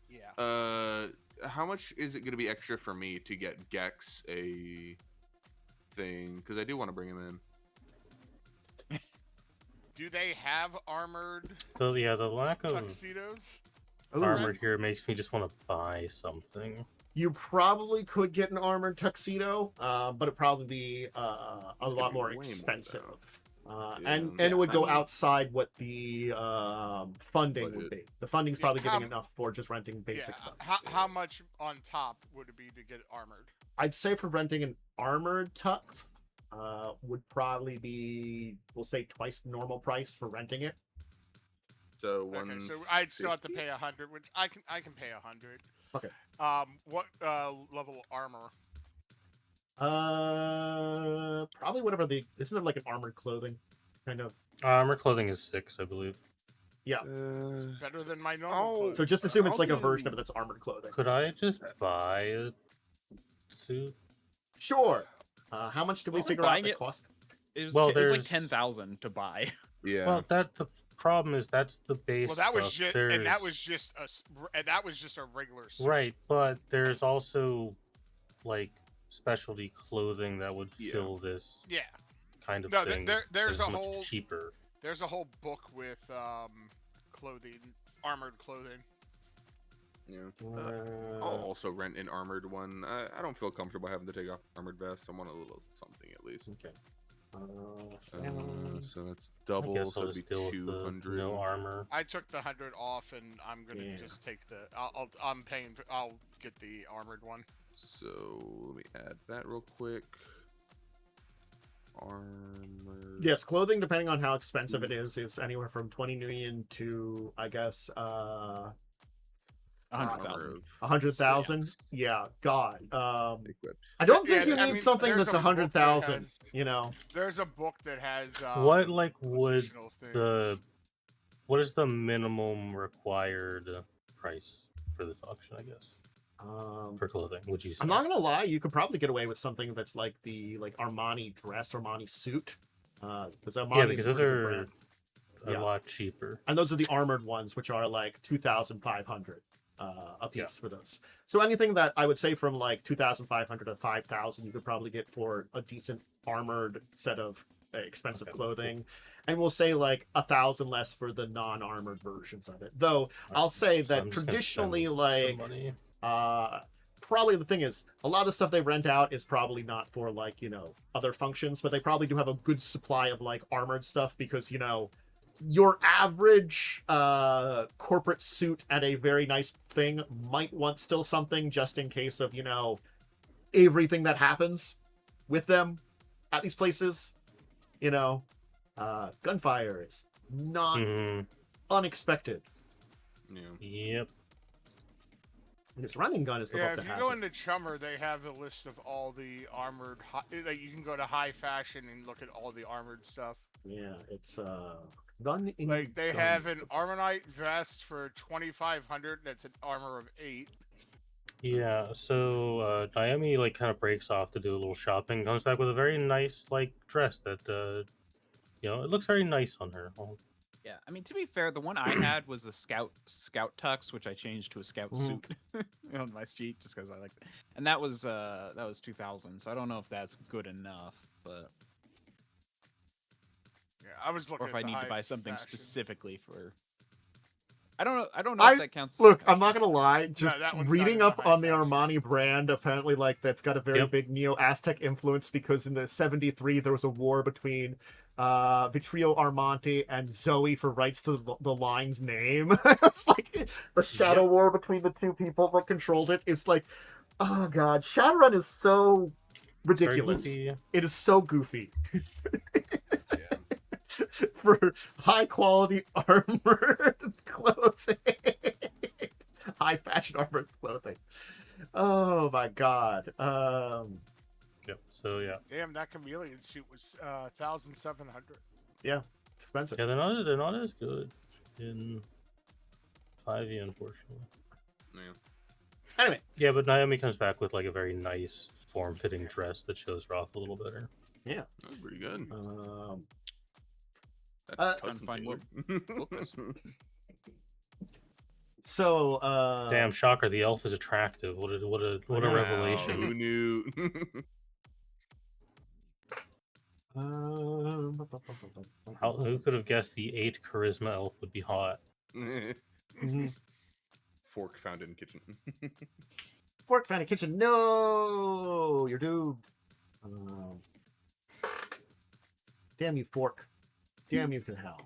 Yeah. How much is it going to be extra for me to get Gex a thing? Because I do want to bring him in. Do they have armored So yeah, the lack of tuxedos? Ooh. armor here makes me just want to buy something. You probably could get an armored tuxedo, but it'd probably be a It's lot gonna be more way more, expensive. Yeah. And it would I go mean- outside what the funding would Budget. be. The funding's Yeah, probably how getting m- enough for just renting basic Yeah. stuff. How much on top would it be to get armored? I'd say for renting an armored tux, would probably be, we'll say, twice the normal price for renting it. So one. Okay, so I'd still have to 50? pay 100, which I can pay 100. Okay. What level armor? Probably whatever isn't it like an armored clothing kind of? Armor clothing is 6, I believe. It's Uh, better than my normal. Oh, clothes. So just assume it's I'll like a do- version of it that's armored clothing. Could I just buy a suit? Sure. How much did we Wasn't figure out buying the it- cost? It was, Well, it was like there's- 10,000 to buy. yeah. Well, the problem is that's the base. Well, that was stuff. just and that was just a regular suit. right, but there's also like specialty clothing that would Yeah. fill this Yeah. kind of No, thing. there's that's a much whole cheaper. there's a whole book with clothing, armored clothing. Yeah. I'll also rent an armored one. I don't feel comfortable having to take off armored vest. I want a little something at least. Okay. So that's I double. guess So I'll it'd be just deal with the 200. no armor. I took the 100 off, and I'm gonna Yeah. just take the. I'm paying. I'll get the armored one. So let me add that real quick. Armor. Yes, clothing, depending on how expensive it is anywhere from 20 million to, I guess, 100,000. 100,000. Six. Yeah, God. Equipped. I don't think Yeah, you I need mean, something there's that's a book that 100,000. has- You know, There's a book that has. What like would additional things. what is the minimum required price for this auction? I guess for clothing. Would you say? I'm not gonna lie. You could probably get away with something that's like the Armani dress, Armani suit. Because Armani Yeah, because those are a Yeah. lot cheaper. and those are the armored ones, which are like 2,500 a piece Yeah. for those. So anything that I would say from like 2,500 to 5,000, you could probably get for a decent armored set of expensive Okay, cool. clothing, and we'll say like 1,000 less for the non-armored versions of it. Though I'll say So that I'm just gonna traditionally, spend like some money. probably the thing is a lot of the stuff they rent out is probably not for like other functions, but they probably do have a good supply of like armored stuff because your average corporate suit and a very nice thing might want still something just in case of everything that happens with them at these places. Gunfire is not unexpected. Yeah. Yep. This running gun is the Yeah, book if that you has go it. into Chummer, they have a list of all the armored. Like you can go to high fashion and look at all the armored stuff. Yeah, it's run in Like they guns. have an Armonite vest for 2,500. That's an armor of 8. Yeah, so Naomi like kind of breaks off to do a little shopping, comes back with a very nice like dress that it looks very nice on her. Yeah, I mean, to be fair, the one I had was a scout tux, which I changed to a scout Mhm. suit on my sheet just because I liked it, and that was 2,000. So I don't know if that's good enough, but Yeah, I was looking. or if at I the need to high buy something fashion. specifically for. I don't know I- if that counts. Look, I'm not gonna lie. Just that one's not reading in the up high on the fashion. Armani brand, apparently, like that's got a very Yep. big Neo-Aztec influence because in the '73 there was a war between Vitrio Armante and Zoe for rights to the line's name. It's like the shadow Yep. war between the two people that controlled it. It's like, oh god, Shadowrun is so Very ridiculous. goofy. It is so goofy. Yeah. For high quality armored clothing. High fashion armored clothing. Oh my god. Yep. So yeah, Damn, that chameleon suit was 1,700. Expensive. they're not as good in 5e, unfortunately. Yeah. Anyway, Yeah, but Naomi comes back with like a very nice form-fitting dress that shows her off a little better. That was pretty good. Uh, Trying to find what book this- so Damn, shocker! The elf is attractive. What a Wow. revelation! Who knew? Who could have guessed the 8 charisma elf would be hot? mhm. Fork found in kitchen. Fork found a kitchen. No, you're doomed. Damn you, Fork. Damn you to hell.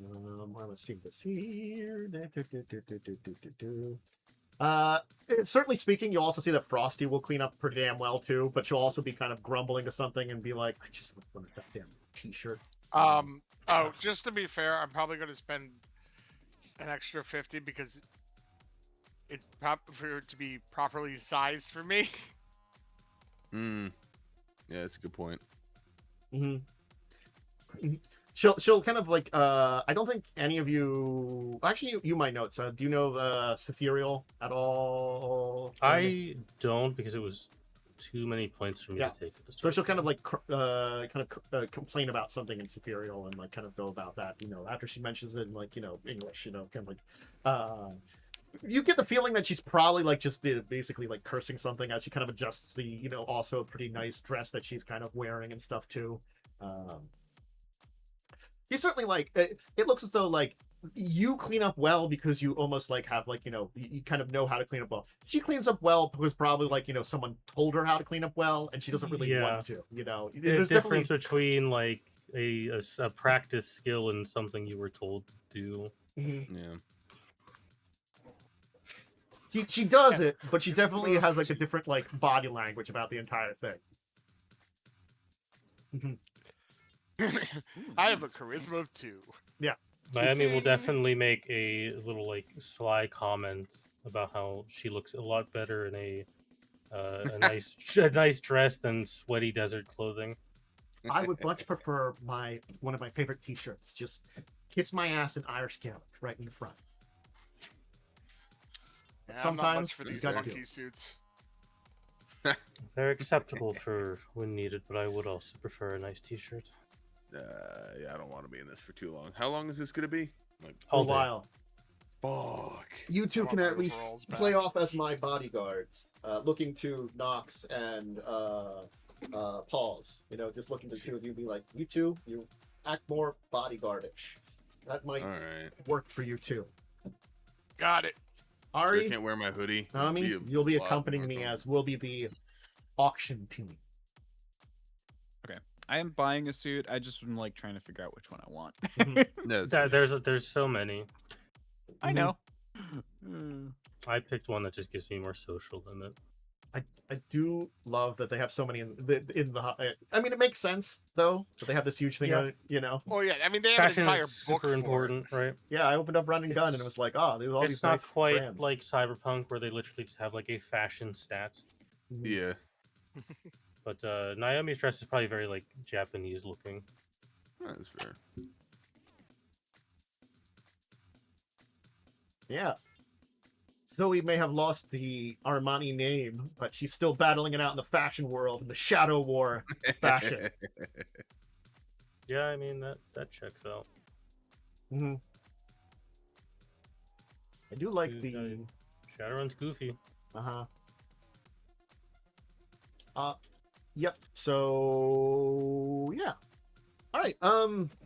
Let's see this here. Certainly speaking, you'll also see that Frosty will clean up pretty damn well too, but she'll also be kind of grumbling to something and be like, "I just want a goddamn t-shirt." Oh, just to be fair, I'm probably going to spend an extra 50 because it's for it to be properly sized for me. Yeah, that's a good point. Mm-hmm. She'll kind of like I don't think any of you actually you might know it. So do you know Cythereal at all? I don't, because it was too many points for me Yeah. to take at the So start. she'll kind of like complain about something in Cythereal and like kind of go about that, after she mentions it in like English, kind of like you get the feeling that she's probably like just basically like cursing something as she kind of adjusts the also a pretty nice dress that she's kind of wearing and stuff too. You certainly like it looks as though like you clean up well because you almost like have like you kind of know how to clean up well. She cleans up well because probably like someone told her how to clean up well and she doesn't really want to. The There's definitely difference between like a practice skill and something you were told to do. Yeah. She does it, but she definitely has like a different like body language about the entire thing. I have a charisma of 2. Miami will definitely make a little like sly comment about how she looks a lot better in a nice dress than sweaty desert clothing. I would much prefer one of my favorite T-shirts. Just kiss my ass in Irish Gaelic right in the front. Yeah, I'm not Sometimes much for you these gotta monkey do it. suits. They're acceptable for when needed, but I would also prefer a nice t-shirt. Yeah, I don't want to be in this for too long. How long is this gonna be? Like, For a All day. while. fuck. You two I can want at my least overalls play back. off as my bodyguards, looking to Nox and pause. Just looking at the two of you, be like, you two, you act more bodyguardish. That might All right. work for you too. Got it. So I Ari, can't wear my hoodie. Nami, It'd you'll be a lot accompanying more me fun. as we'll be the auction team. I am buying a suit. I just am like trying to figure out which one I want. No, it's- There's so many. I know. Mm. I picked one that just gives me more social limit. I do love that they have so many in the. I mean, it makes sense though that they have this huge thing. Yeah. Oh yeah, I mean they have an Fashion entire is book super for important, right? Yeah, I opened up Run and Gun and it was like, oh, there's all It's these not nice quite brands. like Cyberpunk where they literally just have like a fashion stats. yeah. But Naomi's dress is probably very like Japanese looking. That's fair. Yeah. Zoe may have lost the Armani name, but she's still battling it out in the fashion world, in the Shadow War fashion. Yeah, I mean that checks out. hmm I do like Dude, the. Shadowrun's goofy. Uh-huh. Yep. So yeah. All right.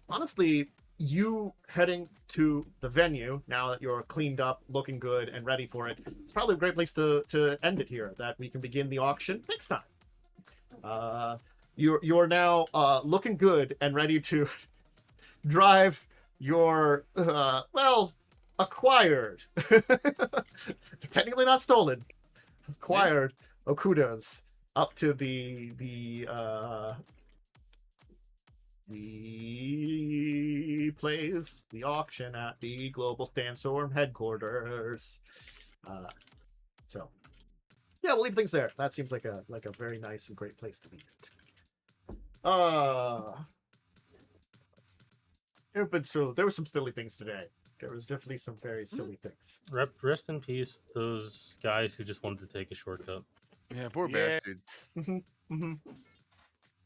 Honestly, you heading to the venue now that you're cleaned up, looking good, and ready for it, it's probably a great place to end it here. That we can begin the auction next time. You're now looking good and ready to drive your acquired, technically not stolen, acquired Okudas up to the place, the auction at the Global Sandstorm headquarters. So yeah, we'll leave things there. That seems like a very nice and great place to be. There were some silly things today. There was definitely some very silly things. Rest in peace, those guys who just wanted to take a shortcut. Yeah, poor Yeah. bastards.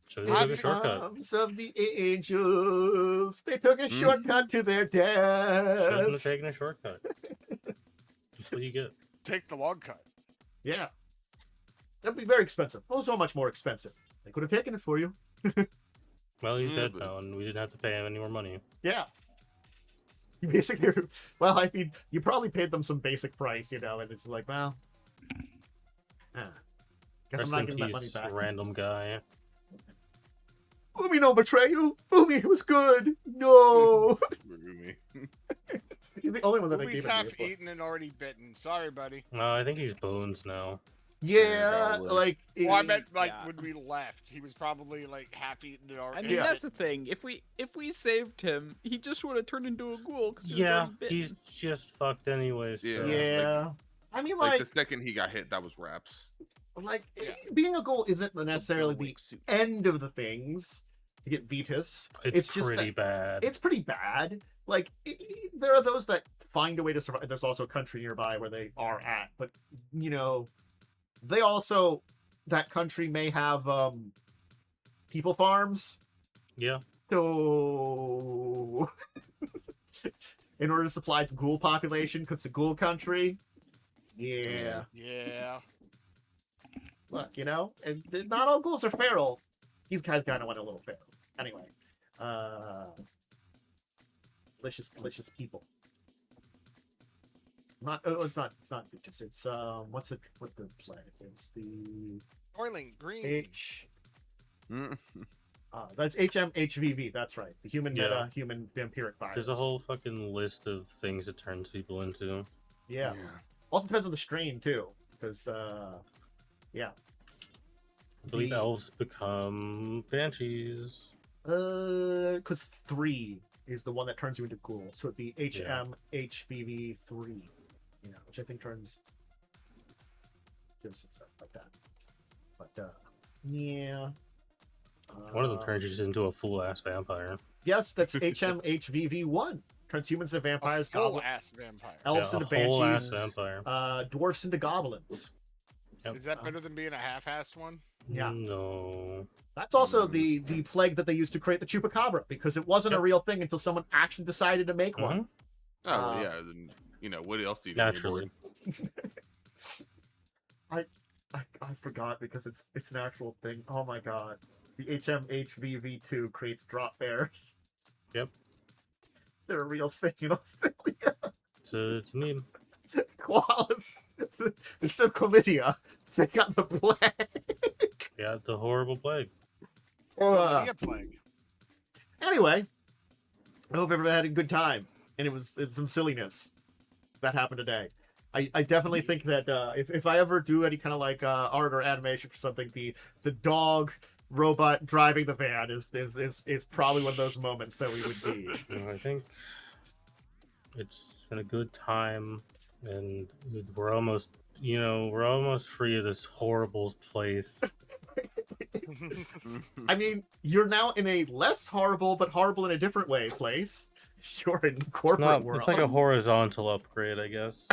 So they took a shortcut. Arms of the angels, they took a shortcut to their Shouldn't have deaths. taken a shortcut. That's what you get. Take the long cut. Yeah, that'd be very expensive. Oh, so much more expensive. They could have taken it for you. Well, he's Yeah, dead but- now, and we didn't have to pay him any more money. Yeah. You basically, well, I mean, you probably paid them some basic price, and it's like, well, guess Rest I'm not in getting that money peace, back. random guy. Umi no betray you. Umi was good. No. Rumi. He's the only one that I Umi's gave it half to. eaten and already bitten. Sorry, buddy. No, I think he's bones now. Yeah, Probably. like. Well, I meant like Yeah. when we left, he was probably like half eaten and I already. mean, Yeah. that's the thing. If we saved him, he just would have turned into a ghoul. 'Cause he was Yeah, already bitten. he's just fucked anyways. Yeah. so- Yeah. I mean, Like like, the second he got hit, that was wraps. Yeah. being a goal isn't necessarily the Ghoul-like suit. end of the things to get Vetus. It's just pretty that bad. it's pretty bad. Like, there are those that find a way to survive. There's also a country nearby where they are at, but they also, that country may have people farms. Yeah. So in order to supply its ghoul population, because it's a ghoul country. Yeah. Yeah. Look, and not all ghouls are feral. These guys kind of went a little feral. Anyway, delicious people. It's not Vetus. It's what the planet? It's the Boiling green. H. Mm. That's HMHVV. That's right. The human Yeah. meta human vampiric virus. There's a whole fucking list of things it turns people into. Yeah. Also depends on the strain too, because yeah. I believe The- elves become banshees. Because 3 is the one that turns you into ghoul, so it'd be HMHVV3, which I think turns just stuff like that. But yeah. One of them turns you just into a fool ass vampire. Yes, that's HMHVV1. Turns humans into vampires, Full goblins, ass vampire. elves Yeah, into a whole ass banshees, vampire. dwarfs into goblins. Yep. Is that better than being a half-assed one? yeah. No. That's also the plague that they used to create the chupacabra, because it wasn't a Yep. real thing until someone actually decided to make one. Mhm. Oh Uh, well, yeah. Then what else do you do? on your Naturally. board? I forgot because it's an actual thing. Oh my god. The HMHVV2 creates drop bears. Yep. They're a real thing in Australia. It's a meme. Koalas. It's the chlamydia. They got the plague. Yeah, the horrible plague. Chlamydia plague. Anyway, I hope everybody had a good time. And it's some silliness that happened today. I definitely think that if I ever do any kind of like art or animation for something, the dog robot driving the van is probably one of those moments that we would need. I think it's been a good time, and we're almost free of this horrible place. I mean, you're now in a less horrible, but horrible in a different way place. You're in corporate world. It's like a horizontal upgrade, I guess.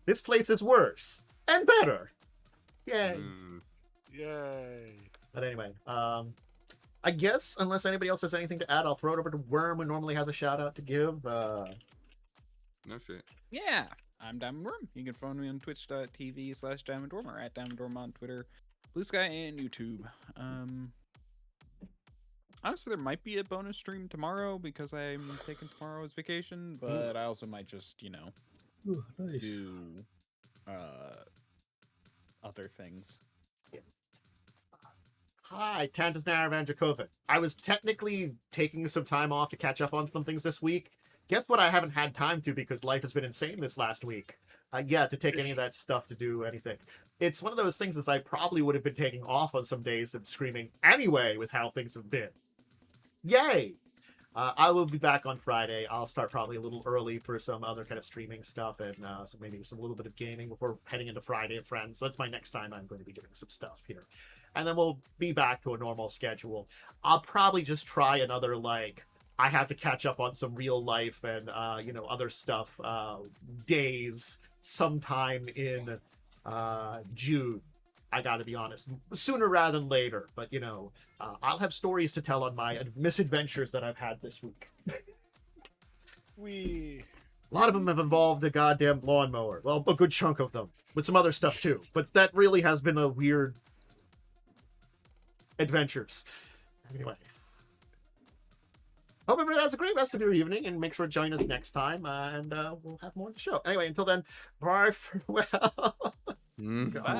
This place is worse and better. Yay. Yay. But anyway, I guess unless anybody else has anything to add, I'll throw it over to Wyrm, who normally has a shout out to give. No shit. Yeah, I'm Diamond Worm. You can follow me on twitch.tv/DiamondWorm or at DiamondWorm on Twitter, Blue Sky, and YouTube. Honestly, there might be a bonus stream tomorrow because I'm taking tomorrow as vacation, but I also might just, Ooh, nice. do other things. Hi, Tantas Naravan Dracovin. I was technically taking some time off to catch up on some things this week. Guess what? I haven't had time to because life has been insane this last week. To take any of that stuff to do anything. It's one of those things as I probably would have been taking off on some days of screaming anyway with how things have been. Yay! I will be back on Friday. I'll start probably a little early for some other kind of streaming stuff and maybe some little bit of gaming before heading into Friday at Friends. So that's my next time I'm going to be doing some stuff here. And then we'll be back to a normal schedule. I'll probably just try another, I have to catch up on some real life and, other stuff, days sometime in June. I gotta be honest, sooner rather than later. But, I'll have stories to tell on my misadventures that I've had this week. We. A lot of them have involved a goddamn lawnmower. Well, a good chunk of them. With some other stuff, too. But that really has been a weird adventures. Anyway. Hope everybody has a great rest of your evening, and make sure to join us next time, and we'll have more on the show. Anyway, until then, bye, farewell. Bye.